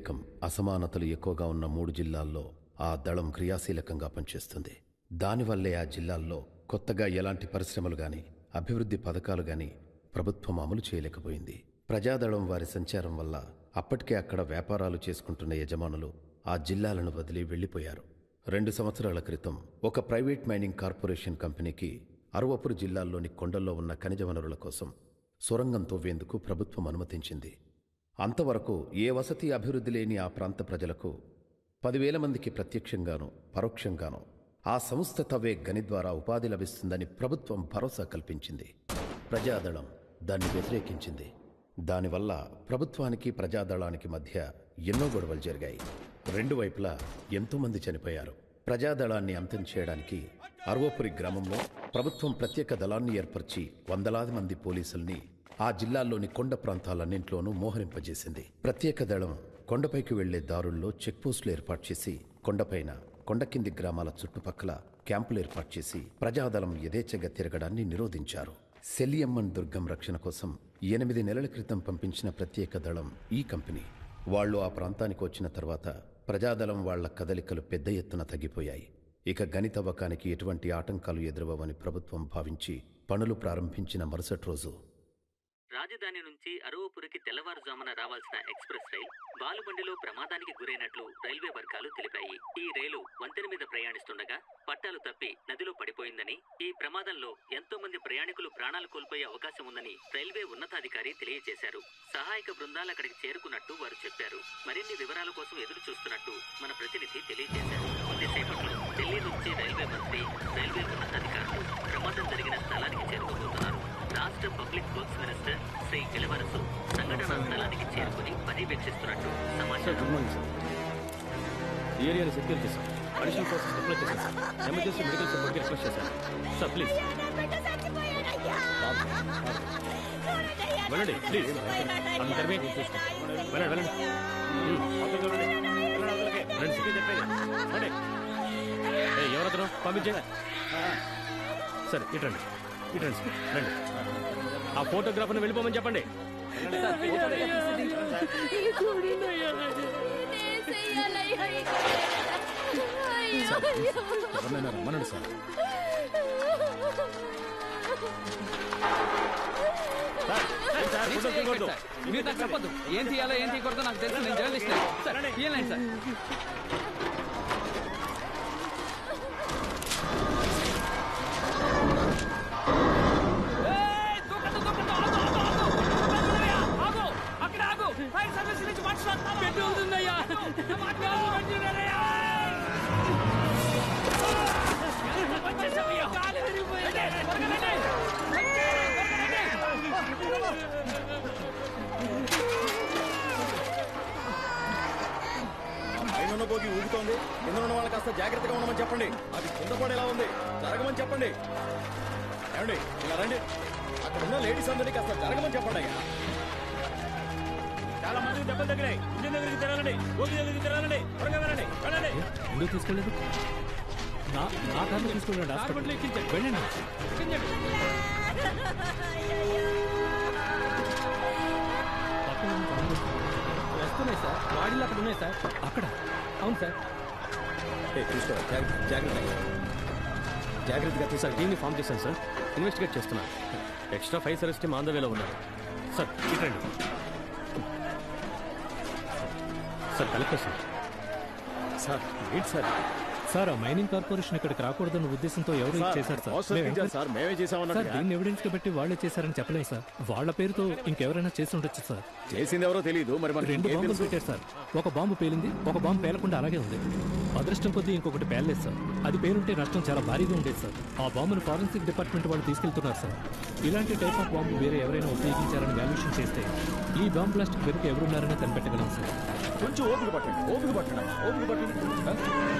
పేదరికం, అసమానతలు ఎక్కువగా ఉన్న 3 జిల్లాల్లో ఆ దళం క్రియాశీలకంగా పనిచేస్తుంది. దానివల్లే ఆ జిల్లాల్లో కొత్తగా ఎలాంటి పరిశ్రమలు గాని, అభివృద్ధి పథకాలు గాని ప్రభుత్వం అమలు చేయలేకపోయింది. ప్రజాదళం వారి సంచారం వల్ల అప్పటికే అక్కడ వ్యాపారాలు చేసుకుంటున్న యజమానులు ఆ జిల్లాలను వదిలి వెళ్లిపోయారు. 2 సంవత్సరాల క్రితం ఒక ప్రైవేట్ మైనింగ్ కార్పొరేషన్ కంపెనీకి అరువపురు జిల్లాల్లోని కొండల్లో ఉన్న ఖనిజ వనరుల కోసం సొరంగం తవ్వేందుకు ప్రభుత్వం అనుమతించింది. అంతవరకు ఏ వసతి అభివృద్ధి లేని ఆ ప్రాంత ప్రజలకు 10,000 మందికి ప్రత్యక్షంగానూ పరోక్షంగానూ ఆ సంస్థ తవ్వే గని ద్వారా ఉపాధి లభిస్తుందని ప్రభుత్వం భరోసా కల్పించింది. ప్రజాదళం దాన్ని వ్యతిరేకించింది. దానివల్ల ప్రభుత్వానికి ప్రజాదళానికి మధ్య ఎన్నో గొడవలు జరిగాయి. 2 వైపులా ఎంతోమంది చనిపోయారు. ప్రజాదళాన్ని అంతం చేయడానికి అరువపురి గ్రామంలో ప్రభుత్వం ప్రత్యేక దళాన్ని ఏర్పరిచి వందలాది మంది పోలీసుల్ని ఆ జిల్లాల్లోని కొండ ప్రాంతాలన్నింట్లోనూ మోహరింపజేసింది. ప్రత్యేక దళం కొండపైకి వెళ్లే దారుల్లో చెక్పోస్టులు ఏర్పాటు చేసి, కొండపైన కొండ కింది గ్రామాల చుట్టుపక్కల క్యాంపులు ఏర్పాటు చేసి ప్రజాదళం యథేచ్ఛగా తిరగడాన్ని నిరోధించారు. సెలియమ్మన్ దుర్గం రక్షణ కోసం 8 నెలల క్రితం పంపించిన ప్రత్యేక దళం ఈ కంపెనీ. వాళ్లు ఆ ప్రాంతానికి వచ్చిన తర్వాత ప్రజాదళం వాళ్ల కదలికలు పెద్ద ఎత్తున తగ్గిపోయాయి. ఇక గని తవ్వకానికి ఎటువంటి ఆటంకాలు ఎదురవని ప్రభుత్వం భావించి పనులు ప్రారంభించిన మరుసటి రోజు రాజధాని నుంచి అరువపురికి తెల్లవారుజామున రావాల్సిన ఎక్స్ప్రెస్ రైలు బాలుబండిలో ప్రమాదానికి గురైనట్లు రైల్వే వర్గాలు తెలిపాయి. ఈ రైలు వంతెన మీద ప్రయాణిస్తుండగా పట్టాలు తప్పి నదిలో పడిపోయిందని, ఈ ప్రమాదంలో ఎంతో మంది ప్రయాణికులు ప్రాణాలు కోల్పోయే అవకాశం ఉందని రైల్వే ఉన్నతాధికారి తెలియజేశారు. సహాయక బృందాలు అక్కడికి చేరుకున్నట్టు వారు చెప్పారు. మరిన్ని వివరాల కోసం ఎదురు చూస్తున్నట్టు మన ప్రతినిధి తెలియజేశారు. కొద్దిసేపట్లో ఢిల్లీ నుంచి రైల్వే మంత్రి, రైల్వే ఉన్నతాధికారులు ప్రమాదం జరిగిన స్థలానికి చేరుకోబోతున్నారు. రాష్ట్ర పబ్లిక్ వర్క్స్ మినిస్టర్ శ్రీ గిలవరసు సంఘటనా స్థలానికి చేరుకుని పర్యవేక్షిస్తున్నట్టు సమాచారం. ఏరియాని సెక్యూర్ చేశాం. అడిషనల్ ఫోర్సెస్ డిప్లాయ్ చేశాం సార్. ఎమర్జెన్సీ మెడికల్ సపోర్ట్కి రిక్వెస్ట్ చేశాను సార్. ప్లీజ్ వెళ్ళండి, ప్లీజ్ అందరినీ వెళ్ళండి. ఎవరతను పంపించండి. సరే ఇటండి ఇటండి సార్, రండి. ఆ ఫోటోగ్రాఫర్ని వెళ్ళిపోమని చెప్పండి. రమ్మనండి సార్. మీరు నాకు చెప్పొద్దు, ఏం తీయాలో ఏం తీయకూడదో నాకు తెలుసు. నేను జర్నలిస్ట్ సార్. ఏం సార్. భోగి ఊగుతోంది. కింద ఉన్న వాళ్ళకి కాస్త జాగ్రత్తగా ఉండమని చెప్పండి. అది కింద పడేలా ఉంది, జరగమని చెప్పండి. ఏమండి ఇలా రండి. అక్కడ ఉన్న లేడీస్ అందరినీ కాస్త జరగమని చెప్పండి. అయ్యా చాలా మందికి దెబ్బలు తగిలాయి. ఇంటి దగ్గరికి తిరగాలండి, భోగి దగ్గరికి తిరగాలండి. త్వరగా వెళ్ళండి, వెళ్ళండి. ఎందుకు తీసుకోలేదు? నా కార్లో తీసుకెళ్ళండి. హాస్పిటల్ ఎక్కించండి, వెళ్ళండి. వస్తున్నాయి సార్, వాడిలో అక్కడ ఉన్నాయి సార్. అక్కడ? అవును సార్. చూసుకో, జాగ్రత్తగా తీసారు. టీమ్ని ఫామ్ చేశాను సార్. ఇన్వెస్టిగేట్ చేస్తున్నాను. Extra 5 service team on the వేలో ఉన్నారు సార్. ఇటండి సార్. Collector sir. సార్ ఏంటి సార్? సార్ ఆ మైనింగ్ కార్పొరేషన్ ఇక్కడికి రాకూడదన్న ఉద్దేశంతో ఎవరు చేశారు సార్? మేమే చేసామన్నారు. దీన్ని ఎవిడెన్స్ గా బట్టి వాళ్లే చేశారని చెప్పలేదు సార్. వాళ్ళ పేరుతో ఇంకెవరైనా చేసి ఉండొచ్చు సార్. చేసింది ఎవరో తెలియదు. మరి 2 బాంబులు పెట్టారు సార్. ఒక బాంబు పేలింది, ఒక బాంబు పేలకుండా అలాగే ఉంది. అదృష్టం కొద్దీ ఇంకొకటి పేలలేదు సార్. అది పేరుంటే నష్టం చాలా భారీగా ఉండేది సార్. ఆ బాంబును ఫారెన్సిక్ డిపార్ట్మెంట్ వాళ్ళు తీసుకెళ్తున్నారు సార్. ఇలాంటి టైప్ ఆఫ్ బాంబు వేరే ఎవరైనా ఉపయోగించారని వాల్యుయేషన్ చేస్తే ఈ బాంబ్ బ్లాస్ట్ వెనుక ఎవరున్నారని కనిపెట్టగలం సార్. కొంచెం ఓపిక పట్టండి, ఓపిక పట్టండి, ఓపిక పట్టండి.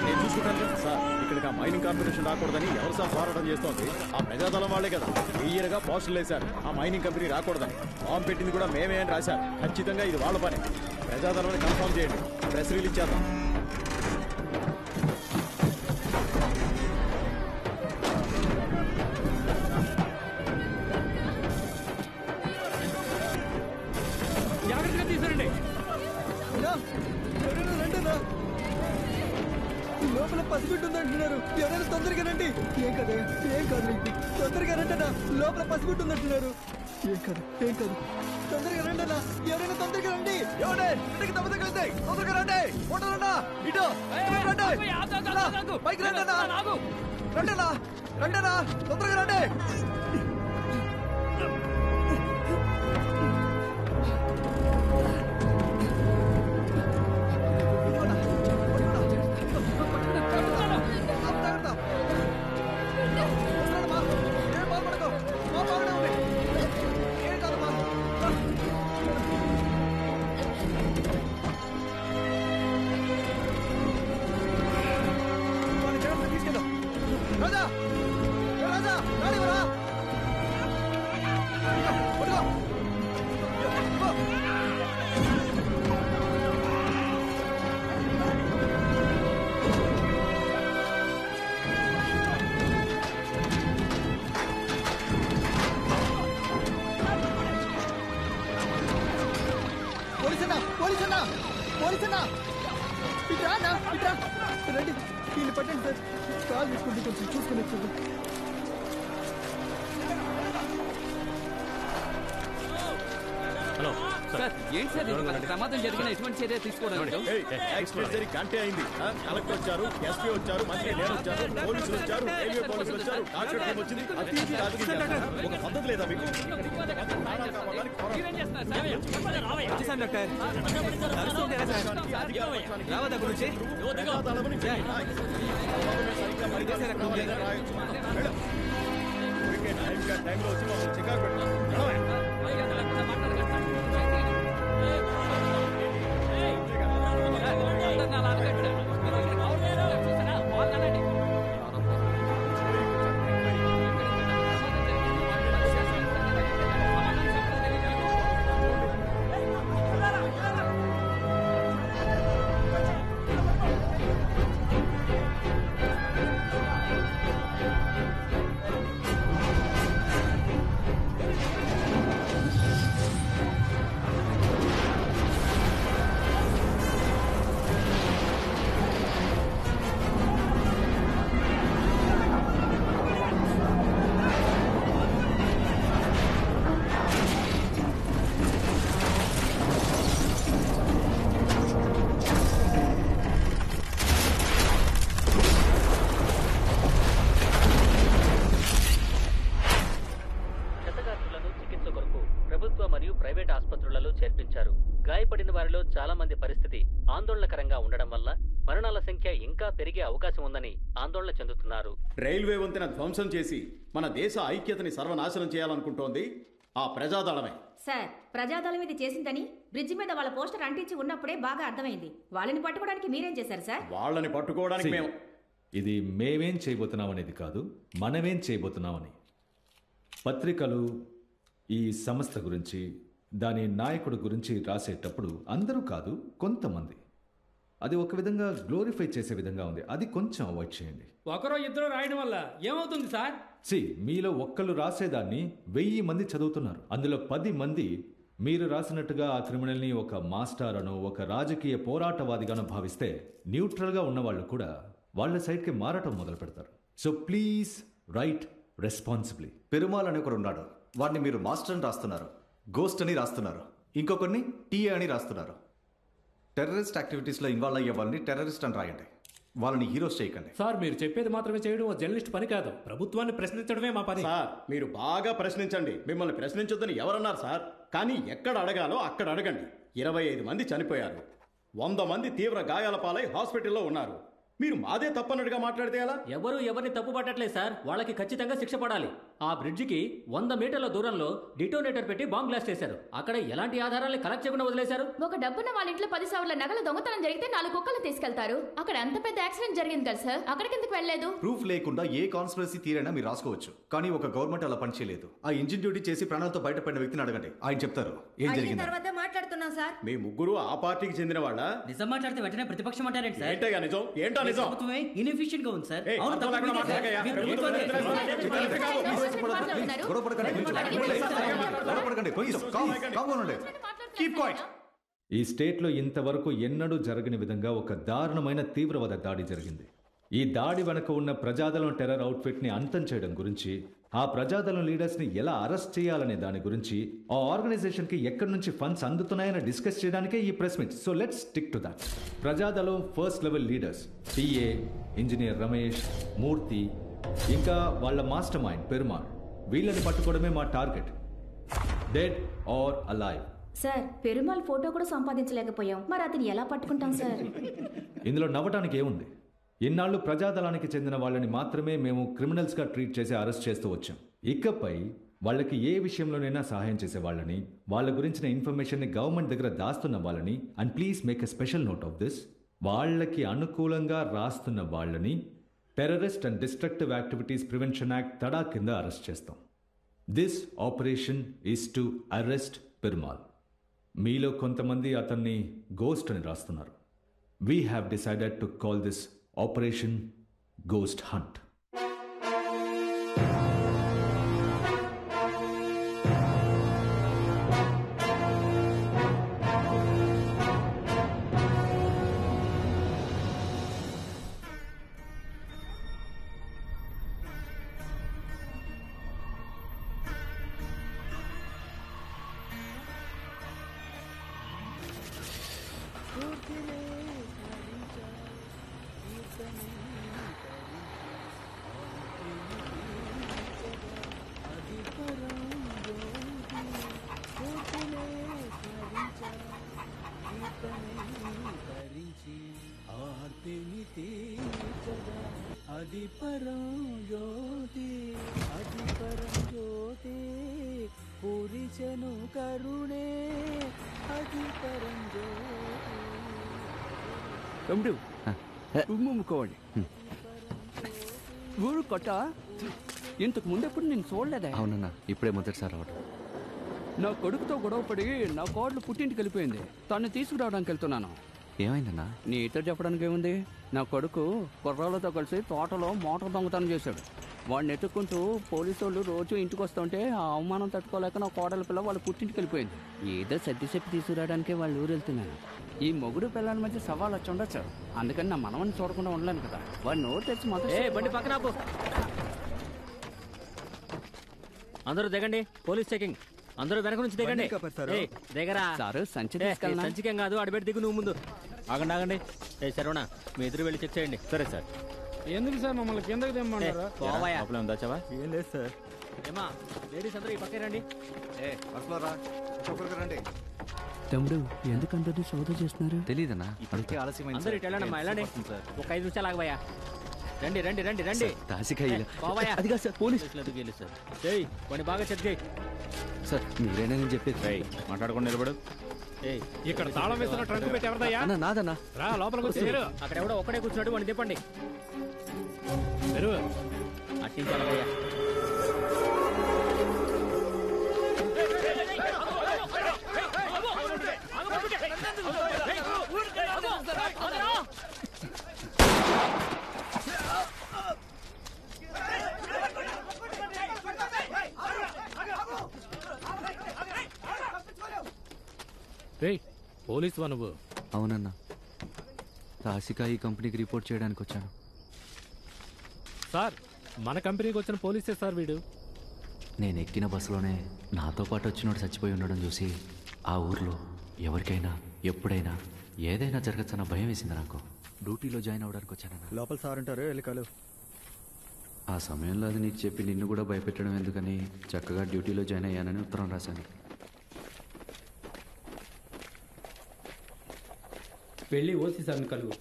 నేను చూసుకుంటాను సార్. ఇక్కడికి ఆ మైనింగ్ కార్పొరేషన్ రాకూడదని ఎవరు సార్ పోరాటం చేస్తోంది? ఆ ప్రజాదళం వాళ్లే కదా. క్లియర్గా పోస్టులు వేశారు ఆ మైనింగ్ కంపెనీ రాకూడదని. బాంబు పెట్టింది కూడా మేమే అని రాశారు. ఖచ్చితంగా ఇది వాళ్ళ పని. ప్రజాదళాన్ని కన్ఫర్మ్ చేయండి, ప్రెస్ రిలీజ్ చేద్దాం. జాగ్రత్తగా తీసుకురండి. లోపల పసిబిడ్డ ఉందంటున్నారు. ఎవరైనా తొందరగా రండి. ఏం కాదు నీకు. తొందరగా రండి అన్న, లోపల పసిబిడ్డ ఉందంటున్నారు. ఏం కాదు తొందరగా రండి అన్న, ఎవరైనా తొందరగా రండి. తొందరగా రండి. ఇటో పైకి రండి అన్న, రండి తొందరగా రండి. పోలీసన్నా ఇట్రా రండి. వీళ్ళు పట్టండి సార్. కాల్ తీసుకుంటే కొంచెం చూసుకుని వచ్చేది. హలో సార్, ఏంటి సార్ ఇది? ప్రమాదం జరిగిన ఎటువంటి చర్య తీసుకోవడం గంటే అయింది. కలెక్టర్ వచ్చారు, ఎస్పీ వచ్చారు, మంత్రి నేను వచ్చారు, పోలీసులు వచ్చారు, రైల్వే పోలీసులు వచ్చారు, డాక్టర్ టీం వచ్చింది. అతి రాజకీయ ఒక పద్ధతి లేదా మీకు? టైంలో వచ్చి మమ్మల్ని చికాకు పెట్టారు. గాయపడిన వారిలో చాలా మంది పరిస్థితి ఆందోళనకరంగా ఉండడం వల్ల మరణాల సంఖ్య ఇంకా పెరిగే అవకాశం ఉందని ఆందోళన చెందుతున్నారు. రైల్వే వంతెన ధ్వంసం చేసి మన దేశ ఐక్యతని సర్వనాశనం చేయాలనుకుంటోంది ఆ ప్రజాదళమే. సార్, ప్రజాదళం ఇది చేసిందని బ్రిడ్జి మీద వాళ్ళ పోస్టర్ అంటించి ఉన్నప్పుడే బాగా అర్థమైంది. వాళ్ళని పట్టుకోవడానికి మీరేం చేశారు సార్? వాళ్ళని పట్టుకోవడానికి మేము ఇది మేమేం చేయబోతున్నాం అనేది కాదు, మనమేం చేయబోతున్నామని. పత్రికలు ఈ సంస్థ గురించి, దాని నాయకుడు గురించి రాసేటప్పుడు అందరూ కాదు, కొంతమంది అది ఒక విధంగా గ్లోరిఫై చేసే విధంగా ఉంది. అది కొంచెం అవాయిడ్ చేయండి. ఒకరో ఇద్దరు రాయడం వల్ల ఏమవుతుంది సార్? మీలో ఒక్కళ్ళు రాసేదాన్ని 1000 మంది చదువుతున్నారు. అందులో 10 మంది మీరు రాసినట్టుగా ఆ క్రిమినల్ని ఒక మాస్టర్ అనో ఒక రాజకీయ పోరాటవాదిగానో భావిస్తే న్యూట్రల్గా ఉన్నవాళ్ళు కూడా వాళ్ళ సైడ్కి మారటం మొదలు పెడతారు. So please right responsibly. Perumal అని ఒకడు ఉన్నాడు, వాడిని మీరు మాస్టర్ అని రాస్తున్నారు, గోస్ట్ అని రాస్తున్నారు, ఇంకొకరిని టీఏ అని రాస్తున్నారు. టెర్రరిస్ట్ యాక్టివిటీస్లో ఇన్వాల్వ్ అయ్యే వాళ్ళని టెర్రరిస్ట్ అని రాయండి, వాళ్ళని హీరోస్ చేయకండి. సార్, మీరు చెప్పేది మాత్రమే చేయడం జర్నలిస్ట్ పని కాదు, ప్రభుత్వాన్ని ప్రశ్నించడమే మా పని. సార్, మీరు బాగా ప్రశ్నించండి. మిమ్మల్ని ప్రశ్నించొద్దని ఎవరన్నారు సార్? కానీ ఎక్కడ అడగాలో అక్కడ అడగండి. 25 మంది చనిపోయారు, 100 మంది తీవ్ర గాయాల పాలై హాస్పిటల్లో ఉన్నారు. మీరు మాదే తప్పన్నట్టుగా మాట్లాడితే ఎలా? ఎవరు ఎవరిని తప్పు పట్టట్లేదు సార్, వాళ్ళకి ఖచ్చితంగా శిక్ష పడాలి. ఆ బ్రిడ్జికి 100 మీటర్ల దూరంలో డిటోనేటర్ పెట్టి బాంబ్ బ్లాస్ట్ చేశారు. అక్కడ ఎలాంటి ఆధారాలను కలెక్ట్ చేయకుండా వదిలేశారు. ఒక డబ్బున వాళ్ళ ఇంట్లో 10 సవర్ల నగల దొంగతనం జరిగితే 4 కుక్కలు తీసుకెళ్తారు. అక్కడ అంత పెద్ద యాక్సిడెంట్ జరిగింది కదా సార్, అక్కడికి ఎందుకు వెళ్ళలేదు? ప్రూఫ్ లేకుండా ఏ కాన్స్పిరసీ థియరీ మీరు రాసుకోవచ్చు, కానీ ఒక గవర్నమెంట్ అలా పనిచేయలేదు. ఆ ఇంజిన్ డ్యూటీ చేసి ప్రాణాలతో బయటపడిన వ్యక్తిని అడగండి, ఆయన చెప్తారు ఏం జరిగింది. తర్వాత మాట్లాడుతున్నాం సార్. మీ ముగ్గురు ఆ పార్టీకి చెందిన వాళ్ళ? నిజం మాట్లాడితే వెంటనే ప్రతిపక్షం అంటారేంటి సార్? ఏంటయ్యా నిజం? ఏంటో నిజం? ఇన్ఎఫిషియెంట్ గా ఉంది సార్. ఈ స్టేట్లో ఇంతవరకు ఎన్నడూ జరగని విధంగా ఒక దారుణమైన తీవ్రవాద దాడి జరిగింది. ఈ దాడి వెనక ఉన్న ప్రజాదళం టెర్రర్ అవుట్ఫిట్ని అంతం చేయడం గురించి, ఆ ప్రజాదళం లీడర్స్ని ఎలా అరెస్ట్ చేయాలనే దాని గురించి, ఆ ఆర్గనైజేషన్కి ఎక్కడి నుంచి ఫండ్స్ అందుతున్నాయని డిస్కస్ చేయడానికే ఈ press meet. So let's stick to that. Prajadalam first level leaders TA, engineer Ramesh, Murthy, ఇంకా వాళ్ళ మాస్టర్ మైండ్ పెరుమాళ్, వీళ్ళని పట్టుకోవడమే మా target. Dead or alive. Sir, Perumal photo కూడా సంపాదించలేకపోయాం, మరి అతను ఎలా పట్టుకుంటాం సార్? ఇందులో నవ్వటానికి ఏముంది? ఇన్నాళ్ళు ప్రజాదళానికి చెందిన వాళ్ళని మాత్రమే మేము క్రిమినల్స్గా ట్రీట్ చేసి అరెస్ట్ చేస్తూ వచ్చాం. ఇకపై వాళ్ళకి ఏ విషయంలోనైనా సహాయం చేసే వాళ్ళని, వాళ్ళ గురించిన ఇన్ఫర్మేషన్ని గవర్నమెంట్ దగ్గర దాస్తున్న వాళ్ళని, and please make a special note of this, వాళ్ళకి అనుకూలంగా రాస్తున్న వాళ్ళని terrorist and destructive activities prevention act TADA కింద అరెస్ట్ చేస్తాం. This operation is to arrest Perumal. మీలో కొంతమంది అతన్ని గోస్ట్ అని రాస్తున్నారు. We have decided to call this operation ghost hunt. తమ్ముడు ఉమ్ముకోండి. ఊరు కొట్ట ఇంతకు ముందెప్పుడు నేను చూడలేదా? అవునన్నా, ఇప్పుడే మొదటిసారి రావడం. నా కొడుకుతో గొడవపడి నా కోడలు పుట్టింటికి వెళ్ళిపోయింది. తను తీసుకురావడానికి వెళ్తున్నాను. ఏమైందన్నా? నీతో చెప్పడానికి ఏముంది? నా కొడుకు కుర్రాళ్ళతో కలిసి తోటలో మోటార్ దొంగతనం చేశాడు. వాడిని ఎత్తుక్కుంటూ పోలీసు వాళ్ళు రోజు ఇంటికి వస్తుంటే ఆ అవమానం తట్టుకోలేక నా కోడల పిల్ల వాళ్ళు పుట్టింటికి వెళ్ళిపోయింది. ఏదో సర్ది చెప్పి తీసుకురావడానికే వాళ్ళు ఊరు వెళ్తున్నాను. ఈ మొగుడు పిల్లల మధ్య సవాళ్ళు వచ్చి ఉండొచ్చు, అందుకని నా మనవని చూడకుండా ఉండలేను కదా. వాడు నోరు తెచ్చి మొదటి బండి పక్కన అందరూ దిగండి. Police checking. అందరూ వెనక నుంచి దిగండి. దిగరా సారు. సంచికేం కాదు, అడిపెట్టి దిగు. నువ్వు ముందు ఆగండి ఆగండి. ఏ శరవణ, మీ ఎదురు వెళ్ళి చెక్ చేయండి. సరే సార్. ఎందుకు సార్ మమ్మల్ని కిందకి తెమ్మంటారా? దాచావా? ఏం లేదు సార్. ఏమా లేడీస్ అందరూ ఈ పక్కే రండి. తమ్ముడు ఎందుకు అందరినీ సోదా చేస్తున్నారు? తెలీదన్నా. అందరూ ఇటు వెళ్ళండి. వెళ్ళండి. ఒక 5 నిమిషాలు ఆగబోయా. రండి రండి రండి రండి. అదిగా సార్, పోలీసులు వాడిని బాగా చెక్ చేయి సార్. మీరేనా నేను చెప్పేది? మాట్లాడుకుని నిలబడు. ఇక్కడ తాళం వేసిన ట్రంక్ పెట్టి ఎవరిదయ్యా? నాదన్నా. రా లోపలికి వచ్చి అక్కడ ఎవడో ఒక్కడే కూర్చున్నాడు, వాడిని తిప్పండి. అట్టించాలయ్యా. పోలీసు వా నువ్వు? అవునన్నా, రాశిక ఈ కంపెనీకి రిపోర్ట్ చేయడానికి వచ్చాను. సార్, మన కంపెనీకి వచ్చిన పోలీసే సార్ వీడు. నేను ఎక్కిన బస్సులోనే నాతో పాటు వచ్చినోడు చచ్చిపోయి ఉండడం చూసి ఆ ఊర్లో ఎవరికైనా ఎప్పుడైనా ఏదైనా జరగచ్చన్న భయం వేసింది నాకు. డ్యూటీలో జాయిన్ అవ్వడానికి వచ్చానన్నా. లోపల సార్ ఉంటారు, వెళ్ళికాలు. ఆ సమయంలో అది నీకు చెప్పి నిన్ను కూడా భయపెట్టడం ఎందుకని చక్కగా డ్యూటీలో జాయిన్ అయ్యానని ఉత్తరం రాశాను. వెళ్ళి ఓసి సార్ని కలుగు.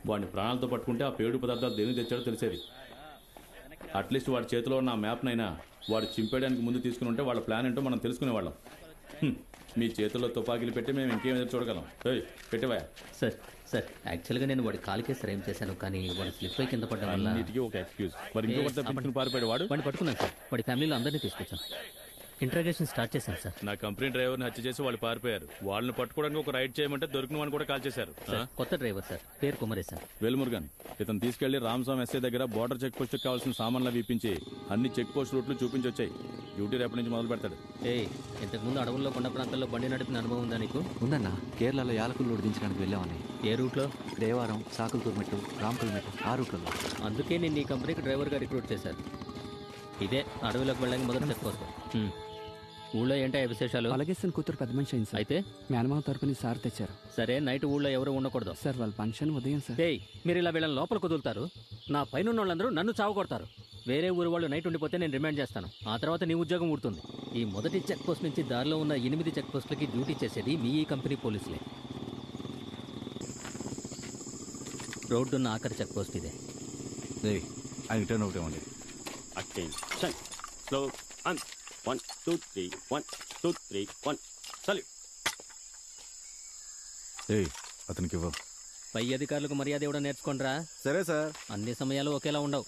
వాడిని ప్రాణాలతో పట్టుకుంటే ఆ పేడు పదార్థాలు దేనికి తెచ్చాడో తెలిసేది. అట్లీస్ట్ వాడి చేతిలో ఉన్న ఆ మ్యాప్నైనా వాడు చింపేయడానికి ముందు తీసుకుని ఉంటే వాళ్ళ ప్లాన్ ఏంటో మనం తెలుసుకునేవాళ్ళం. మీ చేతుల్లో తుపాకీలు పెట్టి మేము ఇంకేం ఎదురు చూడగలం? పెట్టేవా? సార్ సార్, యాక్చువల్గా నేను వాడి కాలుకే సరేం చేశాను, కానీ వాడు స్లిప్ అయి కింద పడ్డం వల్ల అన్నిటికీ ఒక ఎక్స్క్యూజ్. మరి ఇంకొకటి తప్పించుకుని పారిపోయాడు. వాడిని పట్టుకున్నాను సార్. వాడి ఫ్యామిలీలో అందరినీ తీసుకొచ్చాను. ఇంట్రాగేషన్ స్టార్ట్ చేశాను సార్. నా కంపెనీ డ్రైవర్ని హత్య చేసి వాళ్ళు పారిపోయారు. వాళ్ళని పట్టుకోవడానికి ఒక రైడ్ చేయమంటే దొరికిన వాడిని కూడా కాల్ చేశారు. కొత్త డ్రైవర్ సార్, పేరు కుమరేశన్. వేల్మురుగన్ ఇతను తీసుకెళ్లి రామస్వామి ఎస్ఐ దగ్గర బోర్డర్ చెక్ పోస్ట్ కావాల్సిన సామాన్లు వీపించి అన్ని చెక్ పోస్ట్ రూట్లు చూపించి వచ్చాయి. డ్యూటీ రేపటి నుంచి మొదలు పెడతాడు. ఇంతకు ముందు అడవుల్లో కొండ ప్రాంతాల్లో బండి నడిపిన అనుభవం ఉందా నీకు? ఉందన్నా, కేరళలో యాలకులు ఉడిదించడానికి వెళ్ళామని. ఏ రూట్లో? దేవారం, సాకులతూర్మెట్టు, రామకల్మెట్టు, ఆ రూట్లలో. అందుకే నేను ఈ కంపెనీకి డ్రైవర్గా రిక్రూట్ చేశాను. ఇదే అడవిలోకి వెళ్ళడానికి మొదటి చెక్ పోస్ట్. ఊళ్ళో ఏంటో విశేషాలు? అలాగేసిన కూతురు పెద్ద మనిషి అయింది. అయితే మేనమావ తరపుని సార్ తెచ్చారు. సరే, నైట్ ఊళ్ళో ఎవరు ఉండకూడదు సార్. వాళ్ళ ఫంక్షన్ ఉదయం సార్. మీరు ఇలా వీళ్ళని లోపల కుదులుతారు. నా పైన వాళ్ళందరూ నన్ను చావకొడతారు. వేరే ఊరు వాళ్ళు నైట్ ఉండిపోతే నేను రిమాండ్ చేస్తాను. ఆ తర్వాత నీ ఉద్యోగం ఊడుతుంది. ఈ మొదటి చెక్ పోస్ట్ నుంచి దారిలో ఉన్న 8 చెక్ పోస్టులకి డ్యూటీ చేసేది మీ ఈ కంపెనీ పోలీసులే. రోడ్డున్న ఆఖరి చెక్ పోస్ట్ ఇదే. Slow and 1 2 3 1 2 3 1 salute. అతనికి ఇవ్వ. పై అధికారులకు మర్యాద ఇవ్వడం నేర్చుకోండిరా. సరే సార్. అన్ని సమయాలు ఒకేలా ఉండవు.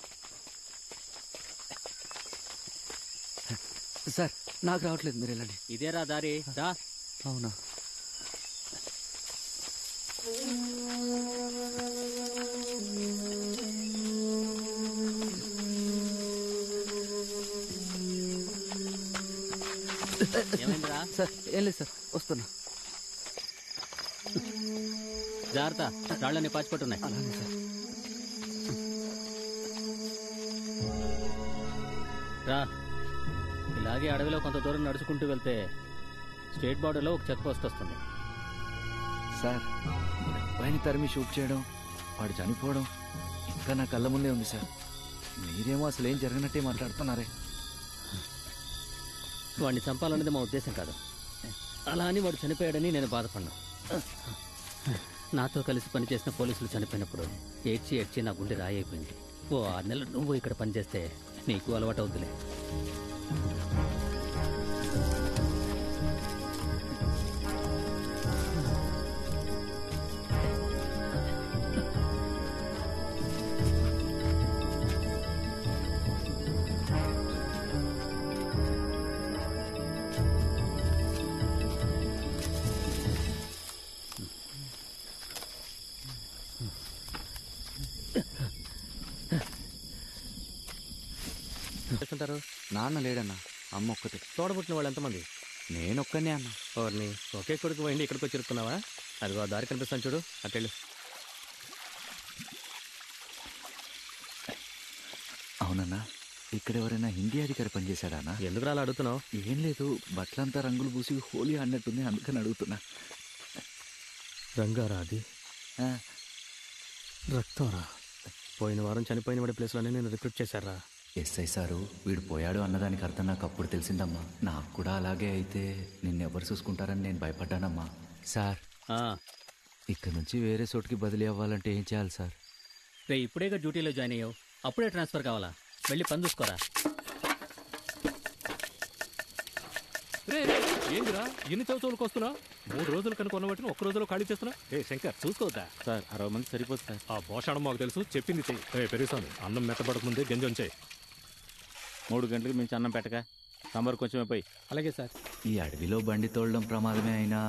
సార్ నాకు రావట్లేదు, మీరు వెళ్ళండి. ఇదేరా దారి రా. అవునా? ఏమైందిరా? సార్ ఏం లేదు సార్, వస్తున్నా. జాగ్రత్త, రాళ్ళని పాచిపట్టున్నాయి. అలాగే సార్. రా. ఇలాగే అడవిలో కొంత దూరం నడుచుకుంటూ వెళ్తే స్టేట్ బార్డర్లో ఒక చెక్ పోస్ట్ వస్తుంది. సార్, పైన తరిమి షూట్ చేయడం, వాడు చనిపోవడం ఇంకా నా కళ్ళ ముందే ఉంది సార్. మీరేమో అసలు ఏం జరిగినట్టే మాట్లాడుతున్నారే. వాడిని చంపాలన్నది మా ఉద్దేశం కాదు. అలా అని వాడు చనిపోయాడని నేను బాధపడ్డా. నాతో కలిసి పనిచేసిన పోలీసులు చనిపోయినప్పుడు ఏడ్చి నా గుండె రాయైపోయింది. ఓ 6 నెలలు నువ్వు ఇక్కడ పనిచేస్తే నీకు అలవాటు అవుద్దులే. నాన్న లేడన్నా, అమ్మ ఒక్కతే. తోడబుట్టిన వాళ్ళు ఎంతమంది? నేనొక్కనే అన్న. ఎవరిని? ఒకే కొడుకు పోయింది, ఇక్కడికి వచ్చి ఇరుక్కున్నావా? అదిగో దారి కనిపిస్తాను చూడు, అటెళ్ళు. అవునన్నా, ఇక్కడ ఎవరైనా హిందీ అధికారి పనిచేశాడా? ఎందుకు అలా అడుగుతున్నావు? ఏం లేదు, బట్టలంతా రంగులు పూసి హోలీ అన్నట్టుంది, అందుకని అడుగుతున్నా. రంగారా అది? రక్తంరా. పోయిన వారం చనిపోయిన వాడి ప్లేస్లోనే నేను రిక్రూట్ చేశారా. ఎస్ఐ సారు వీడు పోయాడు అన్నదానికి అర్థం నాకు అప్పుడు తెలిసిందమ్మా. నాకు కూడా అలాగే అయితే నిన్నెవరు చూసుకుంటారని నేను భయపడ్డానమ్మా. సార్, ఇక్కడ నుంచి వేరే చోటుకి బదిలీ అవ్వాలంటే ఏం చేయాలి సార్? ఇప్పుడేగా డ్యూటీలో జాయిన్ అయ్యావు, అప్పుడే ట్రాన్స్ఫర్ కావాలా? వెళ్ళి పని చూసుకోరా. ఏందిరా ఎన్ని చౌచౌలకు వస్తున్నా? 3 రోజులు కనుక వాటిని 1 రోజులో ఖాళీ చేస్తున్నా. శంకర్ చూసుకోవద్దా? సార్ 60 మంది సరిపోతుంది సార్. ఆ భోషాడం మాకు తెలుసు, చెప్పింది చెయ్యి. పెరుగుతాను, అన్నం మెత్తపడక ముందే గంజం చేయి. 3 గంటలకు మించి అన్నం పెట్టక సాంబార్ కొంచెం పోయి. అలాగే సార్. ఈ అడవిలో బండి తోలడం ప్రమాదమే అయినా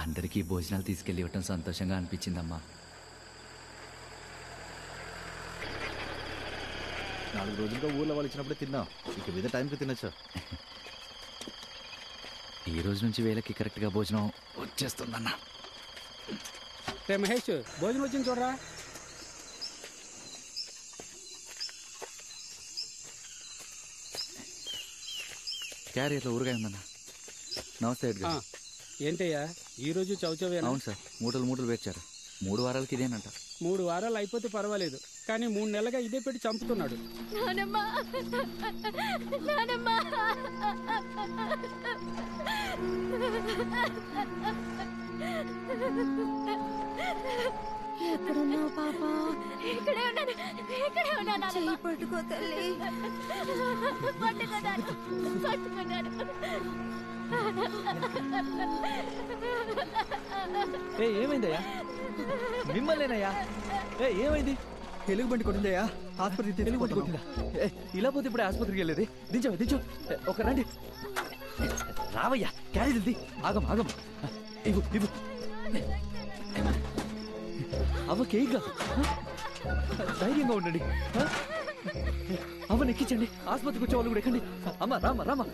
అందరికీ భోజనాలు తీసుకెళ్ళి ఇవ్వటం సంతోషంగా అనిపించిందమ్మా. 4 రోజులుగా ఊర్లో వాళ్ళు ఇచ్చినప్పుడే తిన్నాం, ఇక మీద టైంకి తినొచ్చు. ఈ రోజు నుంచి వేళకి కరెక్ట్గా భోజనం వచ్చేస్తుందన్నా. మహేష్, భోజనం వచ్చింది చూడరా. క్యారియర్లో ఊరగాయ ఉందన్నా. నమస్తే ఎడ్గా. ఏంటయ్యా ఈరోజు చౌచవే? అవును సార్, మూటలు వేర్చారు. 3 వారాలకి ఇదేనంట. 3 వారాలు అయిపోతే పర్వాలేదు, కానీ 3 నెలలుగా ఇదే పెట్టి చంపుతున్నాడు. ఎక్కడున్నావు పాప? ఇక్కడే ఉన్నాను. చెయ్యి పట్టుకో తల్లి. పట్టుకున్నాను. ఏమైందయ్యా? మిమ్మల్నేనయ్యా. ఏమైంది? తెలుగు బండి కొట్టిందయ్యా, ఆసుపత్రికి తెలుగు బండి కొట్టిందా? ఇలా పోతే ఇప్పుడు ఆసుపత్రికి వెళ్ళేది. దించు ఒక రండి. రావయ్యా క్యారీ జల్దీ ఆగం ఆగం ఇవ్వు ఇవ్వు అవ్వ కేగా ధైర్యంగా ఉండండి అవ్వని ఎక్కించండి ఆసుపత్రికి వచ్చే వాళ్ళు కూడా ఎక్కండి అమ్మ రామ్మ రామ్మ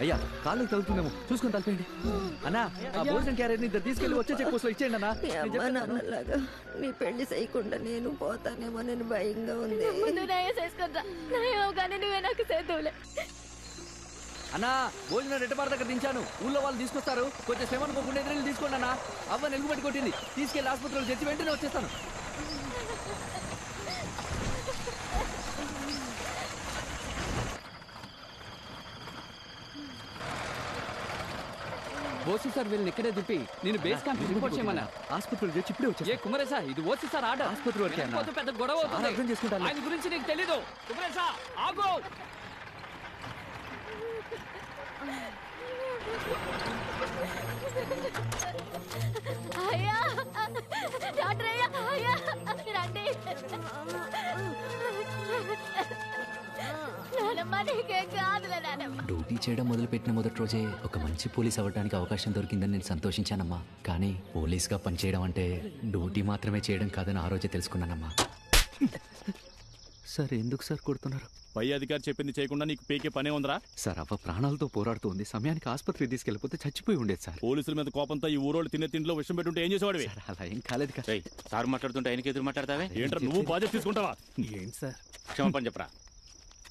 అయ్యా కాళ్ళు తగులుతుందేమో చూసుకొని తలపేయండి అన్నా ఆ భోజనం క్యారెట్ ఇద్దరు తీసుకెళ్ళి వచ్చే చెక్ పోస్ట్ లో ఇచ్చేయండి అన్నా నాన్నలాగా నీ పెళ్లి చేయకుండా నేను పోతానేమో నేను భయంగా ఉంది ముందు నయం చేసుకుంటా నయం కానీ నువ్వే నాకు సేతువులే అన్నా భోజనం రెడ్డబార్ దగ్గర దించాను ఊళ్ళో వాళ్ళు తీసుకొస్తారు కొంచెం శ్రమ అనుకోకుండా ఎదురు తీసుకోండి అన్నా అవ్వ నెలుగుబడి కొట్టింది తీసుకెళ్లి ఆసుపత్రిలో తెచ్చి వెంటనే వచ్చేస్తాను ఓసీ సార్ వీళ్ళని ఇక్కడే దింపి నేను బేస్ క్యాంప్ రిపోర్ట్ చేయమన్నా ఆసుపత్రిలో తెచ్చి ఇప్పుడే వచ్చి ఏ కుమరేసా ఇది ఓసీ సార్ ఆర్డర్ ఆసుపత్రి వరకే అన్నా. పెద్ద గొడవ అవుతుంది. అర్థం చేసుకుంటాను. ఆయన గురించి నీకు తెలీదు కుమరేసా ఆగు అయ్యా డాక్టర్ అయ్యా అయ్యా రండి నానమ్మ నీకేం కాదులే నానమ్మ డ్యూటీ చేయడం మొదలుపెట్టిన మొదటి రోజే ఒక మంచి పోలీస్ అవ్వడానికి అవకాశం దొరికిందని నేను సంతోషించానమ్మా కానీ పోలీస్గా పనిచేయడం అంటే డ్యూటీ మాత్రమే చేయడం కాదని ఆ రోజే తెలుసుకున్నానమ్మా సార్ ఎందుకు సార్ కొడుతున్నారు పై అధికారి చెప్పింది చేయకుండా నీకు పీకే పనే ఉందరా సార్ అవ్వ ప్రాణాలతో పోరాడుతోంది సమయానికి ఆసుపత్రికి తీసుకెళ్ళిపోతే చచ్చిపోయి ఉండేది సార్ పోలీసుల మీద కోపంతో ఈ ఊరోళ్ళు తినే తిండిలో విషయం పెట్టుంటే ఏం చేసేవాడివి అలా ఏం కాలేదు కదా సార్ మాట్లాడుతుంటే ఆయనకి ఎదురు మాట్లాడతావే ఏంట్రా నువ్వు బాధ్యత తీసుకుంటావా ఏంటి సార్ క్షమాపణ చెప్పరా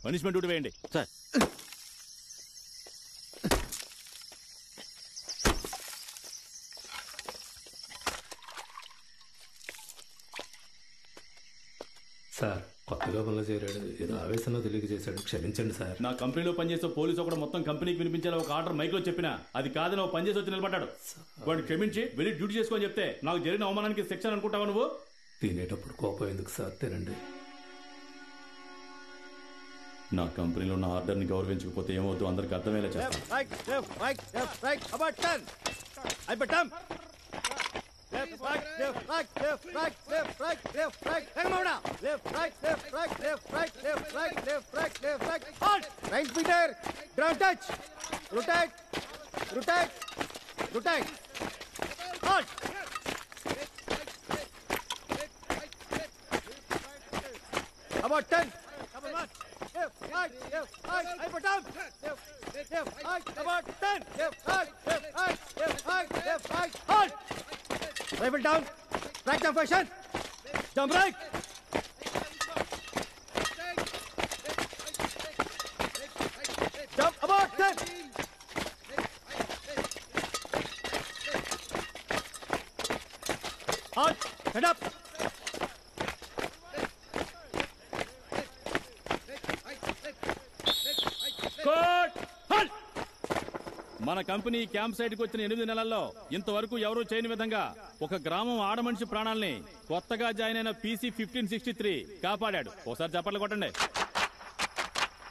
పనిష్మెంట్ డ్యూటీ వేయండి సార్ సార్ కొత్తగా పనులు చేరాడు ఏదో ఆవేశంలో తెలియక చేశాడు క్షమించండి సార్ నా కంపెనీలో పనిచేసే పోలీసు ఒకడు మొత్తం కంపెనీకి వినిపించేలా ఒక ఆర్డర్ మైక్ లో చెప్పినా అది కాదని ఒక పనిచేసి వచ్చి నిలబడ్డాడు వాడు క్షమించి వెళ్ళి డ్యూటీ చేసుకొని చెప్తే నాకు జరిగిన అవమానానికి శిక్షణ అనుకుంటావా నువ్వు తినేటప్పుడు కోపం ఎందుకు సార్ తినండి నా కంపెనీలో ఉన్న ఆర్డర్ని గౌరవించకపోతే ఏమవుతుందో అందరికి అర్థమయ్యేలా చేస్తాను Left, right, left, right, left, right, left, right, left, right. Hang on now. Left, right, left, right, left, right, left, right, left, right, left, right. Halt. Right, Peter. Ground touch. Rotate. Rotate. Rotate. Halt. About 10. Left, right, left, right. Hyper down. Left, left, right. About 10. Left, right, left, right, left, right, left, right. Halt. Rifle down. Right down position. Jump right. Jump about 10. Halt. Head up. Court. Halt. మన company camp site కి వచ్చిన 8 నెలల్లో ఇంతవరకు ఎవరూ చేయని విధంగా ఒక గ్రామం ఆడమనిషి ప్రాణాల్ని కొత్తగా జాయిన్ అయిన పీసీ 1563 కాపాడాడు. ఒకసారి చప్పట్లు కొట్టండి.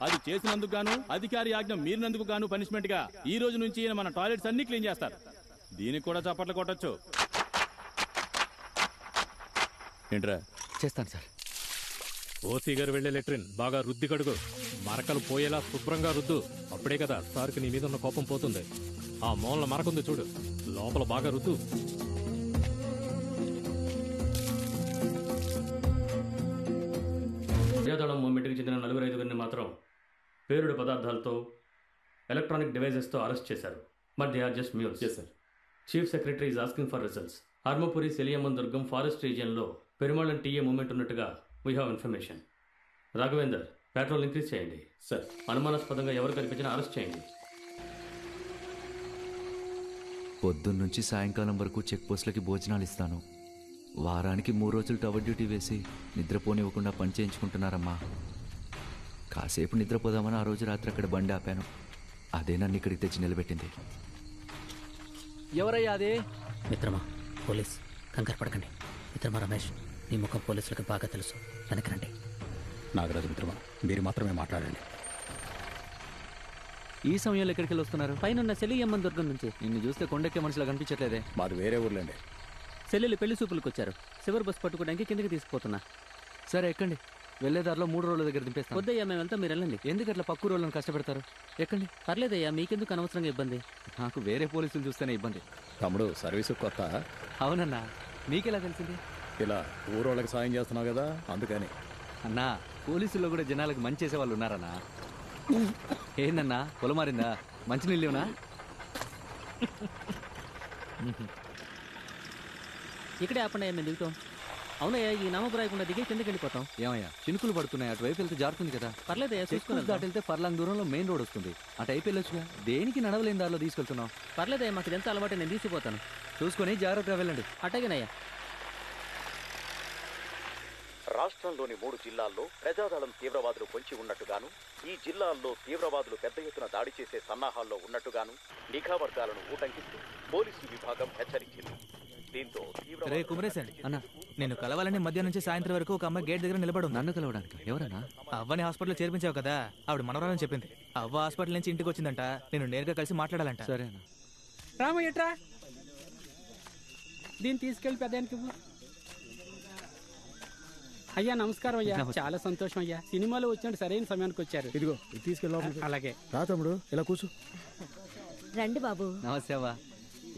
అది చేసినందుకు గాను అధికారి ఆజ్ఞ మీరినందుకు గాను పనిష్మెంట్ గా ఈ రోజు నుంచి మన టాయిలెట్స్ అన్ని క్లీన్ చేస్తారు. దీనికి కూడా చప్పట్లు కొట్టొచ్చు. ఏంట్రా చేస్తాను సార్. ఓసీ గారు వెళ్లే లెట్రిన్ బాగా రుద్ది కడుగు, మరకలు పోయేలా శుభ్రంగా రుద్దు. అప్పుడే కదా సార్కి నీ మీద ఉన్న కోపం పోతుంది. ఆ మూలన మరకుంది చూడు, లోపల బాగా రుద్దు. ప్రజాదళం మూవ్మెంట్కి చెందిన 4-5 మాత్రం పేలుడు పదార్థాలతో ఎలక్ట్రానిక్ డివైజెస్తో అరెస్ట్ చేశారు. But they are just mules. Chief secretary is asking for results. Harmapuri Seliyamman Durgam forest రీజియన్లో పెరుమాళం టీఏ మూవ్మెంట్ ఉన్నట్టుగా we have information. Raghavendar, patrol increase చేయండి సార్. అనుమానాస్పదంగా ఎవరు కనిపించినా అరెస్ట్ చేయండి. పొద్దున్నుంచి సాయంకాలం వరకు చెక్ పోస్టులకి భోజనాలు ఇస్తాను. వారానికి 3 రోజులు టవర్ డ్యూటీ వేసి నిద్రపోనివ్వకుండా పని చేయించుకుంటున్నారమ్మా. కాసేపు నిద్రపోదామని ఆ రోజు రాత్రి అక్కడ బండి ఆపాను. అదే నన్ను ఇక్కడికి తెచ్చి నిలబెట్టింది. ఎవరయ్యా అదే? మిత్రమా పోలీస్, కంగారు పడకండి. మిత్రమా రమేష్, నీ ముఖం పోలీసులకు బాగా తెలుసు, వెనకరండి. నాగరాజు మిత్రమా, మీరు మాత్రమే మాట్లాడండి. ఈ సమయంలో ఎక్కడికి వెళ్ళి వస్తున్నారు? పైన సెలియమ్మన్ దుర్గం నుంచి. నిన్ను చూస్తే కొండెక్కే మనుషులా కనిపించట్లేదే. మాది వేరే ఊర్లేండి. సెల్లెలు పెళ్లి చూపులకు వచ్చారు. చివరి బస్సు పట్టుకోవడానికి కిందకి తీసుకుపోతున్నా. సరే ఎక్కండి. వెళ్ళేదారిలో 3 రోజుల దగ్గర దింపేస్తాను. వద్దయ్యా, మేము వెళ్తాం, మీరు వెళ్ళండి. ఎందుకు అట్లా పక్కు రోజులను కష్టపెడతారు? ఎక్కండి. పర్లేదయ్యా, మీకెందుకు అనవసరంగా ఇబ్బంది? నాకు వేరే పోలీసులు చూస్తేనే ఇబ్బంది. తమ్ముడు సర్వీసు కొత్త. అవునన్నా, మీకెలా తెలిసింది? ఇలా ఊరోళ్ళకి సాయం చేస్తున్నావు కదా అందుకని. అన్నా, పోలీసుల్లో కూడా జనాలకు మంచి చేసే వాళ్ళు ఉన్నారన్నా. ఏందన్నా పొలం మారిందా? మంచినీళ్ళు లేవునా? ఇక్కడే ఆపండి, మేము దిగుతాం. అవునయ్యా, ఈ నామపురాయకుండా దిగి కిందకి వెళ్ళిపోతాం. ఏమయ్యా, చినుకులు పడుతున్నాయి, అటువైపు వెళ్తే జారుతుంది కదా. పర్లేదయ్యా, చూసుకుని దాటి వెళ్తే ఫర్లాంగ్ దూరంలో మెయిన్ రోడ్ వస్తుంది, అటు అయిపోయి వెళ్ళొచ్చుగా. దేనికి నడవలేని దారిలో తీసుకెళ్తున్నావు? పర్లేదయ్యా, మాకు ఇదంతా అలవాటు, నేను తీసిపోతాను. చూసుకొని జాగ్రత్తగా వెళ్ళండి. అట్టగేనయ్యా. రాష్ట్రంలోని 3 జిల్లాల్లో ప్రజాదళం తీవ్రవాదులు పొంచి ఉన్నట్టుగాను, ఈ జిల్లాల్లో తీవ్రవాదులు పెద్ద ఎత్తున దాడి చేసే సన్నాహాల్లో ఉన్నట్టుగాను నిఘా వర్గాలను ఊటంకిస్తూ పోలీసు విభాగం హెచ్చరించింది. దీంతో కుమరేశన్ అన్న, నేను కలవాలని మధ్యాహ్నం నుంచి సాయంత్రం వరకు ఒక అమ్మాయి గేట్ దగ్గర నిలబడు. నన్ను కలవడానికి? ఎవరన్నా? అవ్వని హాస్పిటల్ చేర్పించావు కదా, ఆవిడ మనవరాలని చెప్పింది. అవ్వ హాస్పిటల్ నుంచి ఇంటికి వచ్చిందంట, నేను నేరుగా కలిసి మాట్లాడాలంట. సరేనా? రామయ్యట్రా, దీన్ని తీసుకెళ్ళి పెద్దానికి. అయ్యా నమస్కారం అయ్యా, చాలా సంతోషం అయ్యా. సినిమాలో వచ్చినట్టు సరైన సమయానికి వచ్చారు. ఇదిగో ఇది తీసుకెళ్ళి. అలాగే రా తమ్ముడు, ఇలా కూర్చో. రండి బాబు. నమస్తే అవ్వా,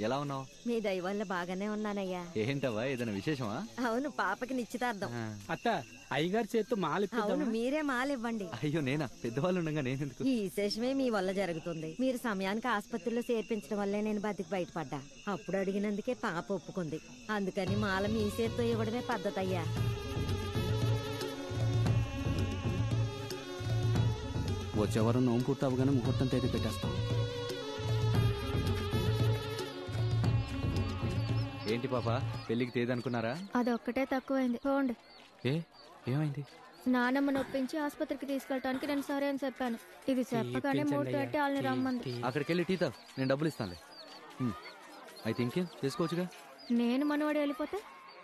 ఎలా ఉన్నావు? మీ దయ వల్ల బాగానే ఉన్నానయ్యా. ఏంటవ్వా, ఏదైనా విశేషమా? అవును, పాపకి నిశ్చితార్థం. అత్త, అయ్యగారి చేత్తో అవును, మీరే మాలివ్వండి. అయ్యో నేనా? పెద్దవాళ్ళు ఉండగా నేనెందుకు? ఈ విశేషమే మీ వల్ల జరుగుతుంది. మీరు సమయానికి ఆసుపత్రిలో చేర్పించడం వల్లే నేను బతికి బయటపడ్డా. అప్పుడు అడిగినందుకే పాప ఒప్పుకుంది. అందుకని మాల మీ చేత్తో ఇవ్వడమే పద్ధతి అయ్యా. వచ్చేవారం నోము పూర్తి అవగానే ముహూర్తం తేదీ పెట్టేస్తాం. ఏంటి పాప, పెళ్లికి తేదీ అనుకున్నారా? అదొక్కటే తక్కువైంది. పోండి. ఏమైంది? నానమ్మ నొప్పించి ఆసుపత్రికి తీసుకెళ్ళటానికి నేను సరే అని చెప్పాను. ఇది చెప్పగానే మూడు పెట్టి వాళ్ళని రమ్మంది. అక్కడికి వెళ్ళి టీ తాగు, నేను డబ్బులు ఇస్తానులే. అయితే ఇంకేం చేసుకోవచ్చుగా. నేను మనవాడు వెళ్ళిపోతే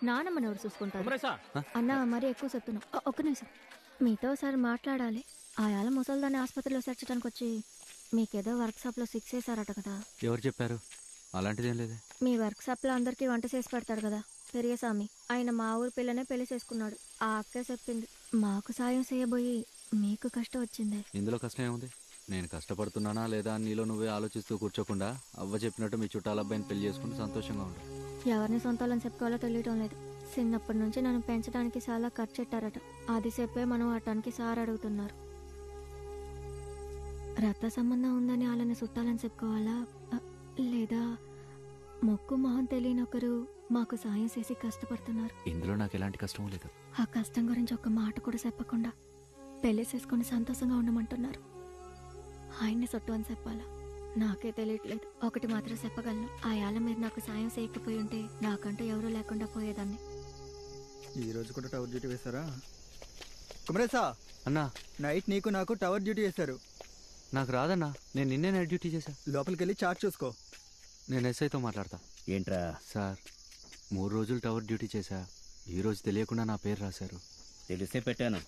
నానమ్మని ఎవరు చూసుకుంటారు? అన్నా మరి ఎక్కువ చెప్తున్నావు. ఒక్క నిమిషం, మీతో ఒకసారి మాట్లాడాలి. ఆయాల ముసలిదాన్ని ఆసుపత్రిలో చేర్చడానికి వచ్చి మీకేదో వర్క్ షాప్ లో 6 చేశారట కదా. ఎవరు చెప్పారు? అలాంటిదేం లేదే. మీ వర్క్ షాప్ లో అందరికి వంట చేసి పెడతాడు కదా పెరియస్వామి, ఆయన మా ఊరి పిల్లనే పెళ్లి చేసుకున్నాడు. ఆ అక్కే చెప్పింది. మాకు సాయం చేయబోయి మీకు కష్టం వచ్చింది. ఇందులో కష్టం ఏముంది? నేను కష్టపడుతున్నానా లేదా నీలో నువ్వే ఆలోచిస్తూ కూర్చోకుండా అవ్వ చెప్పినట్టు మీ చుట్టాల అబ్బాయిని పెళ్లి చేసుకుంటూ సంతోషంగా ఉండు. ఎవరిని సొంతాలని చెప్పుకోవాలో తెలియటం లేదు. చిన్నప్పటి నుంచి నన్ను పెంచడానికి చాలా ఖర్చు పెట్టారట. అది చెప్పే మనం అటానికి సార్ అడుగుతున్నారు. రక్త సంబంధం ఉందని వాళ్ళని చుట్టాలని చెప్పుకోవాలా, లేదా మొక్కు మొహం తెలియని ఒకరు మాకు సాయం చేసి కష్టపడుతున్నారు. ఇందులో నాకు ఎలాంటి కష్టం లేదు. ఆ కష్టం గురించి ఒక మాట కూడా చెప్పకుండా పెళ్లి చేసుకుని సంతోషంగా ఉండమంటున్నారు. ఆయన్ని చుట్టూ అని చెప్పాలా నాకే తెలియట్లేదు. ఒకటి మాత్రం చెప్పగలను, ఆ యాల మీరు నాకు సాయం చేయకపోయి ఉంటే నాకంటూ ఎవరూ లేకుండా పోయేదాన్ని. ఈ రోజు కూడా టవర్ డ్యూటీ వేశారా? కుమరేశా అన్నా, నైట్ నీకు నాకు టవర్ డ్యూటీ వేశారు. నాకు రాదన్నా, నేను నిన్నే నైట్ డ్యూటీ చేశా. లోపలికి వెళ్ళి చార్ట్ చూసుకో. నేను ఎస్ఐతో మాట్లాడతా. ఏంట్రా సార్, 3 రోజులు టవర్ డ్యూటీ చేశా. ఈ రోజు తెలియకుండా నా పేరు రాశారు. తెలిసే పెట్టాను.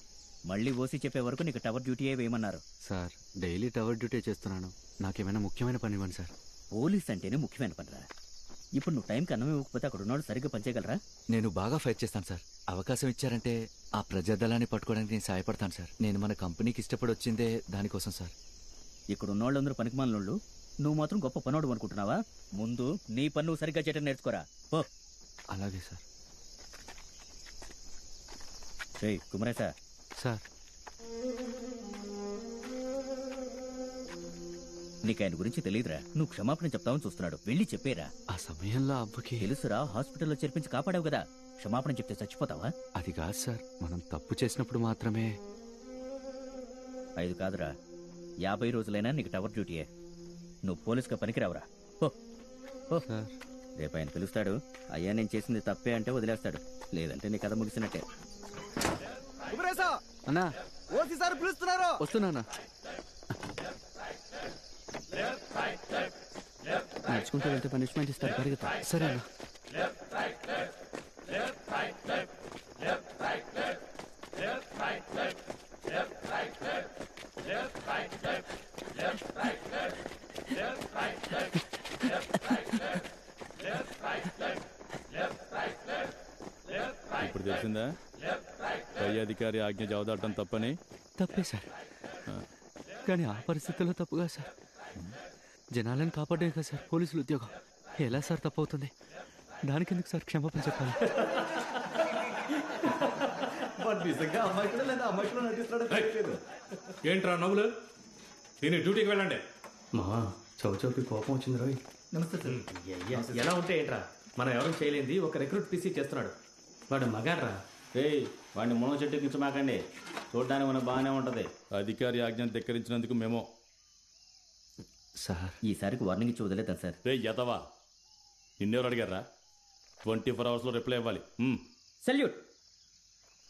మళ్ళీ ఓసి చెప్పే వరకు నీకు టవర్ డ్యూటీ వేయమన్నారు. సార్, డైలీ టవర్ డ్యూటీ చేస్తున్నాను. నాకేమైనా ముఖ్యమైన పని ఇవ్వండి సార్. పోలీస్ అంటేనే ముఖ్యమైన పనిరా. ఇప్పుడు నువ్వు టైంకి అన్నం ఇవ్వకపోతే అక్కడ ఉన్నాడు సరిగ్గా పనిచేయగలరా? నేను బాగా ఫైట్ చేస్తాను సార్. అవకాశం ఇచ్చారంటే ఆ ప్రజాదళాన్ని పట్టుకోవడానికి నేను సాయపడతాను సార్. నేను మన కంపెనీకి ఇష్టపడి వచ్చిందే దానికోసం సార్. ఇక్కడ ఉన్నోళ్ళందరూ పనికిమాలినోళ్ళు, నువ్వు మాత్రం గొప్ప పనోడు అనుకుంటున్నావా? ముందు నీ పని నువ్వు సరిగ్గా చేయడం నేర్చుకోరా. అలాగే సార్. కుమరేశా సార్, నీకు ఆయన గురించి తెలియదురా. నువ్వు క్షమాపణ చెప్తావని చూస్తున్నాడు. వెళ్ళి చెప్పేరా. ఆ సమయంలో అవ్వకి తెలుసురా, హాస్పిటల్లో చేర్పించి కాపాడావు కదా. క్షమాపణ చెప్తే చచ్చిపోతావా? అది కాదు సార్, మనం తప్పు చేసినప్పుడు మాత్రమే. 5 కాదురా, 50 రోజులైనా నీకు టవర్ డ్యూటీయే. నువ్వు పోలీసుగా పనికిరావురా. రేపు ఆయన పిలుస్తాడు. అయ్యా నేను చేసింది తప్పే అంటే వదిలేస్తాడు, లేదంటే నీ కథ ముగిసినట్టే. అన్నా, ఓసీసారి పిలుస్తున్నారు. వస్తున్నానా? నడుచుకుంటూ వెళ్తే పనిష్మెంట్ ఇస్తారు, పరిగెత్తా. సరేనా? ఇప్పుడు తెలిసిందా పై అధికారి ఆజ్ఞ జవదాటం తప్పని? తప్పే సార్, కానీ ఆ పరిస్థితుల్లో తప్పుగా సార్. జనాలను కాపాడే కదా సార్ పోలీసుల ఉద్యోగం. ఎలా సార్ తప్పవుతుంది? దానికి ఎందుకు సార్ క్షమాపణ చెప్పాలి? ఏంట్రా నవ్వులు? దీని డ్యూటీకి వెళ్ళండి. మా చౌచౌకి కోపం వచ్చింది రోయ్. నమస్తే సార్. ఎలా ఉంటే ఏంట్రా, మనం ఎవరు చేయలేంది ఒక రిక్రూట్ పీసీ చేస్తున్నాడు. వాడు మగాడ్రా. వాడిని మునగ చెట్టు ఎక్కించమాకండి, చూడడానికి మనకు బాగానే ఉంటది. అధికారి ఆజ్ఞను ధిక్కరించినందుకు మేము సార్ ఈసారికి వార్నింగ్ ఇచ్చి వదిలేద్దాం సార్. యదవా, నిన్నెవరు అడిగారా? 24 అవర్స్లో రిప్లై ఇవ్వాలి. సెల్యూట్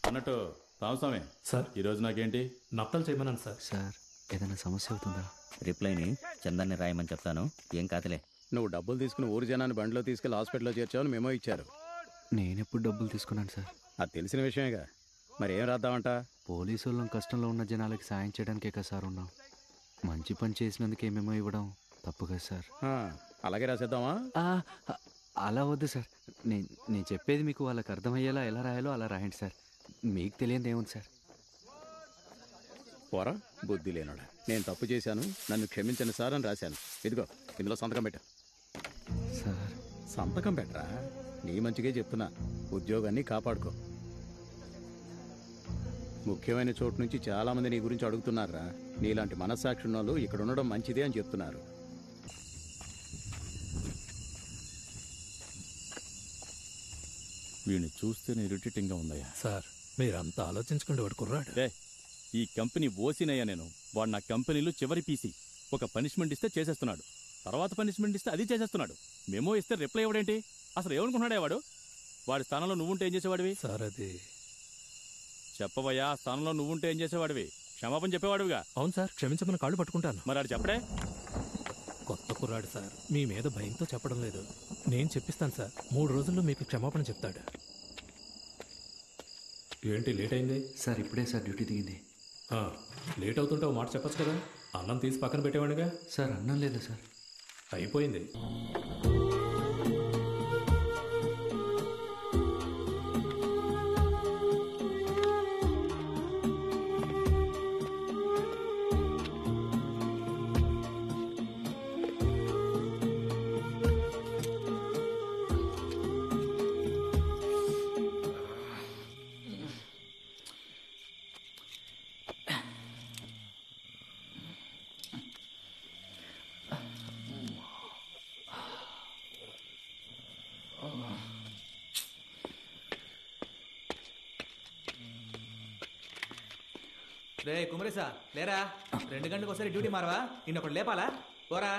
అన్నట్టు రామస్వామి సార్, ఈరోజు నాకేంటి నత్తలు చేయమన్నాను సార్. సార్ ఏదైనా సమస్య అవుతుందా? రిప్లైని చందాన్ని రాయమని చెప్తాను, ఏం కాదులే. నువ్వు డబ్బులు తీసుకుని ఊరు జనాన్ని బండిలో తీసుకెళ్లి హాస్పిటల్లో చేర్చావని మేమో ఇచ్చారు. నేనెప్పుడు డబ్బులు తీసుకున్నాను సార్? అది తెలిసిన విషయమేగా, మరి ఏం రాద్దామంట? పోలీసు వాళ్ళం కష్టంలో ఉన్న జనాలకి సాయం చేయడానికే కదా సార్ ఉన్నాం. మంచి పని చేసినందుకు ఏమేమో ఇవ్వడం తప్పు కదా సార్. అలాగే రాసేద్దామా? అలా వద్దు సార్. నేను చెప్పేది మీకు వాళ్ళకి అర్థమయ్యేలా ఎలా రాయాలో అలా రాయండి సార్. మీకు తెలియదు ఏముంది సార్. పోరా బుద్ధి లేనోడా, నేను తప్పు చేశాను, నన్ను క్షమించండి సార్ అని రాశాను. ఇదిగో ఇందులో సంతకం పెట్టా. సార్ సంతకం పెట్టరా, నీ మంచిగా చెప్తున్నా. ఉద్యోగాన్ని కాపాడుకో. ముఖ్యమైన చోటు నుంచి చాలా మంది నీ గురించి అడుగుతున్నారా. నీలాంటి మనస్సాక్షి ఉన్న వాళ్ళు ఇక్కడ ఉండడం మంచిదే అని చెప్తున్నారు. వీడిని చూస్తేనే ఇరిటేటింగ్గా ఉందయ్యా. సార్ మీరంతా ఆలోచించుకోండి, వాడు కుర్రాడు. ఈ కంపెనీ ఓసినయ్యా నేను. వాడు నా కంపెనీలో చివరి పీసీ. ఒక పనిష్మెంట్ ఇస్తే చేసేస్తున్నాడు, తర్వాత పనిష్మెంట్ ఇస్తే అది చేసేస్తున్నాడు. మేమో ఇస్తే రిప్లై ఇవ్వడేంటి? అసలు ఏమనుకున్నాడే వాడు? వాడి స్థానంలో నువ్వుంటే ఏం చేసేవాడివి? సార్ అది చెప్పవయ్యా, ఆ స్థానంలో నువ్వుంటే ఏం చేసేవాడివి? క్షమాపణ చెప్పేవాడుగా. అవును సార్, క్షమించమని కాళ్ళు పట్టుకుంటాను. మరి ఆడు చెప్పడే? కొత్త కుర్రాడు సార్, మీ మీద భయంతో చెప్పడం లేదు. నేను చెప్పిస్తాను సార్, 3 రోజుల్లో మీకు క్షమాపణ చెప్తాడు. ఏంటి లేట్ అయింది? సార్ ఇప్పుడే సార్ డ్యూటీ దిగింది. లేట్ అవుతుంటే ఒక మాట చెప్పచ్చు కదా. అన్నం తీసి పక్కన పెట్టేవాడిగా. సార్ అన్నం లేదా సార్? అయిపోయింది. రే కుమరేసా లేరా, 2 గంటలకు ఒకసారి డ్యూటీ మారవా? నిన్నొకటి లేపాలా? పోరా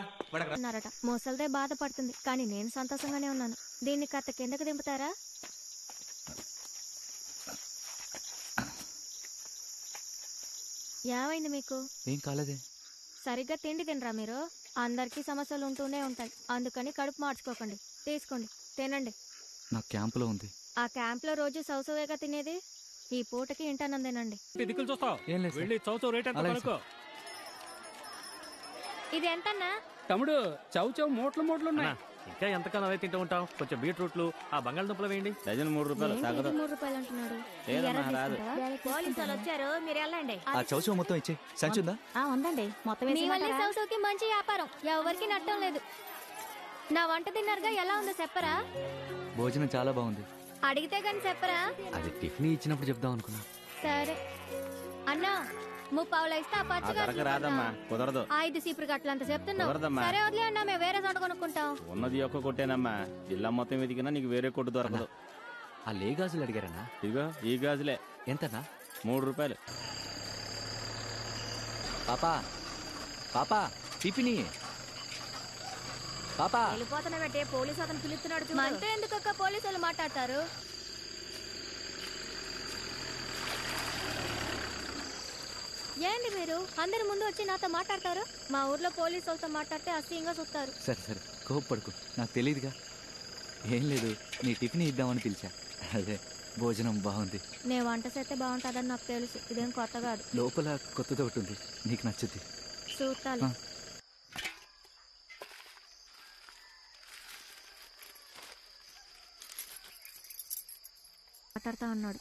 అన్నారట. మోసల్దే బాధపడుతుంది, కానీ నేను సంతోషంగానే ఉన్నాను. దీన్ని కత్త కిందకు దింపుతారా? ఏమైంది మీకు? ఏం కాలేదే. సరిగ్గా తిండి తినరా మీరు? అందరికీ సమస్యలు ఉంటూనే ఉంటాయి, అందుకని కడుపు మార్చుకోకండి. తీసుకోండి, తినండి. నా క్యాంపులో ఉంది. ఆ క్యాంప్ లో రోజు సౌసవేగా తినేది, ఈ పూటకి ఇంటన్నం తినండి. ఇది ఎంతన్నా? తమ్ముడు చౌచౌ మూటలు ఉన్నాయి. ఇంకా ఎంతకాలం అవి తింటూ ఉంటాం? కొంచెం బీట్రూట్లు, ఆ బంగాళదుంపలు వేయండి. డజన్ 3 రూపాయలు. ఏంటి ఇది 3 రూపాయలు అంటున్నాడు? పోలీసు వాళ్ళు వచ్చారు, మీరు వెళ్ళండి. ఆ చౌచౌ మొత్తం ఇచ్చే సంచుందా? ఉందండి, మొత్తం మీ వల్లే సౌసౌకి మంచి వ్యాపారం, ఎవరికి నట్టం లేదు. నా వంట తిన్నారుగా, ఎలా ఉందో చెప్పరా? భోజనం చాలా బాగుంది. అడిగితే గాని చెప్పరా? అది టిఫిన్ ఇచ్చినప్పుడు చెప్దాం అనుకున్నా. సరే అన్నా, 3 పావులు ఇస్తే ఆ పచ్చగా రాదమ్మా, కుదరదు. 5 సీపురు గట్లంత చెప్తున్నావు. కుదరదమ్మా. సరే వదిలే అన్నా, మేము వేరే చోట కొనుక్కుంటాం. ఉన్నది ఒక్క కొట్టేనమ్మా, జిల్లా మొత్తం వెతికినా నీకు వేరే కొట్టు దొరకదు. ఆ లే గాజులు అడిగారన్నా? ఇదిగో ఈ గాజులే. ఎంతనా? 3 రూపాయలు. పాపా పాపా టిఫిన్ పాపా. వెళ్ళిపోతున్నావంటే పోలీసు అతను పిలుస్తున్నాడు. మనతో ఎందుకు పోలీసు వాళ్ళు మాట్లాడతారు? ఏంది మీరు అందరి ముందు వచ్చి నాతో మాట్లాడతారు? మా ఊర్లో పోలీసు వాళ్ళతో మాట్లాడితే అసహ్యంగా చూస్తారు. సరే సరే కోప్పడుకు, నాకు తెలియదుగా. ఏం లేదు, నీ టిఫిన్ ఇద్దామని పిలిచా. అదే భోజనం బాగుంది. నేను వంట చేస్తే బాగుంటుందని నాకు తెలుసు, ఇదేం కొత్త కాదు. లోపల కొత్తది ఒకటి ఉంది, నీకు నచ్చుద్ది. చూస్తాను. మాట్లాడుతా అన్నాడు.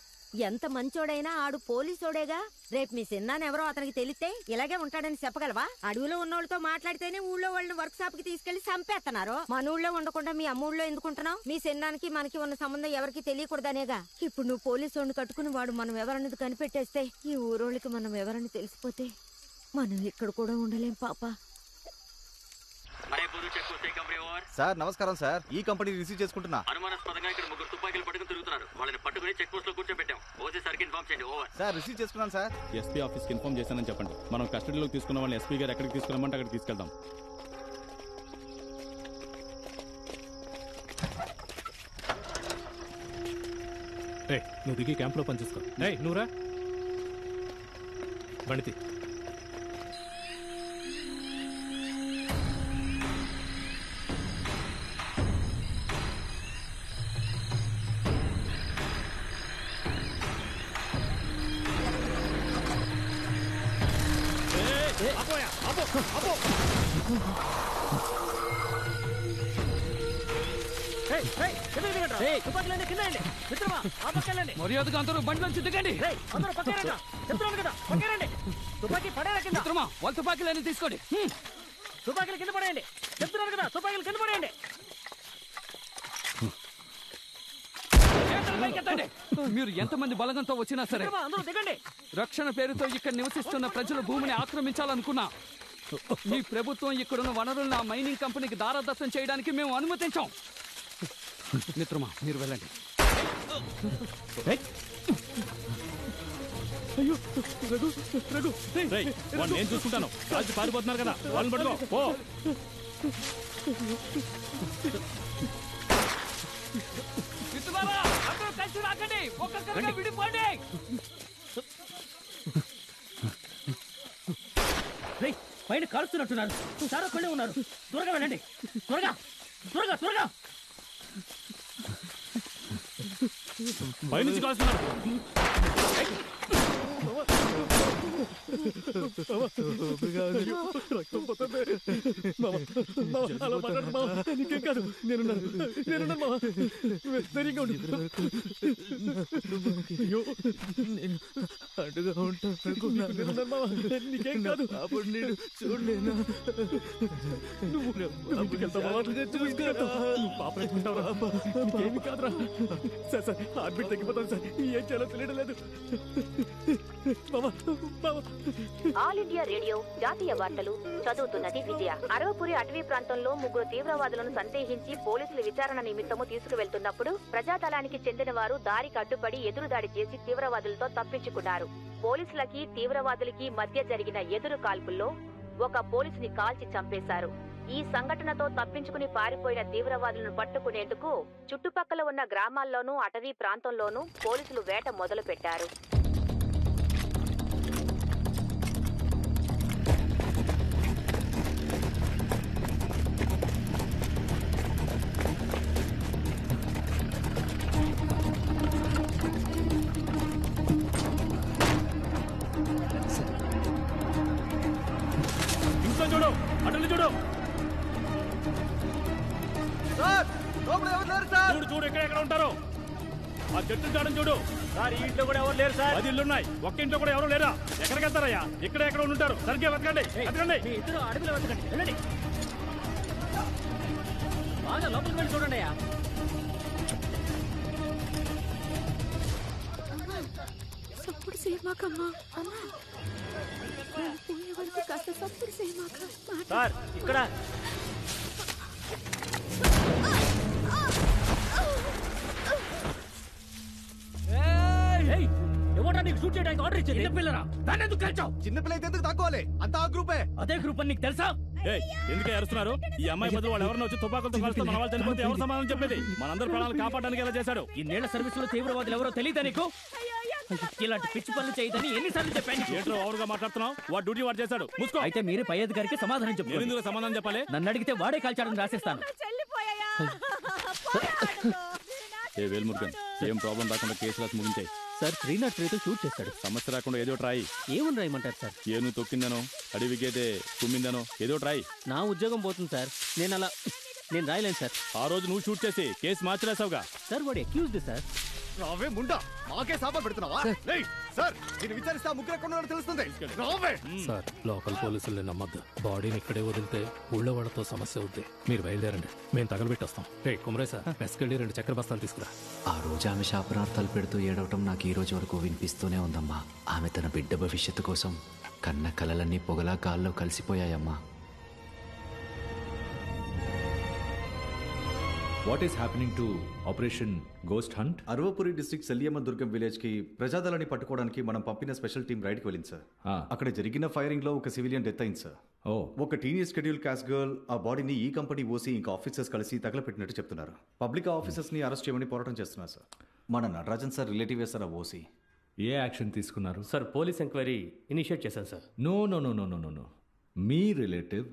ఎంత మంచోడైనా ఆడు పోలీసోడేగా. రేపు మీ సిన్నాన్ని ఎవరో అతనికి తెలిస్తే ఇలాగే ఉంటాడని చెప్పగలవా? అడవిలో ఉన్నోళ్ళతో మాట్లాడితేనే ఊళ్ళో వాళ్ళని వర్క్ షాప్ కి తీసుకెళ్లి చంపేస్తున్నారు. మన ఊళ్ళో ఉండకుండా మీ అమ్మ ఊళ్ళో ఎందుకుంటున్నావు? మీ సిన్నానికి మనకి ఉన్న సంబంధం ఎవరికి తెలియకూడదనేగా. ఇప్పుడు నువ్వు పోలీసోడిని కట్టుకుని వాడు మనం ఎవరన్నది కనిపెట్టేస్తే, ఈ ఊరోళ్ళకి మనం ఎవరని తెలిసిపోతే మనం ఇక్కడ కూడా ఉండలేం పాప. సార్ నమస్కారం సార్, ఈ కంపెనీ రిసీవ్ చేసుకుంటున్నా. అనుమానాస్పదంగా ఇక్కడ 3 తుపాకీలు పట్టుకుని తిరుగుతున్నారు. వాళ్ళని పట్టుకుని చెక్ పోస్ట్ లో కూర్చోబెట్టాం. ఓసీ సార్కి ఇన్ఫార్మ్ చేయండి. ఓవర్. సార్ రిసీవ్ చేసుకున్నాను సార్. ఎస్పీ ఆఫీస్కి ఇన్ఫార్మ్ చేశానని చెప్పండి. మనం కస్టడీలోకి తీసుకున్న వాళ్ళని ఎస్పీ గారు ఎక్కడికి తీసుకున్నామంటే అక్కడికి తీసుకెళ్దాం. నువ్వు దిగి క్యాంప్లో పనిచేసుకో. నువ్వురా బండితి. మర్యాదగా అందరూ బండిలోంచి దిగండి. తుపాకీ పడేరా కింద. వాళ్ళ తుపాకీలన్నీ తీసుకోండి. తుపాకీలు కింద పడేయండి. చెప్తున్నారు కదా, తుపాకీలు కింద పడేయండి. మీరు ఎంతమంది బలగంతో వచ్చినా సరే రక్షణ పేరుతో ఇక్కడ నివసిస్తున్న ప్రజల భూమిని ఆక్రమించాలనుకున్నా మీ ప్రభుత్వం ఇక్కడున్న వనరులను ఆ మైనింగ్ కంపెనీకి దారాదత్తం చేయడానికి మేము అనుమతించాం. మిత్రమా మీరు వెళ్ళండి. అయ్యో రఘు రఘు నేను చూసుకుంటాను. రాజు పారిపోతున్నారు కదా, వాళ్ళని పట్టుకో. అందరూ కలిసి రాకండి, ఒక్కొక్కరుగా విడిపోండి. పైన కాలుస్తున్నట్టున్నారు. చాలా కొళ్ళే ఉన్నారు. త్వరగా వెళ్ళండి. త్వరగా త్వరగా త్వరగా. పైనుంచి కాలుస్తున్నారు. రక్తం పోతుంది. నీకేం కాదు, నేనున్నాను మావా. ధైర్యంగా ఉండు. అయ్యో నేను అడ్డుగా ఉంటాను మావా. నీకేం కాదు. అప్పుడు నేను చూడలేనా? నువ్వు పాపరేసుకుంటావురా. నీకేమి కాదురా. సార్ సార్ హార్ట్ బీట్ తగ్గిపోతాను సార్. ఏం చేయాలో తెలియడం లేదు. ఆల్ ఇండియా రేడియో జాతీయ వార్తలు చదువుతున్నది విజయ. అరవపురి అటవీ ప్రాంతంలో 3 తీవ్రవాదులను సందేహించి పోలీసులు విచారణ నిమిత్తము తీసుకువెళ్తున్నప్పుడు ప్రజాదళానికి చెందిన వారు దారికి అడ్డుపడి ఎదురుదాడి చేసి తీవ్రవాదులతో తప్పించుకున్నారు. పోలీసులకి తీవ్రవాదులకి మధ్య జరిగిన ఎదురు కాల్పుల్లో ఒక పోలీసుని కాల్చి చంపేశారు. ఈ సంఘటనతో తప్పించుకుని పారిపోయిన తీవ్రవాదులను పట్టుకునేందుకు చుట్టుపక్కల ఉన్న గ్రామాల్లోనూ అటవీ ప్రాంతంలోనూ పోలీసులు వేట మొదలు పెట్టారు. చూడు, అటెండ్ చూడు. చూడు చూడు ఎక్కడ ఉంటారు. ఆ చెట్టు చాడని చూడు. సార్ ఈ ఇంట్లో కూడా ఎవరు లేరు సార్. 10 ఇళ్ళున్నాయి. ఒక్క ఇంట్లో కూడా ఎవరు లేరా? ఎక్కడికి వెళ్తారయ్యా? ఇక్కడ ఎక్కడ ఉంటారు. సరిగ్గా వెతకండి. ఇద్దరు అడవిలో వెతకండి. వెళ్ళండి. బాగా లోపలికి వెళ్ళి చూడండి అయ్యా. సప్పుడు సేమాకమ్మా. అమ్మా పోయే వరకు కాస్త సప్పుడు సేమాక. సార్ ఇక్కడ ఎవరా నీకు షూట్ చేయడానికి ఆర్డర్ ఇచ్చింది? చిన్నపిల్లరా, దాన్ని ఎందుకు కలిచావు? చిన్నపిల్ల అయితే ఎందుకు తక్కువలే? అంతా ఆ గ్రూపే. అదే గ్రూప్ అని నీకు తెలుసా? ఎందుకే అరుస్తున్నారు? ఈ అమ్మాయి బదులు వాళ్ళు ఎవరినో వచ్చి తుపాకులతో కలిస్తే మన వాళ్ళు చనిపోతే ఎవరు సమాధానం చెప్పేది? మనందరి ప్రాణాలు కాపాడడానికి ఎలా చేశాడు? ఈ నేళ్ల సర్వీస్ లో తీవ్రవాదులు ఎవరో తెలియదా నీకు? ఇలాంటి పిచ్చి పనులు చేయదని ఎన్నిసార్లు చెప్పాను? ఏంటో ఓవర్గా మాట్లాడుతున్నావు. వాడు డ్యూటీ వాడు చేశాడు. ముసుకో. అయితే మీరే పై అధికారికి సమాధానం చెప్పారు. ఎందుకు సమాధానం చెప్పాలి? నన్ను అడిగితే వాడే కాల్చాడని రాసేస్తాను. ఏ వేల్మురుగన్, ఏం ప్రాబ్లం రాకుండా కేసు రాసి ముగించాయి. సార్ 303తో షూట్ చేస్తాడు. సమస్య రాకుండా ఏదో ట్రాయి. ఏమని రాయమంటారు సార్? ఏను తొక్కిందనో, అడవికేదే కుమ్మిందనో ఏదో ట్రాయి. నా ఉద్యోగం పోతుంది సార్. నేను రాయలేను సార్. ఆ రోజు నువ్వు షూట్ చేసి కేసు మార్చిరేసావుగా. సార్ వాడు అక్యూజ్డ్ సార్. రావే ముండా మాకే సాపా పెడుతున్నావా లేయ్ సార్ నేను విచారిస్తే ఆ ముగ్గురు ఎక్కడ ఉన్నారో తెలుస్తుంది రావే సార్ లోకల్ పోలీసుల్ని నమ్మద్దు. బాడీని ఇక్కడే వదిలితే ఊళ్ళో వాళ్ళతో సమస్య అవుద్ది. మీరు బయలుదేరండి, మేము తగలబెట్టేస్తాం. రే కుమరే సార్, మెస్కెళ్ళి 2 చక్కెర బస్తాలు తీసుకురా. ఆ రోజు ఆమె శాపనార్థాలు పెడుతూ ఏడవటం నాకు ఈ రోజు వరకు వినిపిస్తూనే ఉందమ్మా. ఆమె తన బిడ్డ భవిష్యత్తు కోసం కన్న కలలన్నీ పొగలా గాల్లో కలిసిపోయాయమ్మా. What is happening to operation ghost hunt? Aravapuri district Selliyamma Durgam village కి ప్రజాదళాన్ని పట్టుకోవడానికి మనం పంపిన స్పెషల్ టీం రైడ్కి వెళ్ళింది సార్. అక్కడ జరిగిన ఫైరింగ్ లో ఒక సివిలియన్ డెత్ అయింది సార్. ఒక టీనేజ్ షెడ్యూల్ క్యాస్ట్ గర్ల్ ఆ బాడీని ఈ కంపెనీ ఓసి ఇంకా ఆఫీసర్స్ కలిసి తగలపెట్టినట్టు చెప్తున్నారు. పబ్లిక్ ఆఫీసర్స్ ని అరెస్ట్ చేయమని పోరాటం చేస్తున్నారు సార్. మన నటరాజన్ సార్ రిలేటివ్ సార్ ఆ ఓసి. ఏ యాక్షన్ తీసుకున్నారు సార్? పోలీస్ ఎంక్వైరీ ఇనిషియేట్ చేశాను sir. No no no no no no no మీ రిలేటివ్,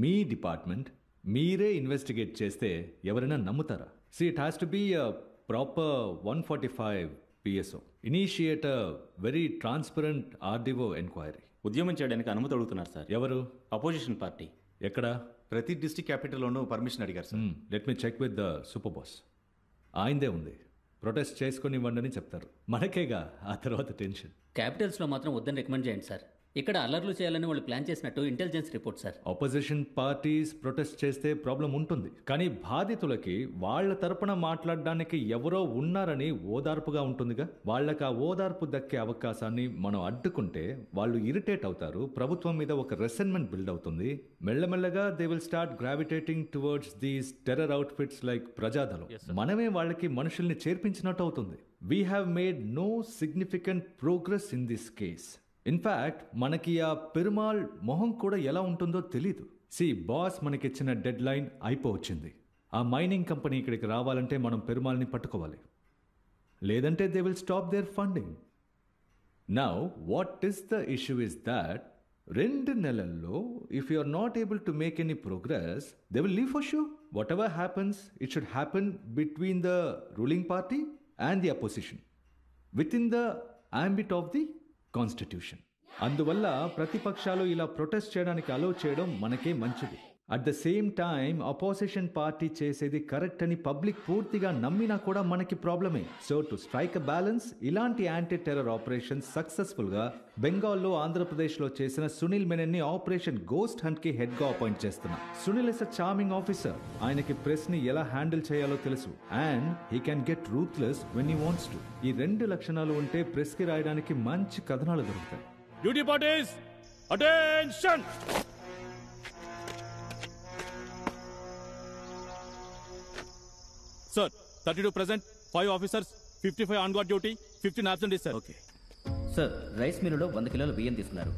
మీ డిపార్ట్మెంట్ మీరే ఇన్వెస్టిగేట్ చేస్తే ఎవరైనా నమ్ముతారా? See it has to be a proper 145 PSO. Initiate a very transparent RDO enquiry. ఉద్యమం చేయడానికి అనుమతి అడుగుతున్నారు సార్. ఎవరు? Opposition party. ఎక్కడ? ప్రతి డిస్ట్రిక్ట్ క్యాపిటల్లోనూ పర్మిషన్ అడిగారు sir. Let me check with the super boss. ఆయనదే ఉంది. ప్రొటెస్ట్ చేసుకుని ఇవ్వండి అని చెప్తారు. మనకేగా ఆ తర్వాత టెన్షన్. క్యాపిటల్స్లో మాత్రం వద్దని రికమెండ్ చేయండి సార్. ఇక్కడ అల్లర్లు చేయాలని వాళ్ళు ప్లాన్ చేసినట్టు intelligence report sir. Opposition parties protest చేస్తే ప్రాబ్లం ఉంటుంది, కానీ బాధితులకి వాళ్ళ తరపున మాట్లాడడానికి ఎవరో ఉన్నారని ఓదార్పుగా ఉంటుందిగా. వాళ్ళకి ఆ ఓదార్పు దక్కే అవకాశాన్ని మనం అడ్డుకుంటే వాళ్ళు ఇరిటేట్ అవుతారు. ప్రభుత్వం మీద ఒక రెసెంట్మెంట్ బిల్డ్ అవుతుంది. మెల్లమెల్లగా they will start gravitating towards these terror outfits like Prajadalam. మనమే వాళ్ళకి మనుషుల్ని చేర్పించినట్టు అవుతుంది. We have made no significant progress in this case. In fact మనకి ఆ పెరుమాళ్ మొహం కూడా ఎలా ఉంటుందో తెలీదు. సి బాస్ మనకిచ్చిన డెడ్ లైన్ అయిపోవచ్చింది. ఆ మైనింగ్ కంపెనీ ఇక్కడికి రావాలంటే మనం పెరుమాల్ని పట్టుకోవాలి, లేదంటే they will stop their funding. Now what is the issue is that 2 నెలల్లో if you are not able to make any progress they will leave for sure. What ever happens it should happen between the ruling party and the opposition with in the ambit of the constitution. అందువల్ల ప్రతిపక్షాలు ఇలా protest చేయడానికి అలో చేయడం మనకే మంచిది. At the same time opposition party చేసేది correct అని public పూర్తిగా నమ్మినా కూడా మనకి ప్రాబ్లమే. So to strike a balance ఇలాంటి యాంటీ టెర్రర్ ఆపరేషన్ సక్సెస్ఫుల్ గా బెంగాల్లో, ఆంధ్రప్రదేశ్లో చేసిన సునీల్ మెనన్ని ఆపరేషన్ గోస్ట్ హంట్ కి హెడ్ గా అపాయింట్ చేస్తున్నా. Sunil is a charming officer. ఆయనకి ప్రెస్ ని ఎలా హ్యాండిల్ చేయాలో తెలుసు. And he can get ruthless when he wants to. ఈ 2 లక్షణాలు ఉంటే ప్రెస్ కి రాయడానికి మంచి కథనాలు దొరుకుతాయి. Duty parties attention. Sir 32 present, 5 officers, 55 on guard duty, 15 absent sir. Okay sir, rice మిల్లులో 100 కిలోల బియ్యం తీసుకున్నారు.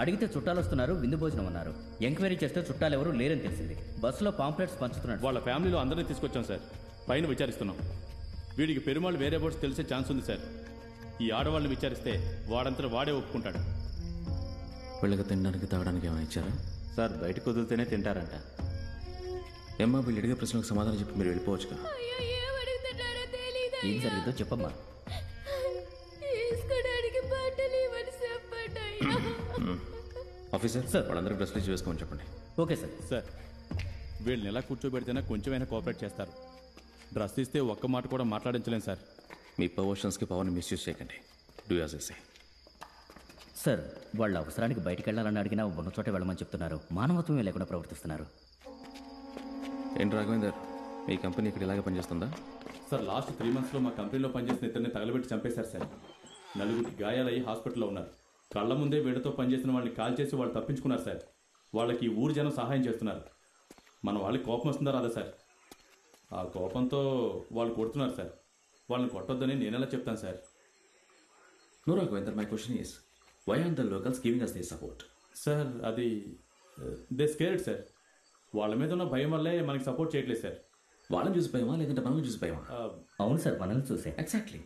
అడిగితే చుట్టాలు వస్తున్నారు, విందు భోజనం అన్నారు. ఎంక్వైరీ చేస్తే చుట్టాలు ఎవరు లేరని తెలిసింది. బస్సులో పాంప్లెట్స్ పంచుతున్నాడు. వాళ్ళ ఫ్యామిలీలో అందరినీ తీసుకొచ్చాం సార్. పైన విచారిస్తున్నాం. వీడికి పెరుమాళ్ వేరే బోర్డ్స్ తెలిసే ఛాన్స్ ఉంది సార్. ఈ ఆడవాళ్ళని విచారిస్తే వాడంతా వాడే ఒప్పుకుంటాడు. వీళ్ళకి తినడానికి తాగడానికి ఏమైనా ఇచ్చారా సార్? బయటకు వదిలితేనే తింటారంట. ఏమ్మా, వీళ్ళు అడిగే ప్రశ్నలకు సమాధానం చెప్పి మీరు వెళ్ళిపోవచ్చు కదా. ఏం జరిగిందో చెప్పమ్మా. ఆఫీసర్ సార్, వాళ్ళందరికీ డ్రెస్ లిస్ట్ వేసుకోమని చెప్పండి. Okay sir. సార్, వీళ్ళని ఎలా కూర్చోబెడితేనే కొంచెమైనా కోఆపరేట్ చేస్తారు. డ్రెస్ ఇస్తే ఒక్క మాట కూడా మాట్లాడించలేం సార్. మీ ప్రమోషన్స్కి పవర్ని మిస్యూజ్ చేయకండి. Do as I say. Sir, వాళ్ళ అవసరానికి బయటికి వెళ్ళాలని అడిగినా ఉన్న చోట వెళ్ళమని చెప్తున్నారు. మానవత్వమే లేకుండా ప్రవర్తిస్తున్నారు. ఏంటి రాఘవేందర్, మీ కంపెనీ ఇక్కడ ఇలాగే పనిచేస్తుందా? సార్, లాస్ట్ 3 monthsలో మా కంపెనీలో పనిచేసిన ఇద్దరిని తగలబెట్టి చంపేశారు సార్. 4 గాయాలయ్యి హాస్పిటల్లో ఉన్నారు. కళ్ళ ముందే వీడితో పనిచేసిన వాళ్ళని కాల్ చేసి వాళ్ళు తప్పించుకున్నారు సార్. వాళ్ళకి ఈ ఊరు జనం సహాయం చేస్తున్నారు. మన వాళ్ళకి కోపం వస్తుందా రాదా సార్? ఆ కోపంతో వాళ్ళు కొడుతున్నారు సార్. వాళ్ళని కొట్టొద్దని నేనెలా చెప్తాను sir? No Raghavender, my question is why are the locals giving us their support? Sir, అది దే స్కేర్డ్ సార్. వాళ్ళ మీద ఉన్న భయం వల్లే మనకి సపోర్ట్ చేయట్లేదు సార్. వాళ్ళని చూసి భయమా లేదంటే మనల్ని చూసి భయమా? అవును సార్, మనల్ని చూసే. Exactly.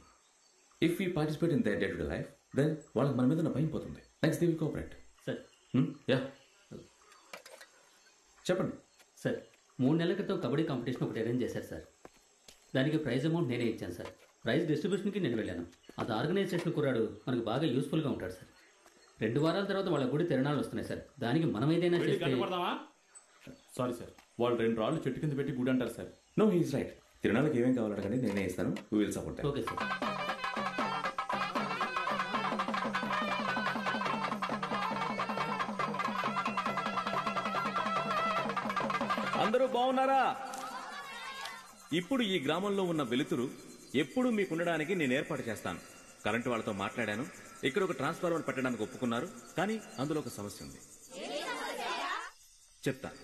If we participate in their day to day life then వాళ్ళకి మన మీద ఉన్న భయం పోతుంది. Next they will cooperate. Sir yeah చెప్పండి సార్. 3 నెలల క్రితం కబడ్డీ కాంపిటీషన్ ఒకటి అరేంజ్ చేశారు సార్. దానికి ప్రైజ్ అమౌంట్ నేనే ఇచ్చాను సార్. ప్రైజ్ డిస్ట్రిబ్యూషన్కి నేను వెళ్ళాను. అది ఆర్గనైజేషన్ కుర్రాడు మనకు బాగా యూస్ఫుల్గా ఉంటాడు సార్. 2 వారాల తర్వాత వాళ్ళ గుడి తిరణాలు వస్తున్నాయి సార్. దానికి మనం ఏదైనా చేస్తే. సారీ సార్, వాళ్ళు 2 రాళ్ళు చెట్టు కింద పెట్టి గుడి అంటారు సార్. No, he is right. తిరణాలకు ఏమేం కావాలడగండి, నేనే ఇస్తాను. Will support. Okay sir. అందరూ బాగున్నారా? ఇప్పుడు ఈ గ్రామంలో ఉన్న వెలుతురు ఎప్పుడూ మీకుండడానికి నేను ఏర్పాటు చేస్తాను. కరెంటు వాళ్ళతో మాట్లాడాను. ఇక్కడ ఒక ట్రాన్స్ఫార్మర్ పెట్టడానికి ఒప్పుకున్నారు. కానీ అందులో ఒక సమస్య ఉంది. చెప్తాను.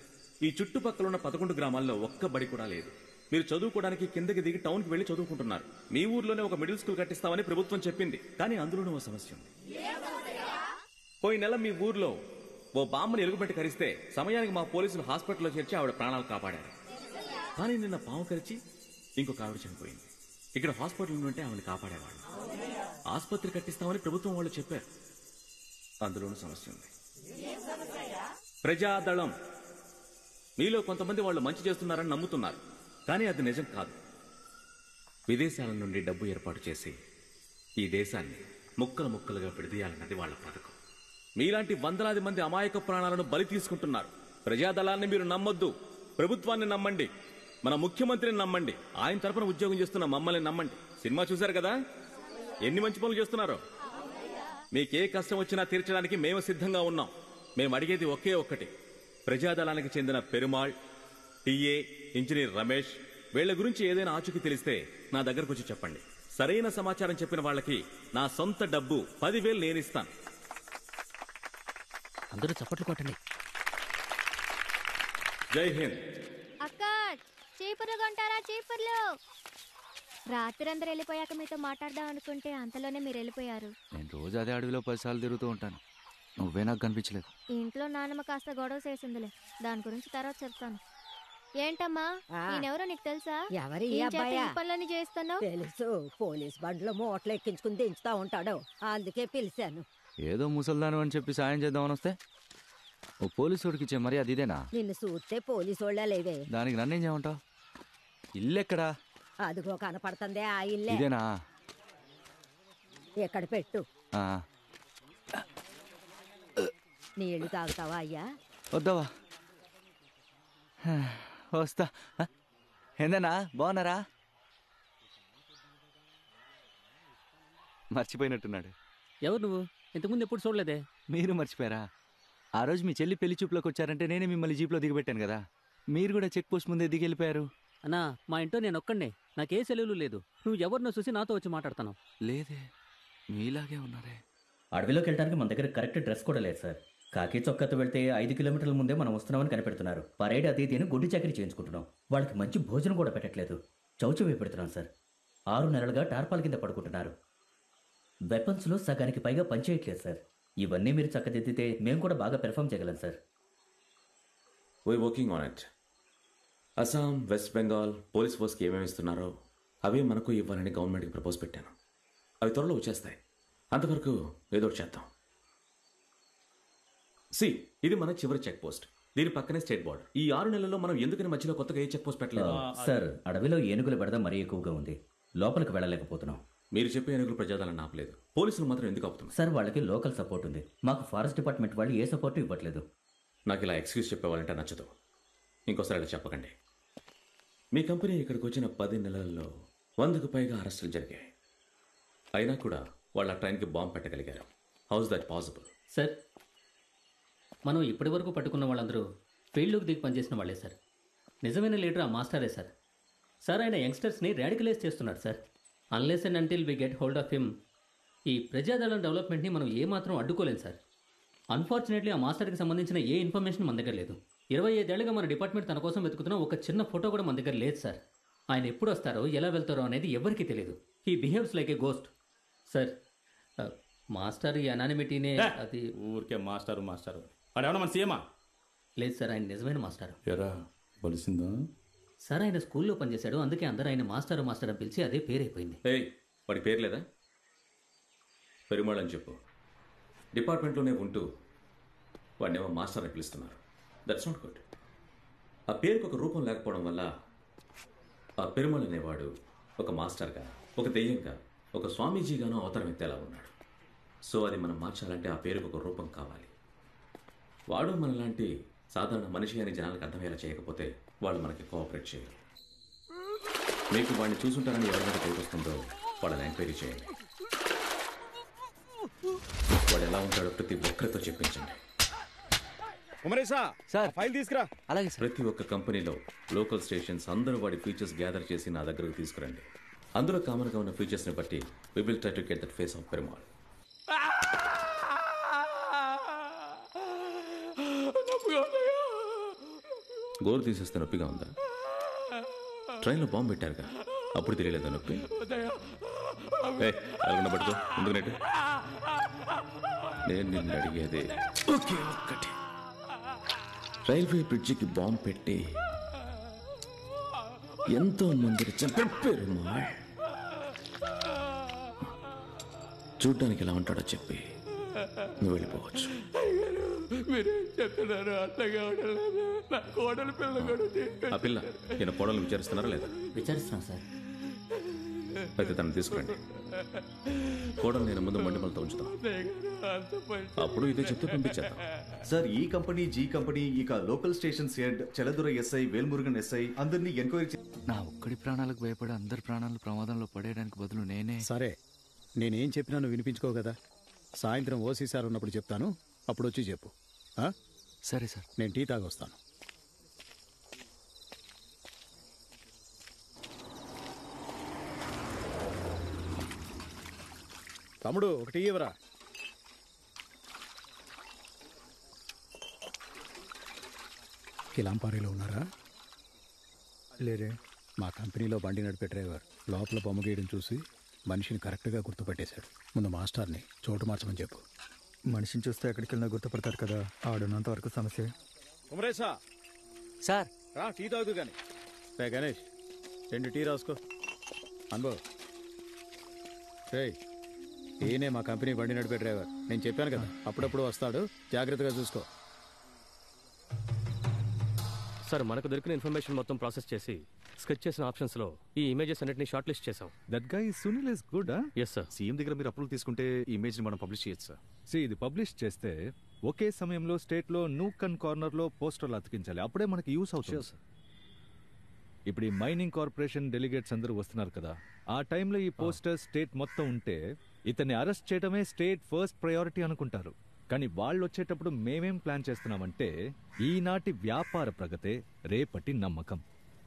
ఈ చుట్టుపక్కల ఉన్న 11 గ్రామాల్లో ఒక్క బడి కూడా లేదు. మీరు చదువుకోవడానికి కిందకి దిగి టౌన్కి వెళ్లి చదువుకుంటున్నారు. మీ ఊర్లోనే ఒక మిడిల్ స్కూల్ కట్టిస్తామని ప్రభుత్వం చెప్పింది. కానీ అందులోనే ఒక సమస్య ఉంది. పోయిన నెల మీ ఊర్లో ఓ బామ్మని ఎలుగుబెట్టి కరిస్తే సమయానికి మా పోలీసులు హాస్పిటల్లో చేర్చి ఆవిడ ప్రాణాలు కాపాడారు. కానీ నిన్న పాము కరిచి ఇంకొక ఆవిడ చనిపోయింది. ఇక్కడ హాస్పిటల్ ఉంటే ఆవిడని కాపాడేవాళ్ళు. ఆసుపత్రి కట్టిస్తామని ప్రభుత్వం వాళ్ళు చెప్పారు. అందులోనూ సమస్య ఉంది. ప్రజాదళం. మీలో కొంతమంది వాళ్ళు మంచి చేస్తున్నారని నమ్ముతున్నారు. కానీ అది నిజం కాదు. విదేశాల నుండి డబ్బు ఏర్పాటు చేసి ఈ దేశాన్ని ముక్కలు ముక్కలుగా విడదీయాలన్నది వాళ్ళ పథకం. మీలాంటి వందలాది మంది అమాయక ప్రాణాలను బలి తీసుకుంటున్నారు. ప్రజాదళాన్ని మీరు నమ్మొద్దు. ప్రభుత్వాన్ని నమ్మండి. మన ముఖ్యమంత్రిని నమ్మండి. ఆయన తరపున ఉద్యోగం చేస్తున్న మమ్మల్ని నమ్మండి. సినిమా చూశారు కదా, ఎన్ని మంచి పనులు చేస్తున్నారో. మీకే కష్టం వచ్చినా తీర్చడానికి మేము సిద్ధంగా ఉన్నాం. మేము అడిగేది ఒకే ఒక్కటి. ప్రజాదళానికి చెందిన పెరుమాళ్, టీఏ, ఇంజనీర్ రమేష్ వీళ్ల గురించి ఏదైనా ఆచూకీ తెలిస్తే నా దగ్గరకు వచ్చి చెప్పండి. సరైన సమాచారం చెప్పిన వాళ్ళకి నా సొంత డబ్బు 10,000 నేనిస్తాను. అందరూ చప్పట్లు కొట్టండి. జై హింద్. అక్క చీపుర్లు కొంటారా? చీపుర్లు. రాత్రి అందరు వెళ్ళిపోయాక మీతో మాట్లాడదాం అనుకుంటే అంతలోనే మీరు వెళ్ళిపోయారు. నేను రోజు అదే అడవిలో 10 సార్లు తిరుగుతూ ఉంటాను. నువ్వే నాకు కనిపించలేదు. ఇంట్లో నాన్నమ్మ కాస్త గొడవ చేసిందిలే, దాని గురించి తర్వాత చెప్తాను. ఏంటమ్మా నేనెవరో నీకు తెలుసా? ఎవరి ఈ అబ్బాయా? పనులని చేస్తున్నావు. తెలుసు, పోలీస్ బండ్లో మూటలు ఎక్కించుకుని దించుతా ఉంటాడు, అందుకే పిలిచాను. ఏదో ముసల్దాను అని చెప్పి సాయం చేద్దామని వస్తే ఓ పోలీసుడికి ఇచ్చే మరి అది ఇదేనా? నిన్ను చూస్తే పోలీసోళ్ళ లేవే. దానికి నన్నేం చేయమంటావు? ఇల్లు ఎక్కడా? అదిగో కనపడుతుందే ఆ ఇల్లే. ఇదేనా? ఎక్కడ పెట్టు. ఆ, నీళ్లు తాగుతావా అయ్యా? వద్దావా? వస్తా. ఏందన్నా బాగున్నారా? మర్చిపోయినట్టున్నాడు. ఎవరు నువ్వు? ఇంతకుముందు ఎప్పుడు చూడలేదే. మీరు మర్చిపోయారా? ఆ రోజు మీ చెల్లి పెళ్లి చూపులోకి వచ్చారంటే నేనే మిమ్మల్ని జీప్లో దిగబెట్టాను కదా. మీరు కూడా చెక్ పోస్ట్ ముందే దిగి వెళ్ళిపోయారు. అన్నా మా ఇంట్లో నేను ఒక్కడే, నాకే సెలవులు లేదు. నువ్వు ఎవరినో చూసి నాతో వచ్చి మాట్లాడుతున్నావు. లేదే, మీలాగే ఉన్నారే. అడవిలోకి వెళ్ళడానికి మన దగ్గర కరెక్ట్ డ్రెస్ కూడా లేదు సార్. కాకి చొక్కాతో వెళ్తే 5 కిలోమీటర్ల ముందే మనం వస్తున్నామని కనిపెడుతున్నారు. పరేడ్ అది దీని గుడ్డి చాకరీ చేయించుకుంటున్నాం. వాళ్ళకి మంచి భోజనం కూడా పెట్టట్లేదు. చౌచవే పెడుతున్నాం సార్. 6 నెలలుగా టార్పాల కింద పడుకుంటున్నారు. వెపన్స్లో సగానికి పైగా పనిచేయట్లేదు సార్. ఇవన్నీ మీరు చక్కదిద్దితే మేము కూడా బాగా పెర్ఫామ్ చేయగలం sir. We working on it. Assam, West Bengal police ఫోర్స్కి ఏమేమి ఇస్తున్నారో అవే మనకు ఇవ్వాలని గవర్నమెంట్కి ప్రపోజ్ పెట్టాను. అవి త్వరలో వచ్చేస్తాయి. అంతవరకు ఏదో ఒకటి చేద్దాం. ఇది మన చివరి చెక్ పోస్ట్. దీని పక్కనే స్టేట్ బోర్డర్. ఈ 6 నెలల్లో మనం ఎందుకని మధ్యలో కొత్తగా ఏ చెక్ పోస్ట్ పెట్టలేదు? సార్ అడవిలో ఏనుగుల బెడద మరీ ఎక్కువగా ఉంది. లోపలికి వెళ్ళలేకపోతున్నాం. మీరు చెప్పే ఏనుగులు ప్రజాదాలను ఆపలేదు, పోలీసులు మాత్రం ఎందుకు ఆపుతున్నారు? సార్ వాళ్ళకి లోకల్ సపోర్ట్ ఉంది. మాకు ఫారెస్ట్ డిపార్ట్మెంట్ వాళ్ళు ఏ సపోర్టు ఇవ్వట్లేదు. నాకు ఇలా ఎక్స్క్యూజ్ చెప్పేవాళ్ళంటే నచ్చదు. ఇంకోసారి అలా చెప్పకండి. మీ కంపెనీ ఇక్కడికి వచ్చిన 10 నెలల్లో 100కు పైగా అరెస్టులు జరిగాయి. అయినా కూడా వాళ్ళ ట్రైన్కి బాంబు పెట్టగలిగారు. How's that possible? సార్ మనం ఇప్పటి వరకు పట్టుకున్న వాళ్ళందరూ ఫీల్డ్లోకి దిగి పనిచేసిన వాళ్ళే సార్. నిజమైన లీడర్ ఆ మాస్టరే సార్. సార్ ఆయన యంగ్స్టర్స్ని రాడికలైజ్ చేస్తున్నాడు sir. Unless and until we get hold of him ఈ ప్రజాదళం డెవలప్మెంట్ని మనం ఏమాత్రం అడ్డుకోలేం సార్. అన్ఫార్చునేట్లీ ఆ మాస్టర్కి సంబంధించిన ఏ ఇన్ఫర్మేషన్ మన దగ్గర లేదు. 25 ఏళ్లుగా మన డిపార్ట్మెంట్ తన కోసం వెతుకుతున్న ఒక చిన్న ఫోటో కూడా మన దగ్గర లేదు సార్. ఆయన ఎప్పుడు వస్తారో ఎలా వెళ్తారో అనేది ఎవరికీ తెలియదు. He behaves like A ghost. Sir master ఈ అనానిమిటీనే అది ఊరికే మాస్టారు వాడేమన్నా మన సీఎమా? లేదు సార్, ఆయన నిజమైన మాస్టర్. ఎరా బలిసిందా? సార్ ఆయన స్కూల్లో పనిచేశాడు, అందుకే అందరూ ఆయన మాస్టర్ అని పిలిచి అదే పేరైపోయింది. వాడి పేరు లేదా? పెరుమాళ్ అని చెప్పు. డిపార్ట్మెంట్లోనే ఉంటూ వాడినేమో మాస్టర్ అని పిలుస్తున్నారు. That's not good. ఆ పేరుకు ఒక రూపం లేకపోవడం వల్ల ఆ పెరుమాళ్ అనేవాడు ఒక మాస్టర్గా, ఒక దెయ్యంగా, ఒక స్వామీజీగానో అవతారం ఎత్తేలా ఉన్నాడు. సో అది మనం మార్చాలంటే ఆ పేరుకు ఒక రూపం కావాలి. వాడు మనలాంటి సాధారణ మనిషి అని జనాలకు అర్థమయ్యేలా చేయకపోతే వాళ్ళు మనకి కోఆపరేట్ చేయరు. మీకు వాడిని చూసుంటారని ఎవరికైతే డౌట్ వస్తుందో వాళ్ళని ఎంక్వైరీ చేయండి. వాడు ఎలా ఉంటాడో ప్రతి ఒక్కరితో చెప్పించండి. ఫైల్ తీసుకురా. అలాగే సార్. ప్రతి ఒక్క కంపెనీలో లోకల్ స్టేషన్స్ అందరూ వాడి ఫీచర్స్ గ్యాదర్ చేసి నా దగ్గరకు తీసుకురండి. అందులో కామన్గా ఉన్న ఫీచర్స్ని బట్టి we will try to get that face of Perumal. గోరు తీసేస్తే నొప్పిగా ఉందా? ట్రైన్లో బాంబు పెట్టారుగా, అప్పుడు తెలియలేదా నొప్పి? అలాగ పట్టుకో ముందుకు నెట్టు. నేను నిన్ను అడిగేది ఒకే ఒక్కటి. రైల్వే బ్రిడ్జికి బాంబు పెట్టి ఎంతో మందిని చంపారు. చూడ్డానికి ఎలా ఉంటాడో చెప్పి నువ్వు వెళ్ళిపోవచ్చు. మీరేం చెప్తున్నారు? అట్లాగే ఉండలేదు. నా కోడలు పిల్ల కూడా ఆ పిల్ల నేను కోడలు విచారిస్తున్నారా లేదా? విచారిస్తున్నాం సార్. అయితే తను తీసుకురండి. కోడలు నేను ముందు మండిమలతో ఉంచుతాం. అప్పుడు ఇదే చెప్తే పంపించేద్దాం. సార్, ఈ కంపెనీ, జీ కంపెనీ, ఇక local stations head Cheladura SI, Velmurugan SI అందరినీ ఎంక్వైరీ నా ఒక్కడి ప్రాణాలకు భయపడి అందరి ప్రాణాలు ప్రమాదంలో పడేయడానికి బదులు నేనే. సరే, నేనేం చెప్పినా నువ్వు వినిపించుకో కదా. సాయంత్రం ఓసీ సార్ ఉన్నప్పుడు చెప్తాను, అప్పుడు వచ్చి చెప్పు. సరే సార్. నేను టీ తాగొస్తాను. తమ్ముడు, ఒక టీ ఇవ్వరా. కిలాంపారీలో ఉన్నారా? లేరే. మా కంపెనీలో బండి నడిపే డ్రైవర్ లోపల బొమ్మ గీయడం చూసి మనిషిని కరెక్ట్గా గుర్తుపట్టేశాడు. ముందు మాస్టర్ని చోటు మార్చమని చెప్పు. మనిషిని చూస్తే ఎక్కడికి వెళ్ళినా గుర్తుపడతారు కదా, ఆడున్నంత వరకు సమస్య. కుమరేశా సార్, రా టీ తాగుదు కానీ. రే గణేష్, 2 టీ రాసుకో. అనుభవ్, రే ఈయనే మా కంపెనీ బండి నడిపే డ్రైవర్. నేను చెప్పాను కదా, అప్పుడప్పుడు వస్తాడు, జాగ్రత్తగా చూసుకో. సార్, మనకు దొరికిన ఇన్ఫర్మేషన్ మొత్తం ప్రాసెస్ చేసి స్కెచ్ చేసిన ఆప్షన్స్ లో ఈ ఇమేజెస్ అన్నిటిని షార్ట్ లిస్ట్ చేసాం. That guy Sunil is good. Yes sir. CM దగ్గర మీరు అప్రూవల్ తీసుకుంటే ఈ ఇమేజ్ ని మనం పబ్లిష్ చేయొచ్చు సార్. ఇది పబ్లిష్ చేస్తే ఒకే సమయంలో స్టేట్ లో నూక్ అండ్ కార్నర్ లో పోస్టర్లు అతికించాలి, అప్పుడే మనకి యూస్ అవుతుంది. ఇప్పుడు ఈ మైనింగ్ కార్పొరేషన్ డెలిగేట్స్ అందరూ వస్తున్నారు కదా, ఆ టైంలో ఈ పోస్టర్ స్టేట్ మొత్తం ఉంటే ఇతన్ని అరెస్ట్ చేయడమే స్టేట్ ఫస్ట్ ప్రయారిటీ అనుకుంటారు. కానీ వాళ్ళు వచ్చేటప్పుడు మేమేం ప్లాన్ చేస్తున్నామంటే ఈనాటి వ్యాపార ప్రగతే రేపటి నమ్మకం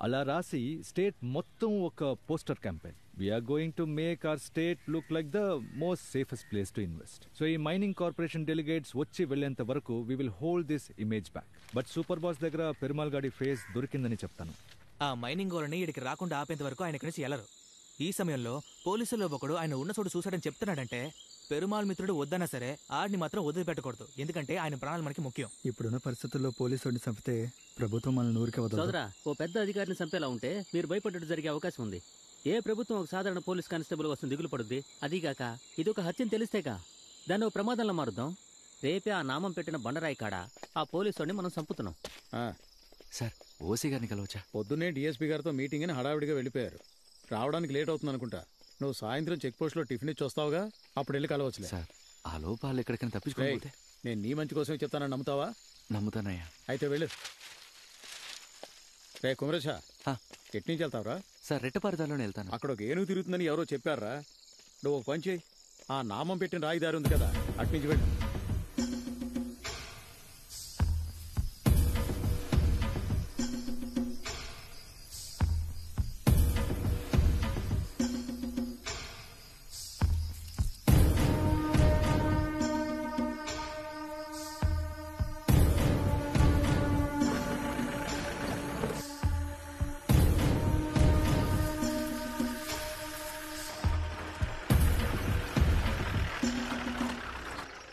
అలా రాసి స్టేట్ మొత్తం ఒక poster campaign. We are going to make our state look like the most safest place to invest. So ఈ మైనింగ్ కార్పొరేషన్ డెలిగేట్స్ వచ్చి వెళ్లేంత వరకు we will hold this image back. But super boss దగ్గర పెరుమాల్ గాడి ఫేస్ దొరికిందని చెప్తాను. ఆ మైనింగ్ వాళ్ళని ఇక్కడికి రాకుండా ఆపేంత వరకు ఆయన ఇక్కడి నుంచి వెళ్లరు. ఈ సమయంలో పోలీసుల్లో ఒకడు ఆయన ఉన్న చోటు చూసాడని చెప్తున్నాడంటే పెరుమాళ్ మిత్రుడు వద్దన్నా సరే ఆడిని మాత్రం వదిలిపెట్టకూడదు, ఎందుకంటే ఆయన ప్రాణాలు మనకి ముఖ్యం. ఇప్పుడున్న పరిస్థితుల్లో పోలీసుడిని చంపితే ప్రభుత్వం మనల్ని ఊరికే వదలదు. సోదరా, ఓ పెద్ద అధికారిని చంపేలా ఉంటే మీరు భయపడ్డట్టు జరిగే అవకాశం ఉంది. ఏ ప్రభుత్వం ఒక సాధారణ పోలీస్ కానిస్టేబుల్ వస్తుంది దిగులు పడుద్ది? అదీగాక ఇది ఒక హత్యని తెలిస్తేగా దాన్ని ఒక ప్రమాదంలో మారుద్దాం. రేపే ఆ నామం పెట్టిన బండరాయి కాడ ఆ పోలీసుడిని మనం చంపుతున్నాం. సార్, ఓసీ గారిని కలవచ్చా? పొద్దున్నే డిఎస్పీ గారితో మీటింగ్ అని హడావిడిగా వెళ్ళిపోయారు. రావడానికి లేట్ అవుతుంది అనుకుంటా. నువ్వు సాయంత్రం చెక్ పోస్ట్ లో టిఫిన్ ఇచ్చి వస్తావుగా, అప్పుడు వెళ్ళి కలవచ్చులే. సార్, ఆ లోపాలు ఎక్కడికైనా తప్పించుకోకపోతే? నేను నీ మంచి కోసమే చెప్తానని నమ్ముతావా? నమ్ముతానయ్యా. అయితే వెళ్ళు. రే కుమరేశా, ఎటు నుంచి వెళ్తావురా? సార్, రెట్టపారదాలోనే వెళ్తాను. అక్కడ ఒక ఏనుగు తిరుగుతుందని ఎవరో చెప్పారా? నువ్వు ఒక పని చేయి, ఆ నామం పెట్టిన రాయిదారి ఉంది కదా, అటు నుంచి వెళ్ళు.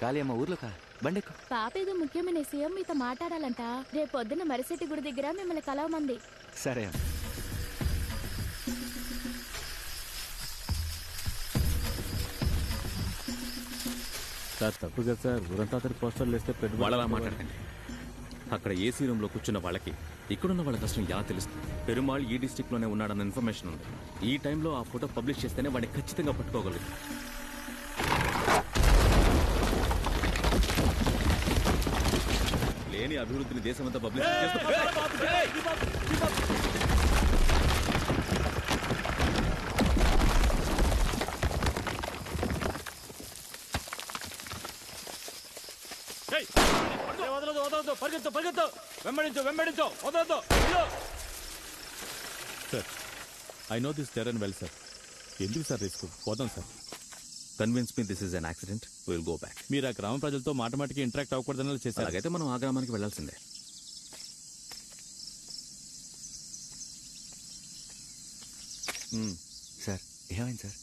కాళీ అమ్మ ఊర్లో కా బండెక్కు. పాప ఏదో ముఖ్యమైన సీఎం మీతో మాట్లాడాలంట. రేపు పొద్దున్న మరిశెట్టి గుడి దగ్గర మిమ్మల్ని కలవమంది. సరే. సార్, తప్పు కదా సార్, ఊరంతా అతని పోస్టర్లు వేస్తే వాళ్ళలా మాట్లాడకండి. అక్కడ ఏసీ రూమ్ లో కూర్చున్న వాళ్ళకి ఇక్కడున్న వాళ్ళ కష్టం ఎలా తెలుస్తుంది? పెరుమాళ్ ఈ డిస్ట్రిక్ట్ లోనే ఉన్నాడన్న ఇన్ఫర్మేషన్ ఉంది. ఈ టైంలో ఆ ఫోటో పబ్లిష్ చేస్తేనే వాడిని ఖచ్చితంగా పట్టుకోగలరు. లేని అభివృద్ధిని దేశమంతా పబ్లిష్ చేస్తూ వదలదు వదలదు, పరిగెత్తు పరిగెత్తు, వెంబడించు వెంబడించు, వదలదు. Sir I know this terrain well sir. ఎందుకు సార్ రిస్క్? పోదాం sir. Convince me this is an accident, will go back. మీరు ఆ గ్రామ ప్రజలతో మాటమాటికి ఇంటరాక్ట్ అవ్వకూడదని చేశారు. అలాగైతే మనం ఆ గ్రామానికి వెళ్లాల్సిందే. సార్ ఏమైంది సార్?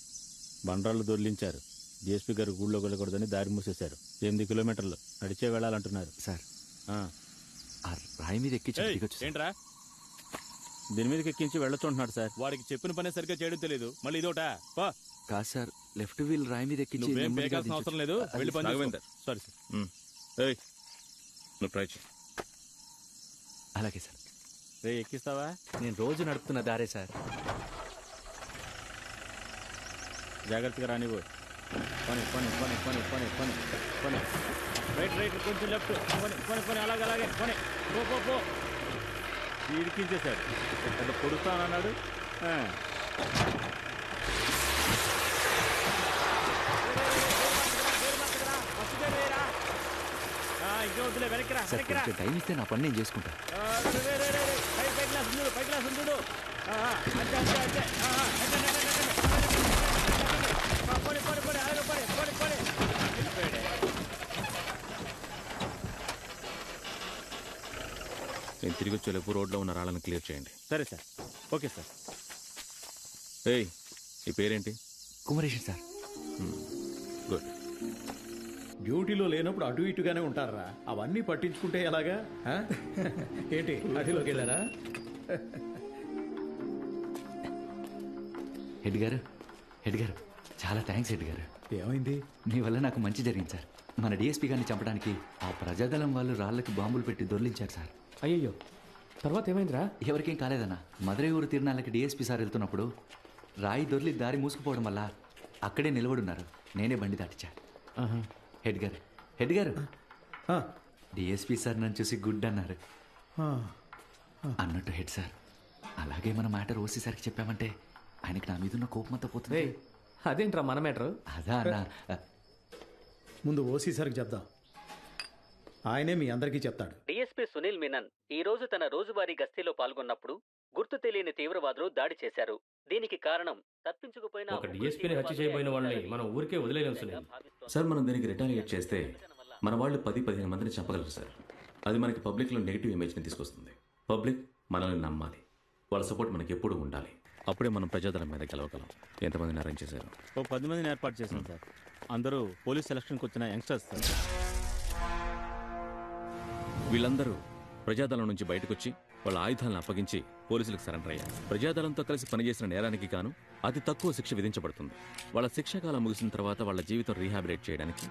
బండరాళ్ళు దొర్లించారు. డిఎస్పీ గారు ఊళ్ళో వెళ్ళకూడదని దారి మూసేశారు. 8 కిలోమీటర్లు నడిచే వెళ్ళాలంటున్నారు సార్. ఆ రాయి మీద ఎక్కించి ఏంట్రా దీని మీదకి ఎక్కించి వెళ్ళొచ్చుంటున్నాడు సార్. వాడికి చెప్పిన పనే సరిగ్గా చేయడం తెలియదు, మళ్ళీ ఇదోటా? కాదు సార్, లెఫ్ట్ వీల్ రాయి మీద ఎక్కించి నువ్వేం పేకాల్సిన అవసరం లేదు, వెళ్ళి పని చేసుకో. Sorry sir. నువ్వు ట్రై చేయి. అలాగే సార్. రే ఎక్కిస్తావా? నేను రోజు నడుపుతున్న దారే సార్. జాగ్రత్తగా రానివ్వు. పని పని పని పని పని పని పని రైట్ రైట్ కొంచెం లెఫ్ట్ పని పని పని అలాగే అలాగే పని పో పో పో. ఇడికించేశాడు, పెద్ద పొడుస్తానన్నాడు. ఇంకోవద్దులే, వెనక్కిరా వెనక్కిరా. టైం ఇస్తే నా పని నేను చేసుకుంటా. పై క్లాస్ ఉండు, పై క్లాస్ ఉండు. అంతే అంతే అంతే. పని పని పని అలాగే పని పని పని. నేను తిరిగి వచ్చేలోపు రోడ్లో ఉన్న రాళ్ళను క్లియర్ చేయండి. సరే సార్. Okay sir. ఏయ్, ఈ పేరేంటి? కుమరేషన్ సార్. గుడ్. డ్యూటీలో లేనప్పుడు అటు ఇటుగానే ఉంటారా? అవన్నీ పట్టించుకుంటే ఎలాగా? ఏంటి అటులోకి వెళ్ళారా? హెడ్ గారు, హెడ్ గారు, చాలా థ్యాంక్స్ హెడ్ గారు. ఏమైంది? మీ వల్ల నాకు మంచి జరిగింది సార్. మన డిఎస్పీ గారిని చంపడానికి ఆ ప్రజాదళం వాళ్ళు రాళ్ళకి బాంబులు పెట్టి దొర్లించారు సార్. అయ్యో, తర్వాత ఏమైందిరా? ఎవరికేం కాలేదన్నా. మధురై ఊరు తిరునాళ్ళకి డిఎస్పీ సార్ వెళ్తున్నప్పుడు రాయి దొర్లి దారి మూసుకుపోవడం వల్ల అక్కడే నిలబడున్నారు. నేనే బండి దాటిచ్చా. హెడ్ గారు, హెడ్ గారు, డిఎస్పీ సార్ నన్ను చూసి గుడ్ అన్నారు. అన్నట్టు హెడ్ సార్, అలాగే మన మ్యాటర్ ఓసీ సార్కి చెప్పామంటే ఆయనకి నా మీద ఉన్న కోపమంతా పోతుంది. అదేంట్రా మన మ్యాటర్? అదా అన్న, ముందు ఓసీ సార్కి చెప్దాం, ఆయనే మీ అందరికీ చెప్తాడు. డిఎస్పీ సునీల్ మీనన్ ఈ రోజు తన రోజువారీ గస్తీలో పాల్గొన్నప్పుడు గుర్తు తెలియని తీవ్రవాదులు దాడి చేశారు. దీనికి కారణం తప్పించుకుపోయిన ఒక డిఎస్పీని హత్య చేయబోయిన వాళ్ళని మనం ఊరికే వదిలేలేం సునీల్. సార్, మనం దీనికి రిటాలియేట్ చేస్తే మన వాళ్ళు 10-15 మందిని చంపగలరు సార్. అది మనకి పబ్లిక్లో నెగిటివ్ ఇమేజ్ని తీసుకొస్తుంది. పబ్లిక్ మనల్ని నమ్మాలి, వాళ్ళ సపోర్ట్ మనకి ఎప్పుడూ ఉండాలి. అప్పుడే మనం ప్రజాదళం మీద గెలవగలం. ఎంతమందిని అరేంజ్ చేశారు? 10 మందిని ఏర్పాటు చేశాం సార్. అందరూ పోలీస్ సెలక్షన్కి వచ్చిన యంగ్స్టర్స్ సార్. వీళ్ళందరూ ప్రజాదళం నుంచి బయటకొచ్చి వాళ్ళ ఆయుధాలను అప్పగించి పోలీసులకు సరెండర్ అయ్యారు. ప్రజాదళంతో కలిసి పనిచేసిన నేరానికి గాను అతి తక్కువ శిక్ష విధించబడుతుంది. వాళ్ళ శిక్షాకాలం ముగిసిన తర్వాత వాళ్ళ జీవితం రీహాబిలేట్ చేయడానికి,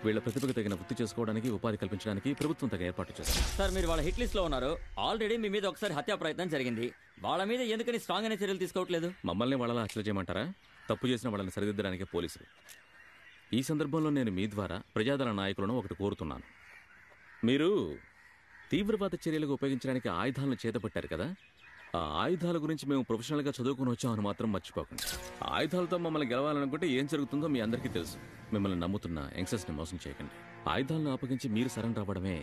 వీళ్ళ ప్రతిభకు తగిన వృత్తి చేసుకోవడానికి, ఉపాధి కల్పించడానికి ప్రభుత్వం తగిన ఏర్పాటు చేస్తారు. సార్, మీరు వాళ్ళ హిట్ లిస్ట్ లో ఉన్నారు. ఆల్రెడీ మీ మీద ఒకసారి హత్యా ప్రయత్నం జరిగింది. వాళ్ళ మీద ఎందుకని స్ట్రాంగ్ అనే చర్యలు తీసుకోవట్లేదు? మమ్మల్ని వాళ్ళలా హత్య చేయమంటారా? తప్పు చేసిన వాళ్ళని సరిదిద్దడానికి పోలీసులు. ఈ సందర్భంలో నేను మీ ద్వారా ప్రజాదళ నాయకులను ఒకటి కోరుతున్నాను. మీరు తీవ్రవాద చర్యలకు ఉపయోగించడానికి ఆయుధాలను చేతపట్టారు కదా, ఆ ఆయుధాల గురించి మేము ప్రొఫెషనల్గా చదువుకుని వచ్చామని మాత్రం మర్చిపోకండి. ఆయుధాలతో మమ్మల్ని గెలవాలనుకుంటే ఏం జరుగుతుందో మీ అందరికీ తెలుసు. మిమ్మల్ని నమ్ముతున్న యంగ్స్టర్స్ని మోసం చేయకండి. ఆయుధాలను అప్పగించి మీరు సరెండర్ అవ్వడమే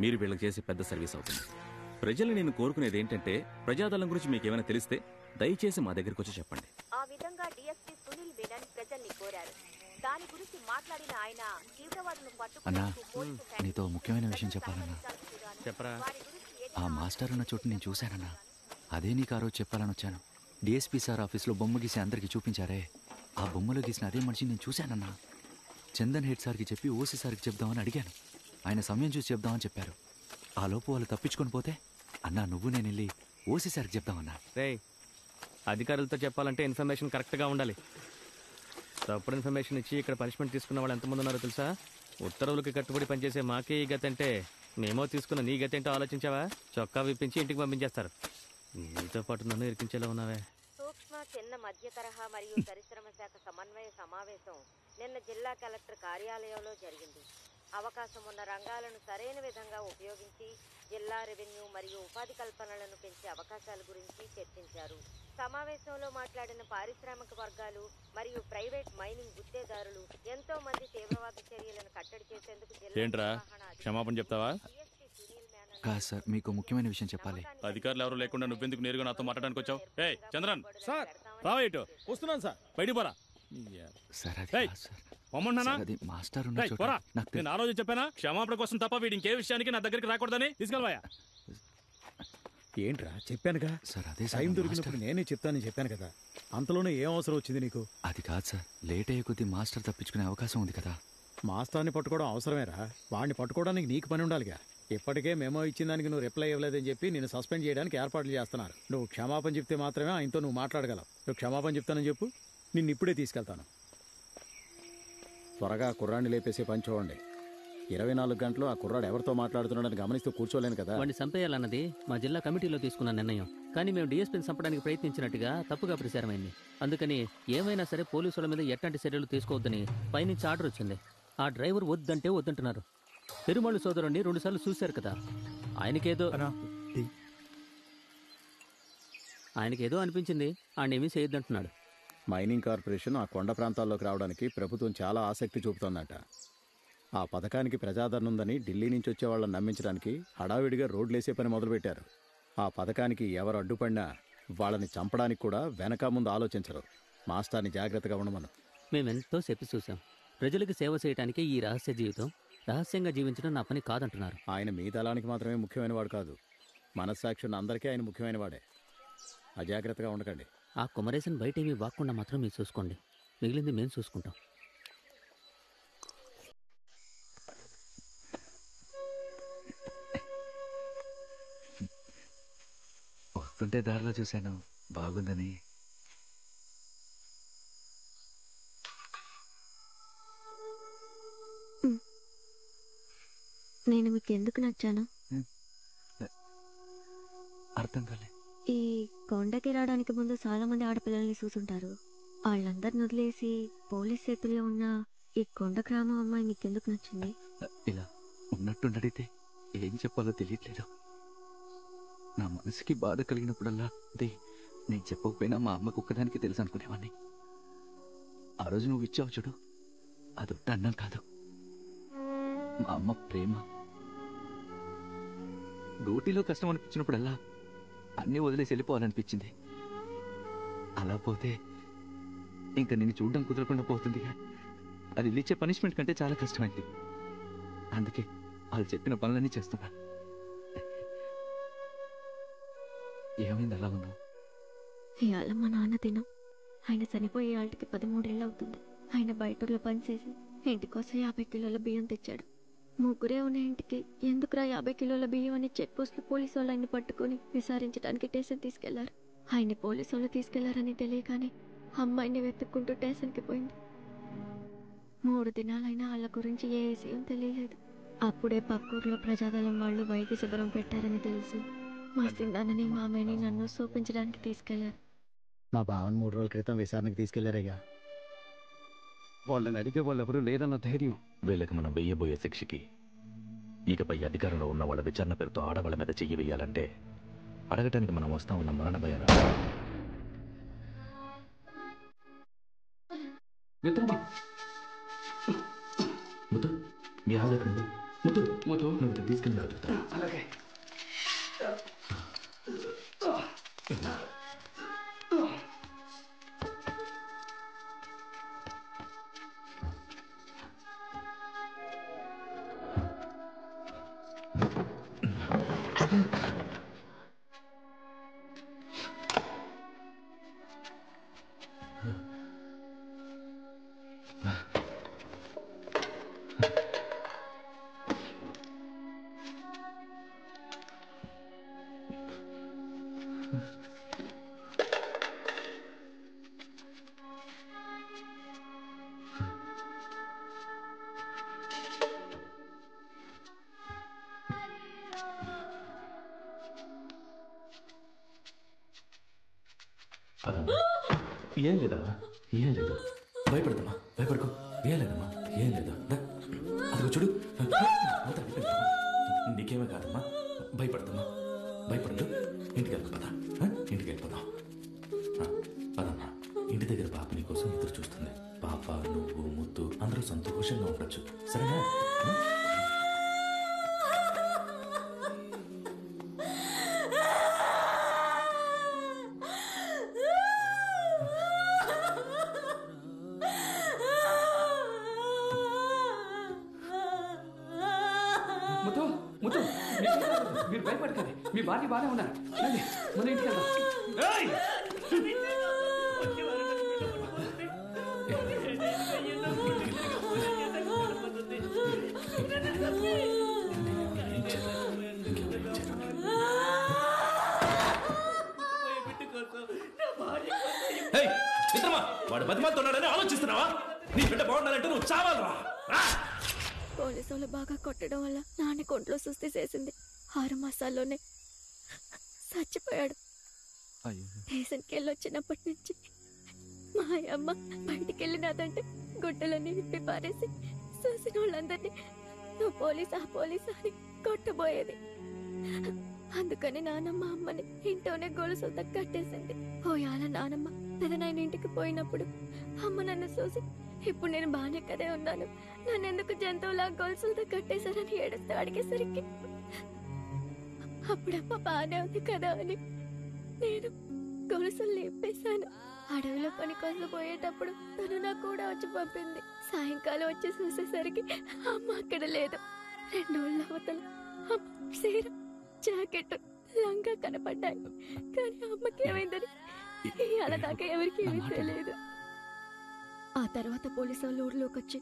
మీరు వీళ్ళకి చేసే పెద్ద సర్వీస్ అవుతుంది. ప్రజల్ని నేను కోరుకునేది ఏంటంటే, ప్రజాదళం గురించి మీకు ఏమైనా తెలిస్తే దయచేసి మా దగ్గరికి వచ్చి చెప్పండి. ఆ విధంగా డిఎస్పీ సునీల్ మీనన్ ప్రజల్ని కోరారు. దాని గురించి మాట్లాడిన ఆయన తీవ్రవాదులను అన్నా, నీతో ముఖ్యమైన విషయం చెప్పాలన్నా. చెప్పరా? ఆ మాస్టర్ ఉన్న చోటు నేను చూశానన్నా. అదే నీకు ఆ రోజు చెప్పాలని వచ్చాను. డిఎస్పీ సార్ ఆఫీస్లో బొమ్మ గీసి అందరికీ చూపించారే, ఆ బొమ్మలో గీసిన అదే మనిషిని నేను చూశానన్నా. చందన్ హెడ్ సార్కి చెప్పి ఓసీ సార్కి చెప్దామని అడిగాను. ఆయన సమయం చూసి చెప్దామని చెప్పారు. ఆ లోపు వాళ్ళు తప్పించుకొని పోతే, అన్నా నువ్వు నేను వెళ్ళి ఓసీ సార్కి చెప్దామన్నా. రే, అధికారులతో చెప్పాలంటే ఇన్ఫర్మేషన్ కరెక్ట్గా ఉండాలి. తప్పుడు ఇన్ఫర్మేషన్ ఇచ్చి ఇక్కడ పనిష్మెంట్ తీసుకున్న వాళ్ళు ఎంతమంది ఉన్నారో తెలుసా? ఉత్తర్వులకి కట్టుబడి పనిచేసే మాకే ఈ గతి అంటే, మేమో తీసుకున్న నీ గతి ఏంటో ఆలోచించావా? చొక్కా విప్పించి ఇంటికి పంపించేస్తారు. నీతో పాటు నన్ను ఇరికించేలా ఉన్నావే. సూక్ష్మ, చిన్న, మధ్య తరహా మరియు పరిశ్రమ శాఖ సమన్వయ సమావేశం నిన్న జిల్లా కలెక్టర్ కార్యాలయంలో జరిగింది. అవకాశం ఉన్న రంగాలను సరైన విధంగా ఉపయోగించి జిల్లా రెవెన్యూ మరియు ఉపాధి కల్పనలను పెంచే అవకాశాల గురించి చర్చించారు. సమావేశంలో మాట్లాడిన పారిశ్రామిక వర్గాలు మరియు ప్రైవేట్ మైనింగ్ గుత్తేదారులు ఎంతో మంది తీవ్రవాద చర్యలను కట్టడి చేసేందుకు జిల్లా క్షమాపణ చెప్తావా? కాదు సార్, మీకు ముఖ్యమైన విషయం చెప్పాలి. అధికారులు ఎవరు లేకుండా నువ్వెందుకు నేరుగా నాతో మాట్లాడడానికి వచ్చావు? ఏ చంద్రన్ సార్, రావా ఇటు. వస్తున్నాను సార్, బయటికి పోరా. సార్ అది కాదు సార్. పొమ్మన్నానా? సార్, అది మాస్టర్ ఉన్న చోట పోరా. నాకు నేను ఆ రోజు చెప్పానా క్షమాపణ కోసం తప్ప వీడి ఇంకే విషయానికి నా దగ్గరికి రాకూడదని? తీసుకెళ్ళవా? ఏంట్రా చెప్పానుగా సార్, అదే టైం దొరికినప్పుడు నేనే చెప్తానని చెప్పాను కదా, అంతలోనే ఏం అవసరం వచ్చింది నీకు? అది కాదు సార్, లేట్ అయ్యే కొద్దీ మాస్టర్ తప్పించుకునే అవకాశం ఉంది కదా. మాస్టర్ని పట్టుకోవడం అవసరమేరా, వాడిని పట్టుకోవడానికి నీకు పని ఉండాలిగా. ఇప్పటికే మెమో ఇచ్చిన దానికి నువ్వు రిప్లై ఇవ్వలేదని చెప్పి నేను సస్పెండ్ చేయడానికి ఏర్పాట్లు చేస్తున్నారు. నువ్వు క్షమాపణ చెప్తే మాత్రమే ఆయనతో నువ్వు మాట్లాడగలవు. నువ్వు క్షమాపణ చెప్తానని చెప్పు, నిన్ను ఇప్పుడే తీసుకెళ్తాను. త్వరగా కుర్రాన్ని లేపేసే పని చూడండి. 24 గంటలు ఆ కుర్రాడు ఎవరితో మాట్లాడుతున్నాడని గమనిస్తూ కూర్చోలేను కదా. వాడిని చంపేయాలన్నది మా జిల్లా కమిటీలో తీసుకున్న నిర్ణయం. కానీ మేము డిఎస్పీని చంపడానికి ప్రయత్నించినట్టుగా తప్పుగా ప్రచారమైంది. అందుకని ఏమైనా సరే పోలీసుల మీద ఎట్లాంటి చర్యలు తీసుకోవద్దని పైనుంచి ఆర్డర్ వచ్చింది. ఆ డ్రైవర్ వద్దంటే వద్దంటున్నారు. పెరుమాళ్ సోదరుణ్ణి 2 సార్లు చూశారు కదా, ఆయనకేదో అనిపించింది, ఆయనేమీ చేయొద్దంటున్నాడు. మైనింగ్ కార్పొరేషన్ ఆ కొండ ప్రాంతాల్లోకి రావడానికి ప్రభుత్వం చాలా ఆసక్తి చూపుతోందట. ఆ పథకానికి ప్రజాదరణ ఉందని ఢిల్లీ నుంచి వచ్చే వాళ్ళని నమ్మించడానికి హడావిడిగా రోడ్లేసే పని మొదలుపెట్టారు. ఆ పథకానికి ఎవరు అడ్డుపడినా వాళ్ళని చంపడానికి కూడా వెనక ముందు ఆలోచించరు. మాస్టర్ని జాగ్రత్తగా ఉండమను. మేమెంతో చెప్పి చూసాం. ప్రజలకు సేవ చేయడానికి ఈ రహస్య జీవితం, రహస్యంగా జీవించడం నా పని కాదంటున్నారు. ఆయన మీ దళానికి మాత్రమే ముఖ్యమైన వాడు కాదు, మనస్సాక్షి ఉన్న అందరికీ ఆయన ముఖ్యమైన వాడే. అజాగ్రత్తగా ఉండకండి. ఆ కుమరేశన్ బయట ఏమీ వాక్కుండా మాత్రం మీరు చూసుకోండి, మిగిలింది మేము చూసుకుంటాం. వస్తుంటే దారిలో చూశాను, బాగుందని. నేను మీకు ఎందుకు నచ్చాను? అర్థం కాలే. ఈ కొండకి రావడానికి ముందు చాలా మంది ఆడపిల్లల్ని చూసుంటారు. వాళ్ళందరిని వదిలేసి పోలీస్ చేతుల్లో ఉన్న ఈ కొండ గ్రామం అమ్మాయి మీకు ఎందుకు నచ్చింది? ఇలా ఉన్నట్టుండడితే ఏం చెప్పాలో తెలియట్లేదు. నా మనసుకి బాధ కలిగినప్పుడల్లా అదే నేను చెప్పకపోయినా మా అమ్మకు ఒక్కదానికి తెలుసు అనుకునేవాడిని. ఆ రోజు నువ్వు ఇచ్చావు చూడు, అదొట్ట అన్నం కాదు, మా అమ్మ ప్రేమ. డ్యూటీలో కష్టం అనిపించినప్పుడల్లా అన్నీ వదిలేసి వెళ్ళిపోవాలనిపించింది. అలా పోతే ఇంకా నేను చూడడం కుదరకుండా పోతుందిగా. అది ఇచ్చే పనిష్మెంట్ కంటే చాలా కష్టమైంది. అందుకే వాళ్ళు చెప్పిన పనులన్నీ చేస్తున్నా. ఏమైంది అలా ఉన్నావు? ఇవాళ మా నాన్న దినం. ఆయన చనిపోయే వాళ్ళకి 13 ఏళ్ళు అవుతుంది. ఆయన బయటలో పనిచేసి ఇంటి కోసం 50 కిలోల బియ్యం తెచ్చాడు. ముగ్గురే ఉన్న ఇంటికి ఎందుకురా 50 కిలోల బియ్యం అని చెక్ పోస్టులు పోలీసు వాళ్ళు ఆయన్ని పట్టుకుని విచారించడానికి స్టేషన్ తీసుకెళ్లారు. ఆయన్ని పోలీసు వాళ్ళు తీసుకెళ్లారని తెలియగానే అమ్మాయిని వెతుక్కుంటూ స్టేషన్కి పోయింది. 3 దినాలైనా వాళ్ళ గురించి ఏ విషయం తెలియలేదు. అప్పుడే పక్కూర్లో ప్రజాదళం వాళ్ళు వైద్య శిబిరం పెట్టారని తెలిసి మా సింగానని మామయ్యని నన్ను చూపించడానికి తీసుకెళ్లారు. మా బావని 3 రోజుల క్రితం విచారణకి తీసుకెళ్లారయ్యా. వాళ్ళని అడిగే వాళ్ళు ఎవరు లేదన్న ధైర్యం. వీళ్ళకి మనం వెయ్యబోయే శిక్షకి ఇకపై అధికారంలో ఉన్న వాళ్ళ విచారణ పేరుతో ఆడవాళ్ళ మీద చెయ్యి వేయాలంటే అడగటానికి మనం వస్తా ఉన్న మరణ భయం. మీ ఆలోచన నువ్వు తీసుకెళ్ళి అడుగుతా. అలాగే ఏం లేదమ్మా, ఏం లేదు. భయపడదమ్మా, భయపడుకో. ఏం లేదమ్మా, ఏం లేదు. అదిగో చూడు, నీకేమే కాదమ్మా. భయపడదమ్మా, భయపడదు. ఇంటికి వెళ్తా పద, ఇంటికి వెళ్ళిపోదాం. పదమ్మా, ఇంటి దగ్గర పాప నీ కోసం ఎదురు చూస్తుంది. పాప, నువ్వు, ముద్దు అందరూ సంతోషంగా ఉండొచ్చు. సరేనా? ముత్తు మీరు భయపడకండి, మీ భార్య బాగానే ఉన్నారు. రండి, మన ఇంటికి వెళ్దాం. వాడు బతిమాలుతున్నాడని ఆలోచిస్తున్నావా? నీ బిడ్డ బాగుండాలంటే నువ్వు చావాలరా. పోలీసు వాళ్ళు బాగా కొట్టడం వల్ల నాన్న కొంట్లో సుస్థి చేసింది. 6 మాసాల్లోనే చచ్చిపోయాడు. స్టేషన్కి వెళ్ళొచ్చినప్పటి నుంచి మా అమ్మ బయటికి వెళ్ళినదంటే గుడ్డలన్నీ విప్పి పారేసి చూసిన వాళ్ళందరినీ నువ్వు పోలీసా పోలీసా అని కొట్టబోయేది. అందుకని నానమ్మ అమ్మని ఇంట్లోనే గొలుసులతో కట్టేసింది. పోయాల నానమ్మ పెదనాయన ఇంటికి పోయినప్పుడు అమ్మ నన్ను చూసి ఇప్పుడు నేను బాగానే కదే ఉన్నాను, నన్ను ఎందుకు జంతువులా గొలుసులతో కట్టేశారని ఏడుస్తూ అడిగేసరికి అప్పుడమ్మ బాగానే ఉంది కదా అని నేను గొలుసులు లేపేశాను. అడవిలో పని కోసం పోయేటప్పుడు తను నాకు కూడా వచ్చి పంపింది. సాయంకాలం వచ్చి చూసేసరికి అమ్మ అక్కడ లేదు. 2 రోజుల అవతల అమ్మ చీర, జాకెట్, లంగా కనపడ్డాయి. కానీ అమ్మకి ఏమైందని ఇవాళ దాకా ఎవరికి ఏమీ తెలియదు. ఆ తర్వాత పోలీసు వాళ్ళు ఊర్లోకి వచ్చి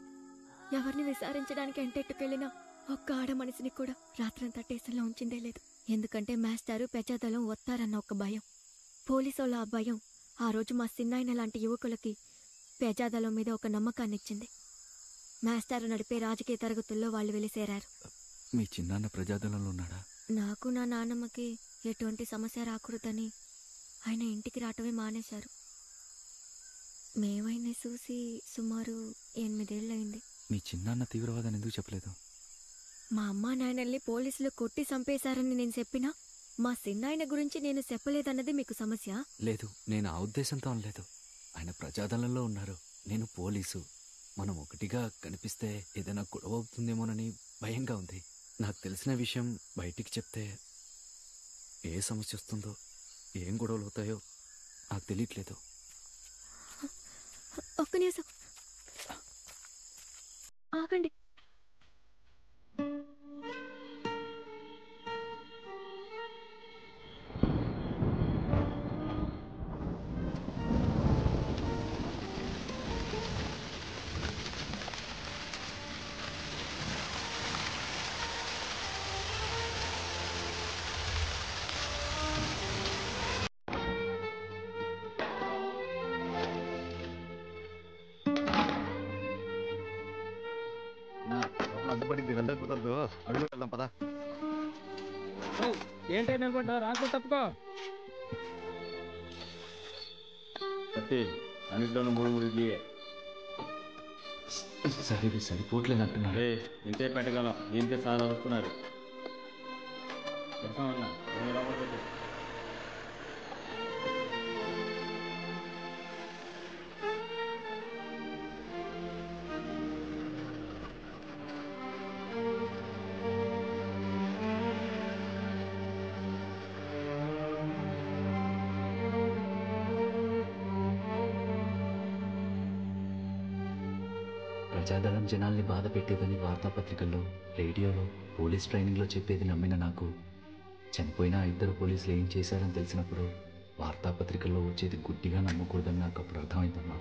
ఎవరిని విచారించడానికి ఎంటెట్టుకెళ్ళినా ఒక్క ఆడ మనిషిని కూడా రాత్రంతా స్టేషన్లో ఉంచిందే లేదు. ఎందుకంటే మాస్టారు ప్రజాదళం వస్తారన్న ఒక భయం. పోలీసు వాళ్ళ ఆ భయం ఆ రోజు మా సిన్నాయన లాంటి యువకులకి ప్రజాదళం మీద ఒక నమ్మకాన్ని ఇచ్చింది. మాస్టారు నడిపే రాజకీయ తరగతుల్లో వాళ్ళు వెళ్ళి చేరారు. మీ చిన్నాన్న ప్రజాదళంలో ఉన్నాడా? నాకు నా నాన్నమ్మకి ఎటువంటి సమస్య రాకూడదని ఆయన ఇంటికి రావటమే మానేశారు. మేమైనా చూసి సుమారు 8 ఏళ్ళయింది. మీ చిన్నాన్న తీవ్రవాదాన్ని ఎందుకు చెప్పలేదు? మా అమ్మా నాయనల్ని పోలీసులు కొట్టి చంపేశారని నేను చెప్పినా మా సిన్నాయన గురించి నేను చెప్పలేదన్నది మీకు సమస్య? లేదు, నేను ఆ ఉద్దేశంతో అనలేదు. ఆయన ప్రజాదళంలో ఉన్నారు, నేను పోలీసు. మనం ఒకటిగా కనిపిస్తే ఏదైనా గొడవ అవుతుందేమోనని భయంగా ఉంది. నాకు తెలిసిన విషయం బయటికి చెప్తే ఏ సమస్య వస్తుందో, ఏం గొడవలు అవుతాయో నాకు తెలియట్లేదు. ఒక్క నిమిషం ఆగండి. ఏంటో అనుకుంటా రాకు తప్పుకో. అన్నింటిలోనూ 3 సరే సరిపోవట్లేదు అంటున్నారు. ఇంతే పెట్టగలం, ఇంతే సార్ వస్తున్నారు. ప్రజాదళం జనాల్ని బాధ పెట్టేదని వార్తాపత్రికల్లో, రేడియోలో, పోలీస్ ట్రైనింగ్లో చెప్పేది నమ్మిన నాకు చనిపోయిన 2 పోలీసులు ఏం చేశారని తెలిసినప్పుడు వార్తాపత్రికల్లో వచ్చేది గుడ్డిగా నమ్మకూడదని నాకు అప్పుడు అర్థమైందమ్మా.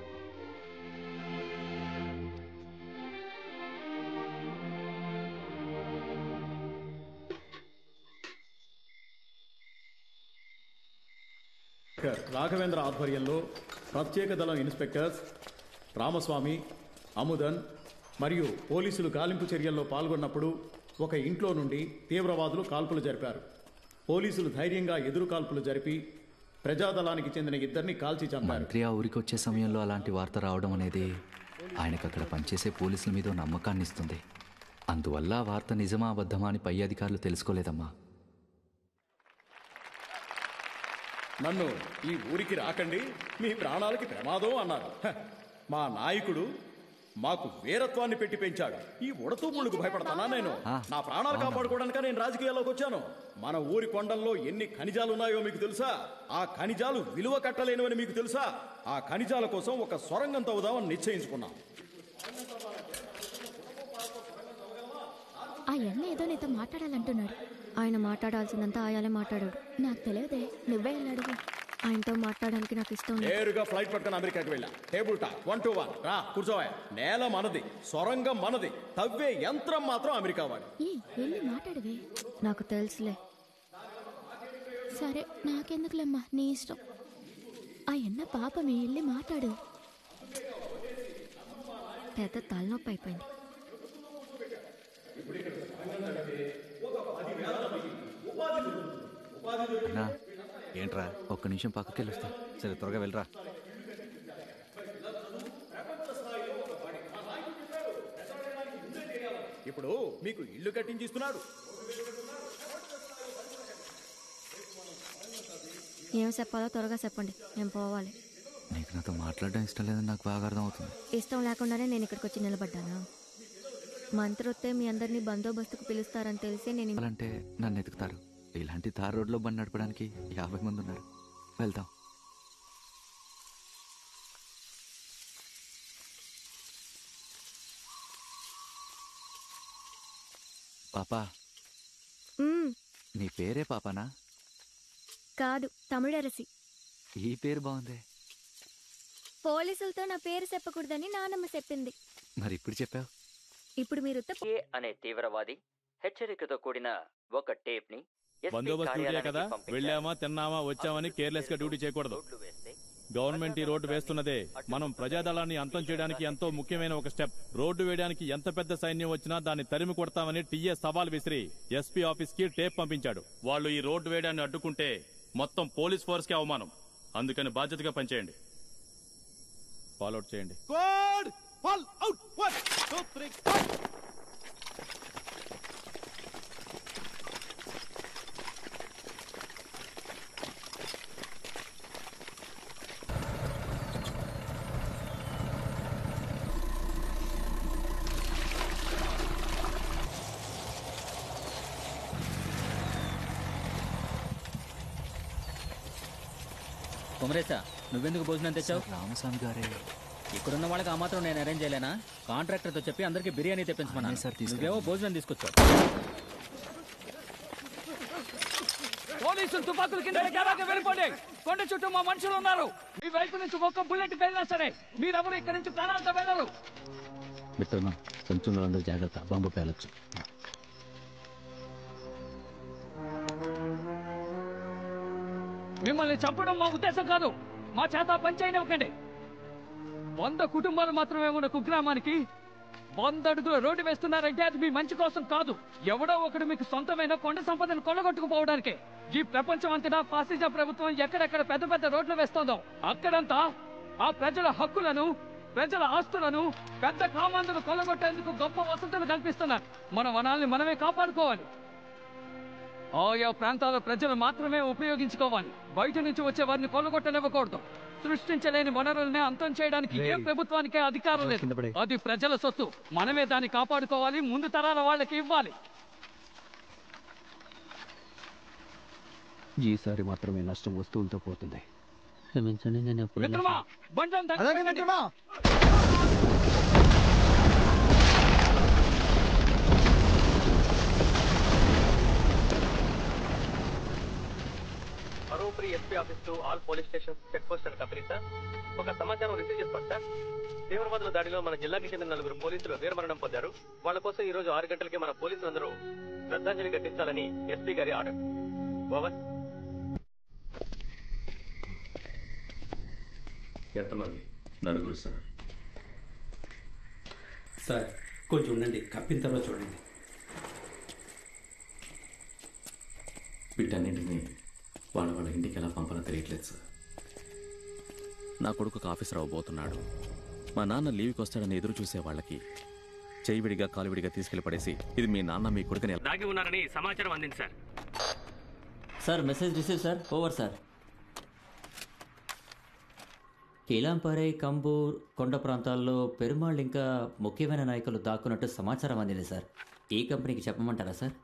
రాఘవేంద్ర ఆధ్వర్యంలో ప్రత్యేక దళం ఇన్స్పెక్టర్స్ రామస్వామి, అముదన్ మరియు పోలీసులు గాలింపు చర్యల్లో పాల్గొన్నప్పుడు ఒక ఇంట్లో నుండి తీవ్రవాదులు కాల్పులు జరిపారు. పోలీసులు ధైర్యంగా ఎదురు కాల్పులు జరిపి ప్రజాదళానికి చెందిన 2 కాల్చి చంపారు. మంత్రి ఆ ఊరికి వచ్చే సమయంలో అలాంటి వార్త రావడం అనేది ఆయనకు అక్కడ పనిచేసే పోలీసుల మీద నమ్మకాన్ని ఇస్తుంది. అందువల్ల ఆ వార్త నిజమా అబద్ధమా అని పై అధికారులు తెలుసుకోలేదమ్మా. నన్ను ఈ ఊరికి రాకండి, మీ ప్రాణాలకి ప్రమాదం అన్నారు. మా నాయకుడు మాకు వీరత్వాన్ని పెట్టి పెంచాడు. ఈ ఉడతూపుళ్ళకు భయపడతానా నేను? నా ప్రాణాలు కాపాడుకోవడానిక నేను రాజకీయాల్లోకి వచ్చాను. మన ఊరి కొండల్లో ఎన్ని ఖనిజాలున్నాయో మీకు తెలుసా? ఆ ఖనిజాలు విలువ కట్టలేనివని మీకు తెలుసా? ఆ ఖనిజాల కోసం ఒక సొరంగం తవ్వుదామని నిశ్చయించుకున్నాం. ఎన్న ఏదో నీతో మాట్లాడాలంటున్నాడు. ఆయన మాట్లాడాల్సిందంతా ఆయాలే మాట్లాడాడు. నాకు తెలియదే, నువ్వే వెళ్ళి అడుగు. ఆయనతో మాట్లాడడానికి నాకు ఇష్టం లేదు. నేరుగా ఫ్లైట్ పట్టుకుని అమెరికాకి వెళ్ళా. టేబుల్ టాక్ 1 to 1 రా కూర్చోవా. నేల మనది, సొరంగం మనది, తవ్వే యంత్రం మాత్రం అమెరికా వాడి. వెళ్ళి మాట్లాడవే. నాకు తెలుసులే. సరే నాకెందుకులేమ్మా, నీ ఇష్టం. ఆ ఎన్న పాపమే, వెళ్ళి మాట్లాడు. పెద్ద తలనొప్పి అయిపోయింది. ఏంట్రా ఒక్క నిమిషం పక్కకి వెళ్ళొస్తా. సరే త్వరగా వెళ్ళరా. ఇప్పుడు మీకు ఇల్లు కట్టించిస్తున్నాడు. ఏం చెప్పాలో త్వరగా చెప్పండి, నేను పోవాలి. నీకు నాతో మాట్లాడడం ఇష్టం లేదని నాకు బాగా అర్థం అవుతుంది. ఇష్టం లేకుండానే నేను ఇక్కడికి వచ్చి నిలబడ్డానా? మంత్రి వస్తే మీ అందరినీ బందోబస్తుకు పిలుస్తారని తెలిసి నేను అంటే నన్ను ఎతుకుతారు. ఇలాంటి తార్ రోడ్లో బండి నడపడానికి 50 మంది ఉన్నారు. వెళ్దాం. పాపా, నీ పేరే పాపానా? కాదు, తమిళరసి. ఈ పేరు బాగుంది. పోలీసులతో నా పేరు చెప్పకూడదని నానమ్మ చెప్పింది. మరి ఇప్పుడు చెప్పావు. ఇప్పుడు మీరు అనే తీవ్రవాది హెచ్చరికతో కూడిన ఒక టేప్ ని బందోబస్తు డ్యూటీ కదా, వెళ్ళామా తిన్నామా వచ్చామని కేర్లెస్ గా డ్యూటీ చేయకూడదు. గవర్నమెంట్ ఈ రోడ్డు వేస్తున్నదే మనం ప్రజాదళాన్ని అంతం చేయడానికి ఎంతో ముఖ్యమైన ఒక స్టెప్. రోడ్డు వేయడానికి ఎంత పెద్ద సైన్యం వచ్చినా దాన్ని తరిమి కొడతామని టీఏ సవాల్ విసిరి ఎస్పీ ఆఫీస్ కి టేప్ పంపించాడు. వాళ్ళు ఈ రోడ్డు వేయడాన్ని అడ్డుకుంటే మొత్తం పోలీస్ ఫోర్స్ కి అవమానం. అందుకని బాధ్యతగా పనిచేయండి. ఫాలోఅవుట్ చేయండి. కుమరేశా, నువ్వెందుకు భోజనం తెచ్చావు? రామస్వామి గారే. ఇక్కడున్న వాళ్ళకి ఆ మాత్రం నేను అరేంజ్ చేయలేనా? కాంట్రాక్టర్తో చెప్పి అందరికి బిర్యానీ తెప్పించమన్నా. నువ్వేమో భోజనం తీసుకొచ్చావు. పోలీసులు తుపాకులు కింద వెళ్ళిపోండి. కొండ చుట్టూ మా మనుషులు ఉన్నారు. మీ వైపు నుంచి ఒక్క బుల్లెట్ వెళ్ళినా సరే మీరెవరు ఇక్కడి నుంచి ప్రాణాలతో వెళ్ళరు. మిత్రమా, సంచుల్లో అందరూ జాగ్రత్త, బాంబు పేలొచ్చు. మిమ్మల్ని చంపడం మా ఉద్దేశం కాదు. మా చేత పనిచేయనివ్వకండి. 100 కుటుంబాలు మాత్రమే ఉన్న కుగ్రామానికి 100 అడుగుల రోడ్డు వేస్తున్నారంటే అది మీ మంచి కోసం కాదు. ఎవడో ఒకడు మీకు సొంతమైన కొండ సంపదను కొల్లగొట్టుకుపోవడానికే. ఈ ప్రపంచం అంతటా ఫాసిజం ప్రభుత్వం ఎక్కడెక్కడ పెద్ద పెద్ద రోడ్లు వేస్తోందో అక్కడంతా ఆ ప్రజల హక్కులను, ప్రజల ఆస్తులను, పెద్ద కామాందులు కొల్లగొట్టేందుకు గొప్ప వసతులు కల్పిస్తున్నారు. మన వనాల్ని మనమే కాపాడుకోవాలి. ఆయా ప్రాంతాల ప్రజలు మాత్రమే ఉపయోగించుకోవాలి. బయట నుంచి వచ్చే వారిని కొల్లగొట్టనివ్వకూడదు. సృష్టించలేని వనరుల్ని అంతం చేయడానికి ఏ ప్రభుత్వానికే అధికారం లేదు. అది ప్రజల సొత్తు. మనమే దాన్ని కాపాడుకోవాలి, ముందు తరాల వాళ్ళకి ఇవ్వాలి. ఈసారి మాత్రమే నష్టం వస్తువులతో పోతుంది. క్షమించండి, నేను ఎప్పుడు Aropuri SP office to all police station check post and company sir. ఒక సమాచారం రిసీవ్ చేసుకోండి సార్. తీవ్రవాదుల దాడిలో మన జిల్లాకి చెందిన 4 పోలీసులు వీరమరణం పొందారు. వాళ్ళ కోసం ఈ రోజు 6 గంటలకి మన పోలీసులందరూ శ్రద్ధాంజలి ఘటించాలని ఎస్పీ గారి ఆర్డర్. ఓవర్. ఎంతమంది? 4 సార్. సార్ కొంచెం ఉండండి, కప్పిన తర్వాత చూడండి. వీటన్నింటినీ వాళ్ళ ఇంటికి ఎలా పంపాలో తెలియట్లేదు సార్. నా కొడుకు ఒక ఆఫీసర్ అవ్వబోతున్నాడు. మా నాన్న లీవ్కి వస్తాడని ఎదురు చూసే వాళ్ళకి చేయివిడిగా కాలువిడిగా తీసుకెళ్లి పడేసి ఇది మీ నాన్న మీ కొడుకుని దాగి ఉన్నారని సమాచారం అందింది sir. Sir message receive sir. Over sir. Keelamparai, Kambur, కొండ ప్రాంతాల్లో పెరుమాళ్ళు ఇంకా ముఖ్యమైన నాయకులు దాక్కున్నట్టు సమాచారం అందింది సార్. ఈ కంపెనీకి చెప్పమంటారా సార్?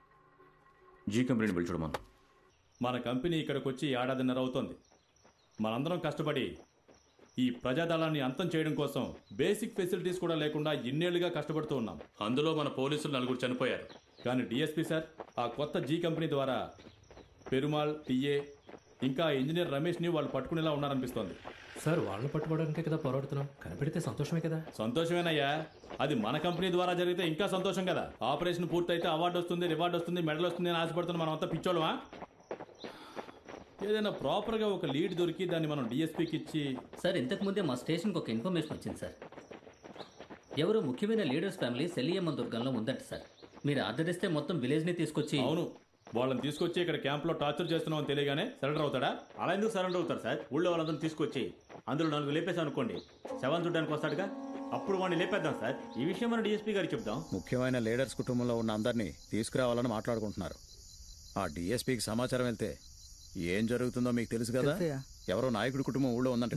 జీ కంపెనీని పిలుచుడమను. మన కంపెనీ ఇక్కడికి వచ్చి 1.5 ఏడాది అవుతోంది. మనందరం కష్టపడి ఈ ప్రజాదళాన్ని అంతం చేయడం కోసం బేసిక్ ఫెసిలిటీస్ కూడా లేకుండా ఇన్నేళ్లుగా కష్టపడుతూ ఉన్నాం. అందులో మన పోలీసులు 4 చనిపోయారు. కానీ డిఎస్పీ సార్, ఆ కొత్త జీ కంపెనీ ద్వారా పెరుమాళ్, టీఏ ఇంకా ఇంజనీర్ రమేష్ని వాళ్ళు పట్టుకునేలా ఉన్నారనిపిస్తోంది. సార్ వాళ్ళని పట్టుకోవడానికే కదా పోరాడుతున్నాం. కనిపెడితే సంతోషమే కదా. సంతోషమేనయ్యా, అది మన కంపెనీ ద్వారా జరిగితే ఇంకా సంతోషం కదా. ఆపరేషన్ పూర్తయితే అవార్డు వస్తుంది, రివార్డు వస్తుంది, మెడల్ వస్తుంది అని ఆశపడుతున్నాం. మనం అంతా పిచ్చోళ్ళమా? ఏదైనా ప్రాపర్గా ఒక లీడ్ దొరికి దాన్ని మనం డిఎస్పీకి ఇచ్చి. సార్, ఇంతకుముందే మా స్టేషన్కి ఒక ఇన్ఫర్మేషన్ వచ్చింది సార్. ఎవరో ముఖ్యమైన లీడర్స్ ఫ్యామిలీ సెల్లియమ్మ దుర్గంలో ఉందంట సార్. మీరు ఆర్డర్ ఇస్తే మొత్తం విలేజ్ని తీసుకొచ్చి. అవును, వాళ్ళని తీసుకొచ్చి ఇక్కడ క్యాంప్లో టార్చర్ చేస్తున్నామని తెలియగానే సరెండర్ అవుతాడా? అలా ఎందుకు సరెండర్ అవుతారు సార్? ఊళ్ళో వాళ్ళందరూ తీసుకొచ్చి అందులో 4 లేపేసాం అనుకోండి, శవం చూడడానికి వస్తాడుగా, అప్పుడు వాడిని లేపేద్దాం సార్. ఈ విషయం మన డిఎస్పీ గారికి చెప్దాం. ముఖ్యమైన లీడర్స్ కుటుంబంలో ఉన్న అందరినీ తీసుకురావాలని మాట్లాడుకుంటున్నారు. ఆ డిఎస్పీకి సమాచారం వెళ్తే ఏం జరుగుతుందో మీకు తెలుసు కదా. ఎవరో నాయకుడి కుటుంబం ఊళ్ళో ఉందంటే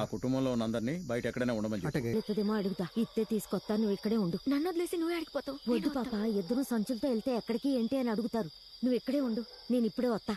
ఆ కుటుంబంలో ఉన్న అందరినీ బయట ఎక్కడైనా ఉండమని ఎత్తదేమో అడుగుతా. ఇత్తే తీసుకొస్తా, నువ్వు ఇక్కడే ఉండు. నన్ను వదిలేసి నువ్వే అడిగిపోతావు. వద్దు పాప, ఇద్దరు సంచులతో వెళ్తే ఎక్కడికి ఏంటి అని అడుగుతారు. నువ్వు ఇక్కడే ఉండు, నేను ఇప్పుడే వస్తా.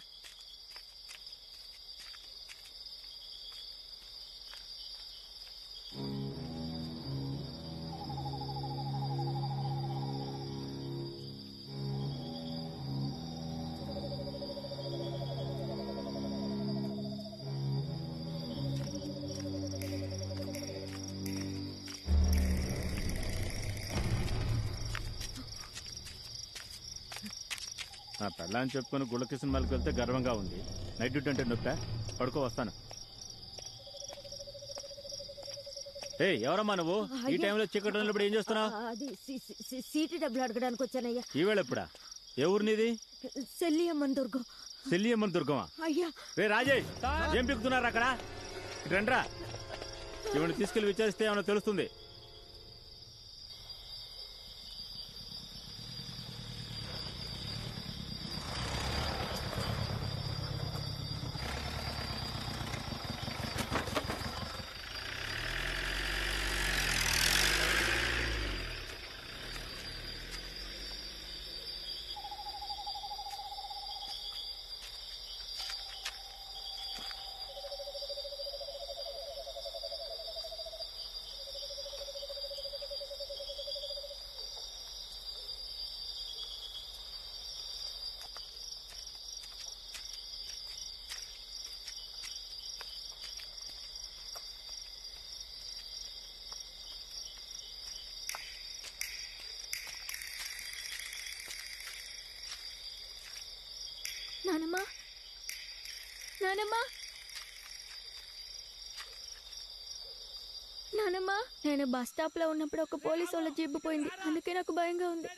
నా పెళ్ళాన్ని చెప్పుకొని గుళ్ళకి సినిమాలకు వెళ్తే గర్వంగా ఉంది. నైట్ డ్యూటీ అంటే నొప్పా? పడుకో, వస్తాను. ఎవరమ్మా నువ్వు? ఈ టైంలో చీకటి ఉన్నప్పుడు ఏం చేస్తున్నావు? అది సీటు డబ్బులు అడగడానికి వచ్చానయ్యా. ఈవేళ ఎప్పుడా? ఏ ఊరు నీది? సెల్లియమ్మన్ దుర్గం. సెల్లియమ్మన్ దుర్గమా? అయ్యా. రే రాజేష్, ఏం పిక్కుతున్నారు అక్కడ? రండ్రా, ఇవన్నీ తీసుకెళ్లి విచారిస్తే ఏమైనా తెలుస్తుంది. నానమ్మా, నానమ్మా, నానమ్మా, నేను బస్ స్టాప్ లో ఉన్నప్పుడు ఒక పోలీసు వాళ్ళ జీబు పోయింది. అందుకే నాకు భయంగా ఉంది.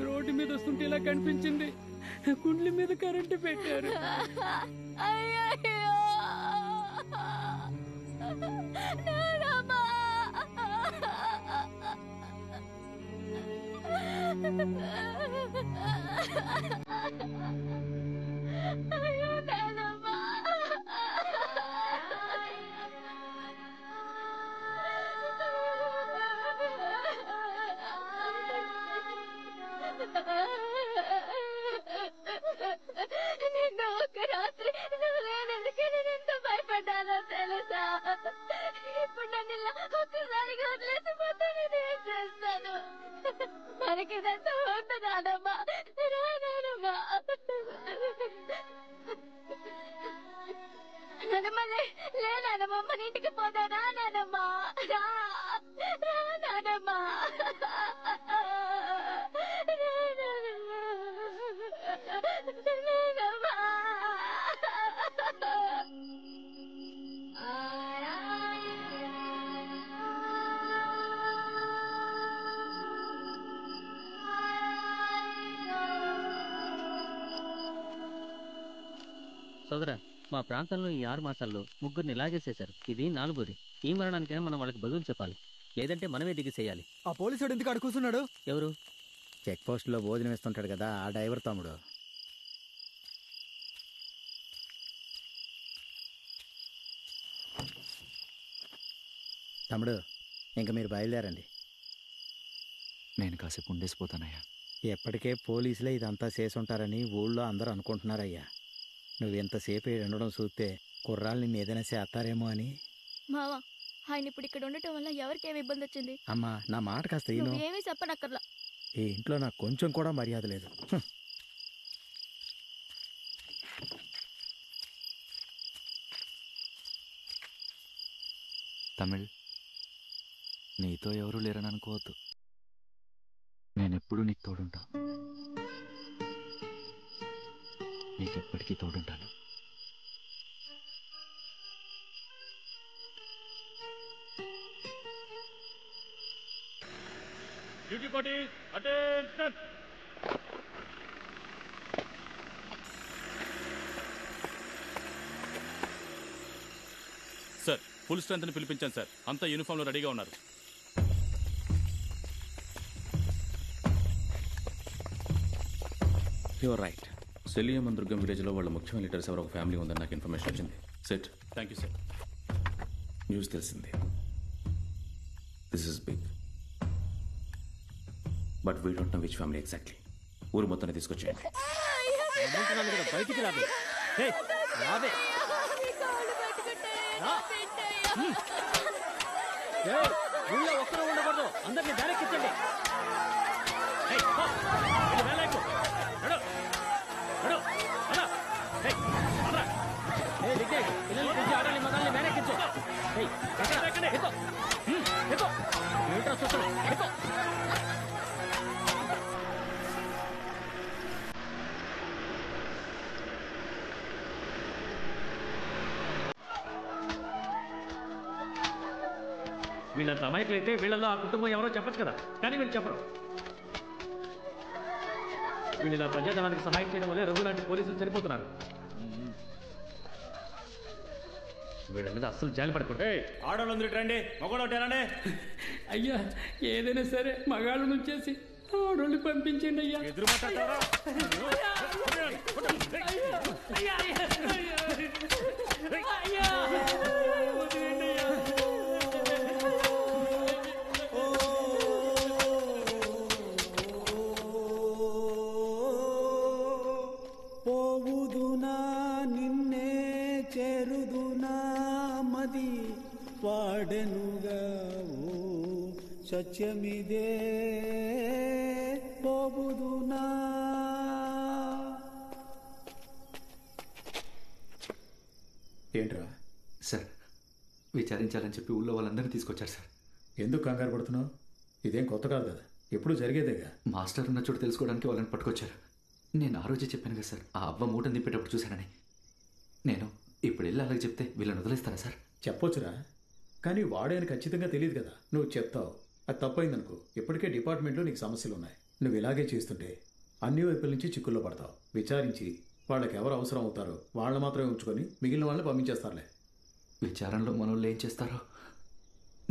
రోడ్డు మీద వస్తుంటే ఇలా కనిపించింది. కుండ్ల మీద కరెంటు పెట్టారు. నిన్న ఒక రాత్రి నువ్వు లేనందుకే నేను ఎంత భయపడ్డానో తెలుసా? ఇప్పుడు నన్ను ఇలా ఒక్కసారిగా వదిలేసిపోతే నేను ఏం చేస్తాను? మనకి ఇదంతా ఉంది నానమ్మా. రా నానమ్మా. నానమ్మ లే నానమ్మ, మన ఇంటికి పోదా? రా నానమ్మ, రా రా నానమ్మ. సోదరా, మా ప్రాంతంలో ఈ 6 మాసాల్లో 3 ఇలాగే చేశారు. ఇది 4ది. ఈ మరణానికైనా మనం వాళ్ళకి బదులు చెప్పాలి, లేదంటే మనమే దిగిసేయాలి. ఆ పోలీసుడు ఎందుకు అక్కడ కూర్చున్నాడు? ఎవరు? చెక్ పోస్ట్ లో భోజనం ఇస్తుంటాడు కదా, ఆ డ్రైవర్ తమ్ముడు. తమ్ముడు ఇంకా మీరు బయలుదేరండి. నేను కాసేపు ఉండేసిపోతానయ్యా. ఎప్పటికే పోలీసులే ఇదంతా చేసుంటారని ఊళ్ళో అందరూ అనుకుంటున్నారయ్యా. నువ్వు ఎంతసేపు ఉండడం చూస్తే కుర్రాళ్ళు నిన్ను ఏదైనా చేస్తారేమో అని. మావా, ఆయన ఇప్పుడు ఇక్కడ ఉండటం వల్ల ఎవరికేమి ఇబ్బంది వచ్చింది? అమ్మా, నా మాట కాస్త ఏమీ చెప్పనక్కర్లా. ఈ ఇంట్లో నాకు కొంచెం కూడా మర్యాద లేదు. తమిళ్, నీతో ఎవరూ లేరని అనుకోవద్దు. నేనెప్పుడు నీకు తోడుంటా. నీకెప్పటికీ తోడుంటాను. Duty party attention. Sir, full స్ట్రెంత్ని పిలిపించాను సార్. అంతా యూనిఫామ్లో రెడీగా ఉన్నారు. Your right. సెలియమన్ దుర్గం విలేజ్లో వాళ్ళ ముఖ్యమైన లీడర్స్ ఎవరో ఒక ఫ్యామిలీ ఉందని నాకు ఇన్ఫర్మేషన్ వచ్చింది. Set. Thank you sir. News తెలిసింది. This is big, but we don't know which family exactly. ఊరు మొత్తాన్ని తీసుకొచ్చేయండి. బయటికి రాబే. ఊళ్ళో ఒక్కరూ ఉండకూడదు. అందరినీ దారెక్కించండి. పిల్లల్ని పిలిచి ఆడాలి, మగాల్ని వెనక్కించు. వీళ్ళంత అమాయకులైతే వీళ్ళలో ఆ కుటుంబం ఎవరో చెప్పచ్చు కదా, కానీ వీళ్ళు చెప్పరు. వీళ్ళు ఇలా ప్రజాధనానికి సహాయం చేయడం వల్లే రఘు లాంటి పోలీసులు సరిపోతున్నారు. వీళ్ళ మీద అస్సలు జాలి పడకూడదు. ఆడవాళ్ళందరూ రండి, మగవాళ్ళు రండి. అయ్యా, ఏదైనా సరే మగాళ్ళు నుంచేసి ఆడోళ్ళు పంపించండి అయ్యా. ఎదురు మాట్లాడతారా? పోవుదునా నిన్నే చేరుదునా మది వాడెనుగా ఓ సత్యమిదే పోవుదునా. ఏంట్రా సార్, విచారించాలని చెప్పి ఊళ్ళో వాళ్ళందరినీ తీసుకొచ్చారు సార్. ఎందుకు కంగారు పడుతున్నావు? ఇదేం కొత్త కాదు కదా, ఎప్పుడు జరిగేదేగా. మాస్టర్ ఉన్న చోటు తెలుసుకోవడానికి వాళ్ళని పట్టుకొచ్చారు. నేను ఆ రోజే చెప్పాను కదా సార్, ఆ అవ్వ మూటను దింపేటప్పుడు చూశానని. నేను ఇప్పుడు వెళ్ళి అలాగే చెప్తే వీళ్ళని వదిలేస్తారా సార్? చెప్పొచ్చురా, కానీ వాడేని ఖచ్చితంగా తెలియదు కదా. నువ్వు చెప్తావు, అది తప్పైందనుకో. ఇప్పటికే డిపార్ట్మెంట్లో నీకు సమస్యలు ఉన్నాయి. నువ్వు ఇలాగే చేస్తుంటే అన్ని వైపుల నుంచి చిక్కుల్లో పడతావు. విచారించి వాళ్ళకి ఎవరు అవసరం అవుతారో వాళ్ళ మాత్రమే ఉంచుకొని మిగిలిన వాళ్ళని పంపించేస్తారులే. విచారణలో మనోళ్ళు ఏం చేస్తారో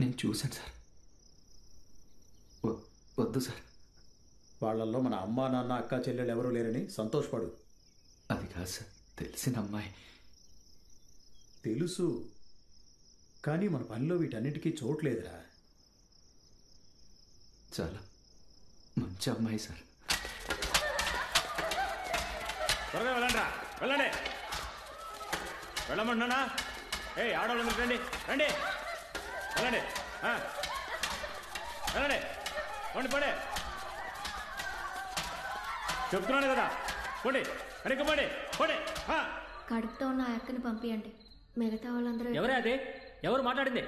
నేను చూశాను సార్. వద్దు సార్. వాళ్ళల్లో మన అమ్మా నాన్న అక్క చెల్లెలు ఎవరూ లేరని సంతోషపడు. అది కాదు సార్, తెలిసిన అమ్మాయి. తెలుసు, కానీ మన పనిలో వీటన్నిటికీ చోట్లేదురా. చాలా మంచి అమ్మాయి సార్. త్వరగా వెళ్ళండి, వెళ్ళండి. వెళ్ళమన్నానా? ఆడవాళ్ళు రండి, రండి, వెళ్ళండి, వెళ్ళండి, పోండి, పోండి. చెప్తున్నాను కదా, పోండి, వెనక్కి పోండి, పోండి. కడుపుతో ఉన్న ఆ అక్కని పంపియండి. మిగతా వాళ్ళందరూ ఎవరే అది? ఎవరు మాట్లాడింది?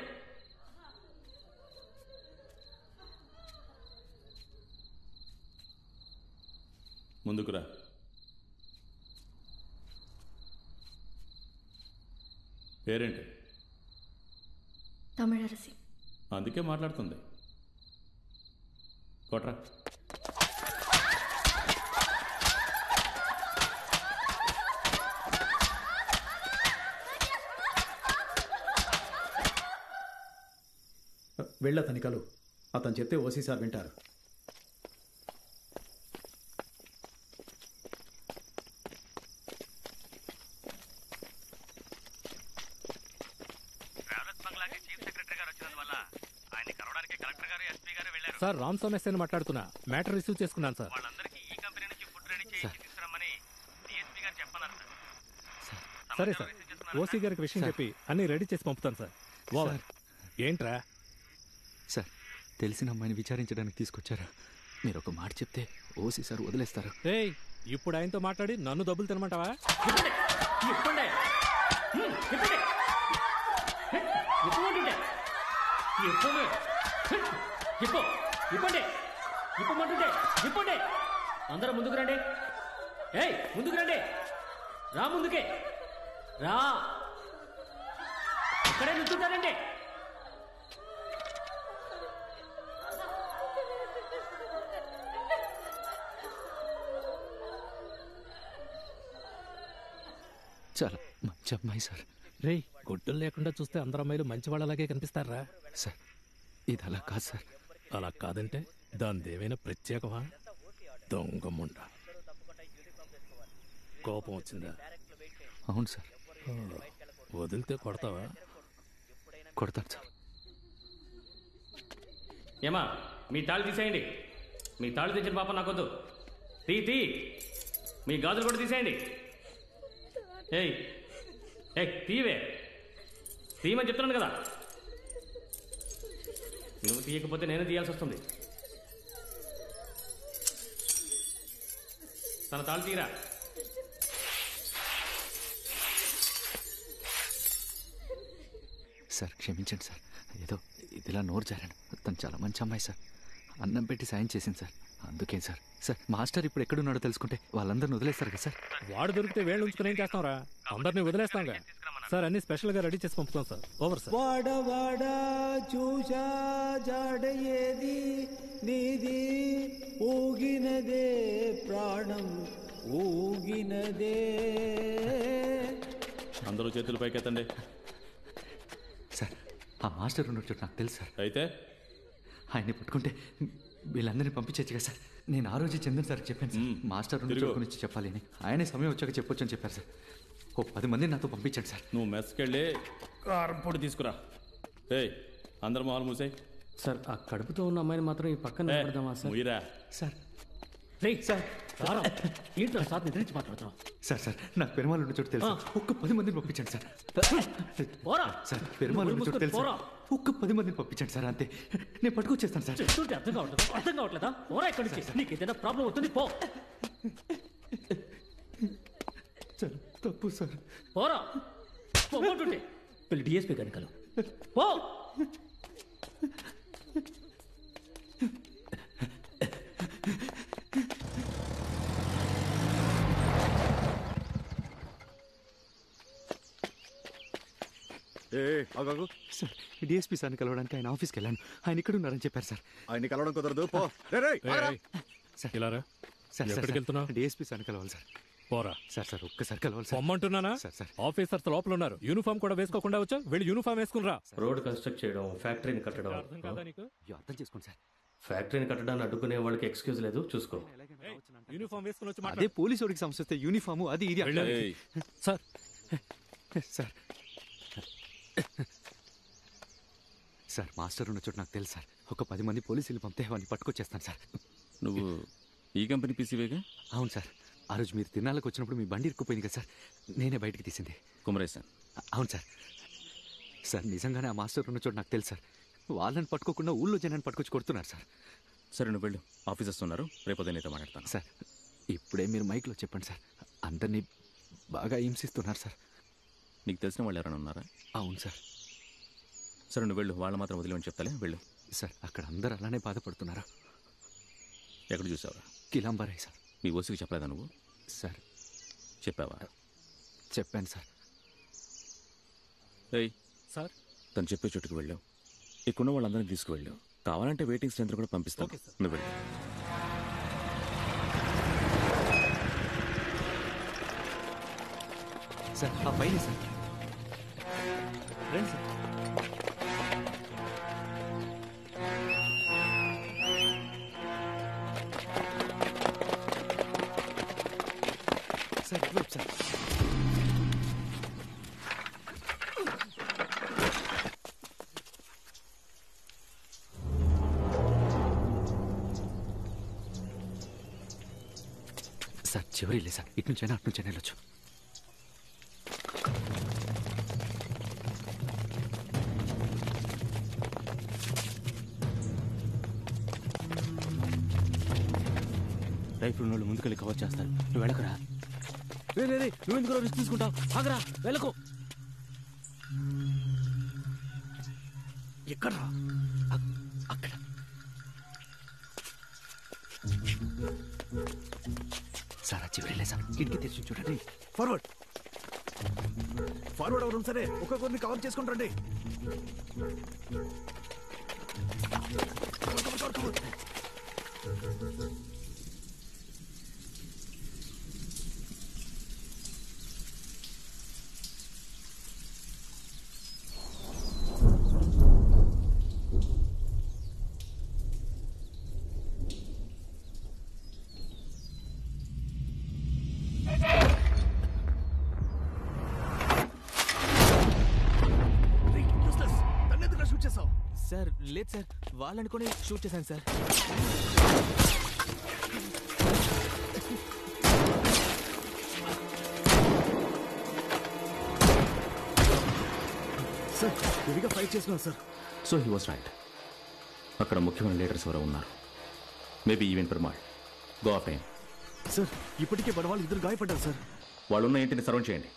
ముందుకురా. పేరేంటి? తమిళరసి. అందుకే మాట్లాడుతుంది. కొట్రా. వెళ్ళతని కలు. అతను చెప్తే ఓసీ సార్ వింటారు. ఎప్పటిలాగే చీఫ్ సెక్రటరీ గారు వచ్చినందువల్ల ఆయన్ని కలవడానికి కలెక్టర్ గారు ఎస్పీ గారు వెళ్ళారు. సార్ రామ్ సోమేశ్ అని మాట్లాడుతున్నా. మ్యాటర్ రిసీవ్ చేసుకున్నాను సార్. వాళ్ళందరికీ ఈ కంపెనీ నుంచి ఫుడ్ రెడీ చేసి తీసుకురమ్మని డిఎస్పీ గారు చెప్పన్నారు సార్. సరే సార్, ఓసీ గారికి విషయం చెప్పి అన్ని రెడీ చేసి పంపుతాను సార్. ఓవర్. ఏంట్రా సార్, తెలిసిన అమ్మాయిని విచారించడానికి తీసుకొచ్చారా? మీరు ఒక మాట చెప్తే ఓసీ సార్ వదిలేస్తారు. ఏయ్, ఇప్పుడు ఆయనతో మాట్లాడి నన్ను డబ్బులు తినమంటావా? ఇప్పండి, అందరూ ముందుకు రండి. ఏయ్, ముందుకు రండి. రా, ముందుకే రా. ఇక్కడే నుంచుంటారండి. చాలా మంచి అమ్మాయి సార్. రే, గుడ్డలు లేకుండా చూస్తే అందరు అమ్మాయిలు మంచి వాళ్ళలాగే కనిపిస్తారా? సార్, ఇది అలా కాదు సార్. అలా కాదంటే దానిదేమైనా ప్రత్యేకమా? దొంగముండ. కోపం వచ్చిందా? అవును సార్. వదిలితే కొడతావా? కొడతాను సార్. ఏమా, మీ తాళి తీసేయండి. మీ తాళి తెచ్చిన పాప నాకొద్దు. తీ మీ గాజులు కూడా తీసేయండి. ఏయ్ తీవే, తీయమని చెప్తున్నాను కదా. నువ్వు తీయకపోతే నేను తీయాల్సి వస్తుంది. తన తాళి తీరా. సార్ క్షమించండి సార్, ఏదో ఇదిలా నోరు జారాను. తను చాలా మంచి అమ్మాయి సార్. అన్నం పెట్టి సాయం చేసింది సార్. అందుకే సార్. సార్, మాస్టర్ ఇప్పుడు ఎక్కడున్నాడో తెలుసుకుంటే వాళ్ళందరిని వదిలేస్తారు కదా సార్. వాడు దొరికితే వేళ్ళు ఉంచుకుని ఏం చేస్తాంరా? అందరినీ వదిలేస్తాంగా సార్. అన్ని స్పెషల్ గా రెడీ చేసి పంపుతాం సార్. Over sir. వాడ చూసా జాడ ఏది నీది, ఊగినదే ప్రాణం ఊగినదే. అందరూ చేతులు పైకెత్తండి. సార్, ఆ మాస్టర్ ఉన్న చోటు నాకు తెలుసు సార్. అయితే ఆయన్ని పట్టుకుంటే వీళ్ళందరినీ పంపించచ్చు కదా సార్. నేను ఆ రోజు చందన్ సార్ చెప్పాను సార్, మాస్టర్ ఉన్న చోటు గురించి చెప్పాలి అని. ఆయనే సమయం వచ్చాక చెప్పొచ్చు అని చెప్పారు సార్. ఓ 10 మందిని నాతో పంపించండి సార్. నువ్వు మెస్కెళ్ళి కారం పొడి తీసుకురా. ఏయ్, అందరు మొహాలు మూసాయి. సార్, ఆ కడుపుతో ఉన్న అమ్మాయిని మాత్రం ఈ పక్కన పెడదామా సార్? ముయ్యరా సార్. రే సార్, ఏంటో సార్ నిద్రించి మాట్లాడుతున్నావు? సార్, నాకు పెరుమాళ్ళు ఉన్న చోటు తెలుసు. ఒక్క 10 మందిని పంపించండి సార్. సార్, పెరుమాళ్ళు ఉన్న చోటు తెలుసు. ఒక్క 10 మందిని పంపించండి సార్, అంతే. నేను పట్టుకొచ్చేస్తాను సార్. చెప్తుంటే అర్థం కావట్లేదా? పోరా ఇక్కడి నుంచి. నీకు ఏదైనా ప్రాబ్లం అవుతుంది, పో. సార్, తప్పు సార్. పోరా, పోతుంటే పెళ్లి డిఎస్పీ గారిని కలు. పో. సార్, డిఎస్పీ సార్ని కలవడానికి ఆయన ఆఫీస్కి వెళ్ళాను. ఆయన ఇక్కడ ఉన్నారని చెప్పారు సార్. ఆయన కలవడం కుదరదు. సార్, ఇలారా. ఎక్కడికి వెళ్తున్నావు? డిఎస్పీ సార్ని కలవాలి సార్. పోరా. సార్ ఒక్కసారి కలవాలి సార్. పొమ్మంటున్నానా? ఆఫీసర్స్ లోపల ఉన్నారు. యూనిఫామ్ కూడా వేసుకోకుండా వచ్చా? వెళ్ళి యూనిఫామ్ వేసుకుని రా. రోడ్ కన్స్ట్రక్ట్ చేయడం, ఫ్యాక్టరీని కట్టడం. అర్థం చేసుకోండి సార్. ఫ్యాక్టరీని కట్టడాన్ని అడ్డుకునే వాళ్ళకి ఎక్స్క్యూజ్ లేదు, చూసుకో. యూనిఫామ్ వేసుకుని వచ్చి అదే పోలీసు వాడికి సమస్య వస్తే యూనిఫాము అది ఇది సార్. సార్, సార్, మాస్టర్ ఉన్న చోటు నాకు తెలుసు సార్. ఒక 10 మంది పోలీసులు పంపితే వాడిని పట్టుకొచ్చేస్తాను సార్. నువ్వు ఈ కంపెనీ పీసీవేగా? అవును సార్. ఆ రోజు మీరు తిన్నాళ్ళకి వచ్చినప్పుడు మీ బండి ఇరుక్కుపోయింది కదా సార్, నేనే బయటికి తీసింది. కుమరేశన్. అవును సార్. సార్, నిజంగానే ఆ మాస్టర్ ఉన్న చోటు నాకు తెలుసు సార్. వాళ్ళని పట్టుకోకుండా ఊళ్ళో జనాన్ని పట్టుకొచ్చి కొడుతున్నారు సార్. సరే, నువ్వు వెళ్ళు. ఆఫీసర్స్ ఉన్నారు, రేపు ఉదయం నీతో మాట్లాడతాను. సార్, ఇప్పుడే మీరు మైక్లో చెప్పండి సార్. అందరినీ బాగా హింసిస్తున్నారు సార్. నీకు తెలిసిన వాళ్ళు ఎవరైనా ఉన్నారా? అవును సార్. సరే, నువ్వు వెళ్ళు. వాళ్ళు మాత్రం వదిలేమని చెప్తాలే, వెళ్ళు. సార్, అక్కడ అందరూ అలానే బాధపడుతున్నారు. ఎక్కడ చూసావురా? కిలాంబరై సార్. మీ ఓసికి చెప్పలేదా నువ్వు? సార్, చెప్పావా? చెప్పాను సార్. ఏయ్ సార్, తను చెప్పే చోటుకు వెళ్ళు. ఇక్కడున్న వాళ్ళందరినీ తీసుకువెళ్ళు. కావాలంటే వెయిటింగ్ స్ట్రెంత్ కూడా పంపిస్తాను. నువ్వు వెళ్ళు. సార్, ఆ పైన సార్. రండి సార్. సార్, ఇటువైపు సార్. చివరి ఇల్లే సార్. ఇటు నుంచైనా అటు నుంచైనా వెళ్ళొచ్చు. రైఫిల్ వాళ్ళు ముందుకెళ్ళి కవర్ చేస్తారు. నువ్వు వెళ్ళకరా. నువ్వు ఎందుకు రిస్క్ తీసుకుంటావు? ఆగరా, వెళ్ళకు. ఎక్కడ్రా? అక్కడ. సార్ చివరిలే సార్. కిటికీ తెరిచి చూడండి. ఫార్వర్డ్ ఎవరు సరే ఒక్కొక్కరిని కవర్ చేసుకుంటారండి. సార్ లేదు సార్, వాళ్ళనుకుని షూట్ చేశాను సార్. సార్ విడిగా ఫైట్ చేస్తున్నాను sir. So he was right. అక్కడ ముఖ్యమైన లీడర్స్ ఎవరో ఉన్నారు. Maybe even Perumal. Go of time. Sir ఇప్పటికే బడవాళ్ళు ఇద్దరు గాయపడ్డారు సార్. వాళ్ళున్న ఇంటిని సరౌండ్ చేయండి.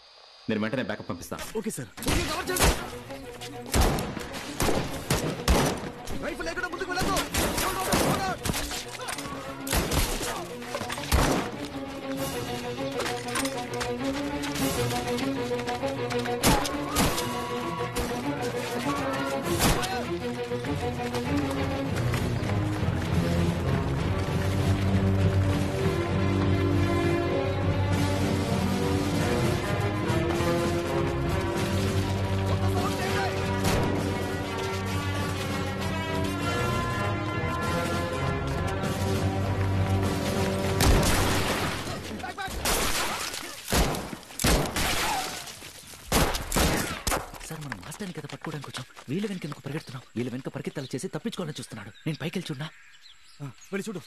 నేను వెంటనే బ్యాకప్ పంపిస్తాను. Okay sir. రైఫిల్ ఎక్కడ ముందుకు వెళ్ళదు. కదా పట్టుకోవడానికి వచ్చాం. వీళ్ళ వెనక ఎందుకు పరిగెడుతున్నాం? వీళ్ళ వెనక పరిగెత్తాలు చేసి తప్పించుకోవాలని చూస్తున్నాడు. నేను పైకి వెళ్ళి చూడనా? వెళ్ళి చూడు.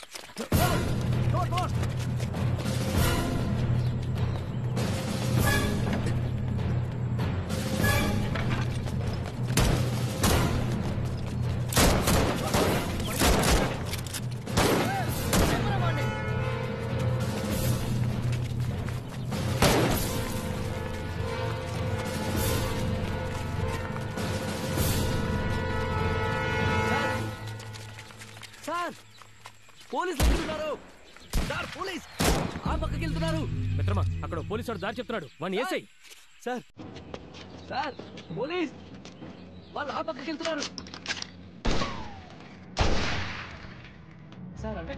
మిత్రమా, అక్కడ పోలీసు వాడు దారి చెప్తున్నాడు. వాడిని ఏసై. సార్ సార్ పోలీస్ వాళ్ళు ఆ పక్కకి వెళ్తున్నారు సార్. అంటే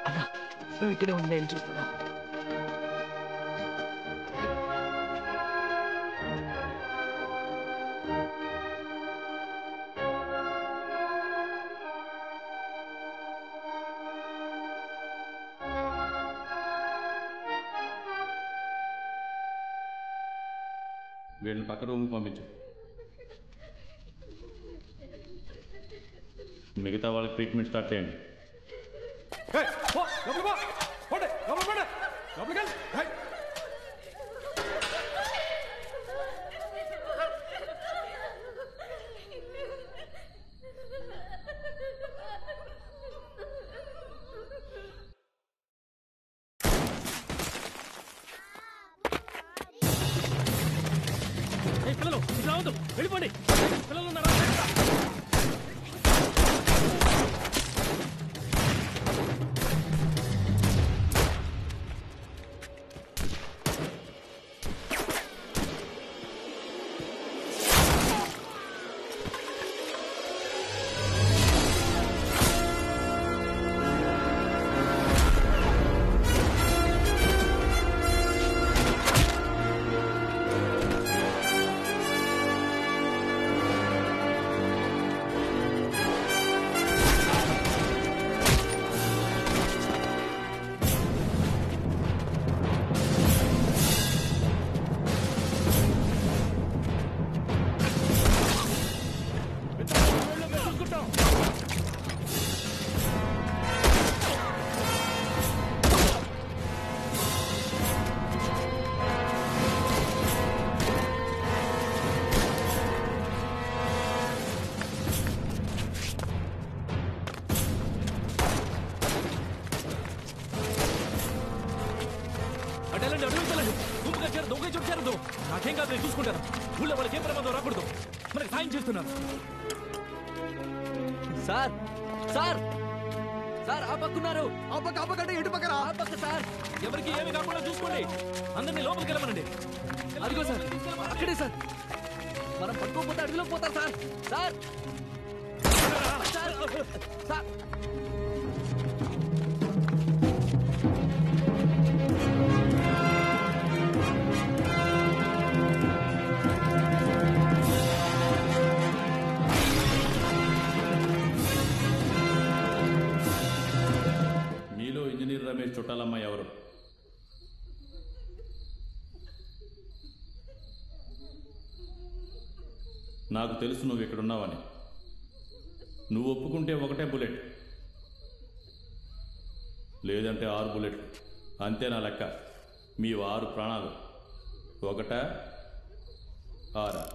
అన్నా నువ్వు ఇక్కడే ఉంది, నేను చూస్తున్నా. వీళ్ళని పక్క రూమ్కి పంపించు. మిగతా వాళ్ళకి ట్రీట్మెంట్ స్టార్ట్ చేయండి. పిల్లలు రావద్దు, వెళ్ళిపోండి. పిల్లలు ఉన్నారా? చేరదు. నాకేం కాదు, నేను చూసుకుంటాను. ఊళ్ళో వాళ్ళకి ఏం ప్రమాదం రాకూడదు. మనకి సాయం చేస్తున్నాను. సార్ సార్ సార్ ఆ పక్కున్నారు. ఆ పక్క ఎటు పక్కన ఆ పక్క సార్. ఎవరికి ఏమి కాకుండా చూసుకోండి. అందరినీ లోపలికి వెళ్ళమనండి. అదిగో సార్, అక్కడే సార్. మనం పట్టుకోకపోతే అడుగులో పోతాం సార్. సార్ సార్ మీలో ఇంజనీర్ రమేష్ చుట్టాలమ్మ ఎవరు? నాకు తెలుసు నువ్వు ఇక్కడున్నావని. నువ్వు ఒప్పుకుంటే ఒకటే బుల్లెట్, లేదంటే 6 బుల్లెట్లు. అంతే నా లెక్క. మీ 6 ప్రాణాలు. 1 6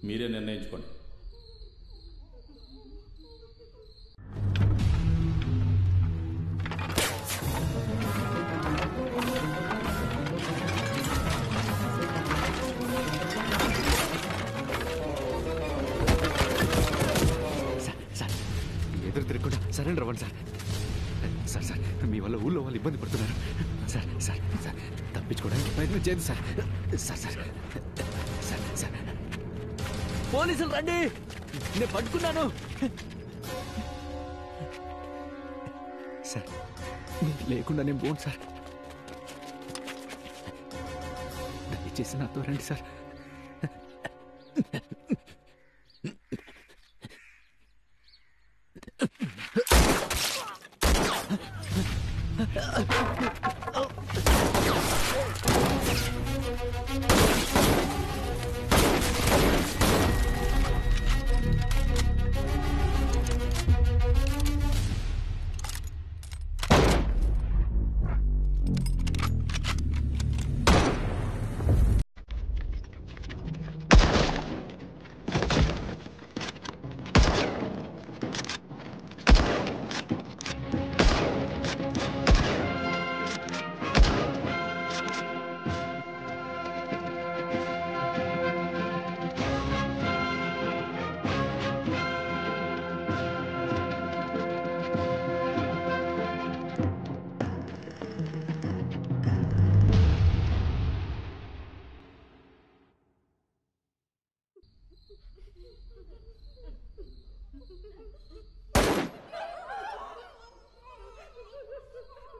మీరే నిర్ణయించుకోండి. ఎదురు తిరగకుండా సరెండర్ అవ్వండి సార్. సార్ సార్ మీ వల్ల ఊళ్ళో వాళ్ళు ఇబ్బంది పడుతున్నారు సార్. సార్ సార్ తప్పించుకోవడానికి ప్రయత్నం చేయదు sir. Sir sir sir sir పోలీసులు రండి, నేను పట్టుకున్నాను సార్. మీరు లేకుండా నేను పోను సార్. దయచేసి నాతో రండి సార్.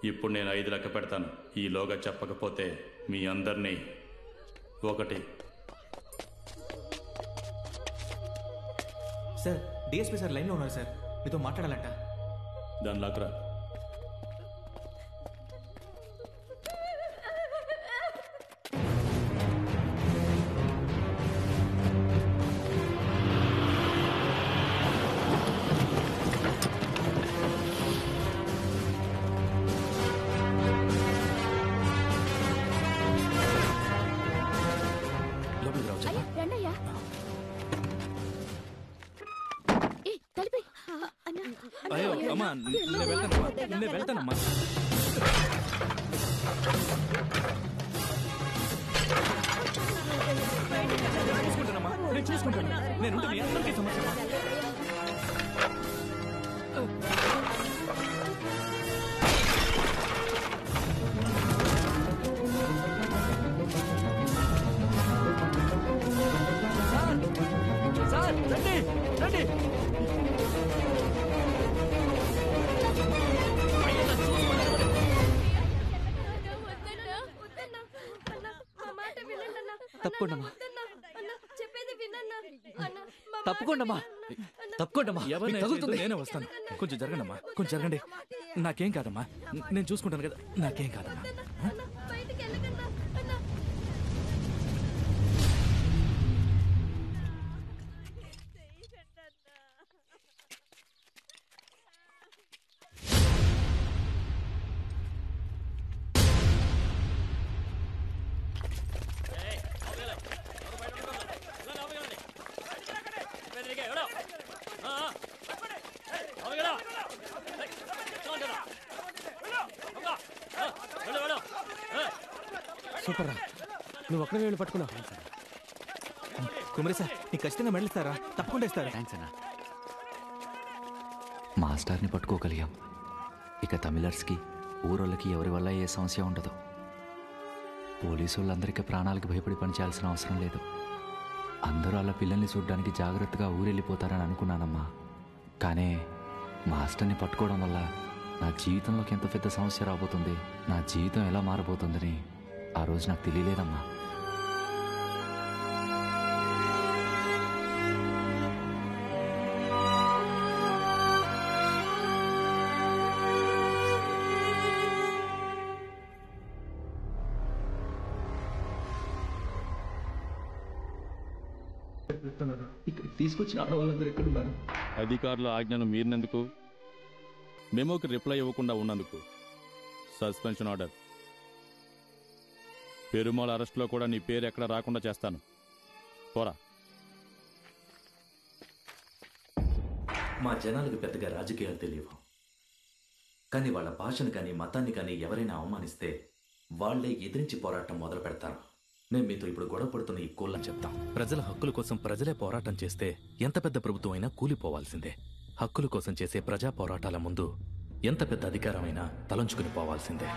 ఇప్పుడు నేను 5 లెక్క పెడతాను. ఈలోగా చెప్పకపోతే మీ అందరినీ 1 సార్ డిఎస్పీ సార్ లైన్లో ఉన్నారు సార్, మీతో మాట్లాడాలంట. దాని లాక్రా. రండయ్యా. అయ్యో అమ్మా, నేను వెళ్తానమ్మా. చూసుకుంటానమ్మా, నేను చూసుకుంటాను. నేను మీ అందరికీ సమస్య. సార్ రండి రండి. తప్పకుండా తప్పకుండా తప్పకుండా నేనే వస్తాను. కొంచెం జరగండమ్మా, కొంచెం జరగండి. నాకేం కాదమ్మా, నేను చూసుకుంటాను కదా. నాకేం కాదమ్మా. సూపర్ రా. నువ్వు ఒక్కడే వెళ్ళి పట్టుకున్నావు. కుమరి సార్ నీకు ఖచ్చితంగా మెడల్ ఇస్తారా? తప్పకుండా ఇస్తారా? థ్యాంక్స్ అన్న. మాస్టర్ని పట్టుకోగలిగాం. ఇక తమిళర్స్కి ఊరోళ్ళకి ఎవరి వల్ల ఏ సమస్య ఉండదు. పోలీసు వాళ్ళందరికీ ప్రాణాలకి భయపడి పనిచేయాల్సిన అవసరం లేదు. అందరూ అలా పిల్లల్ని చూడడానికి జాగ్రత్తగా ఊరెళ్ళిపోతారని అనుకున్నానమ్మా. కానీ మాస్టర్ని పట్టుకోవడం వల్ల నా జీవితంలోకి ఎంత పెద్ద సమస్య రాబోతుంది, నా జీవితం ఎలా మారబోతుందని ఆ రోజు నాకు తెలియలేదమ్మా. ఇక్కడ తీసుకొచ్చిన ఆడవాళ్ళందరూ ఎక్కడున్నారు? అధికారుల ఆజ్ఞను మీరినందుకు, మెమోకి రిప్లై ఇవ్వకుండా ఉన్నందుకు సస్పెన్షన్ ఆర్డర్. పెరుమాళ్ అరెస్ట్లో కూడా నీ పేరు ఎక్కడ రాకుండా చేస్తాను. పోరా. మా జనాలకు పెద్దగా రాజకీయాలు తెలియవు, కానీ వాళ్ళ భాషను కానీ మతాన్ని కానీ ఎవరైనా అవమానిస్తే వాళ్లే ఎదిరించి పోరాటం మొదలు పెడతారు. నేను మీతో ఇప్పుడు గొడవ పడుతున్న ఈ కోళ్ళని చెప్తాం. ప్రజల హక్కుల కోసం ప్రజలే పోరాటం చేస్తే ఎంత పెద్ద ప్రభుత్వం అయినా కూలిపోవాల్సిందే. హక్కుల కోసం చేసే ప్రజా పోరాటాల ముందు ఎంత పెద్ద అధికారమైనా తలంచుకుని పోవాల్సిందే.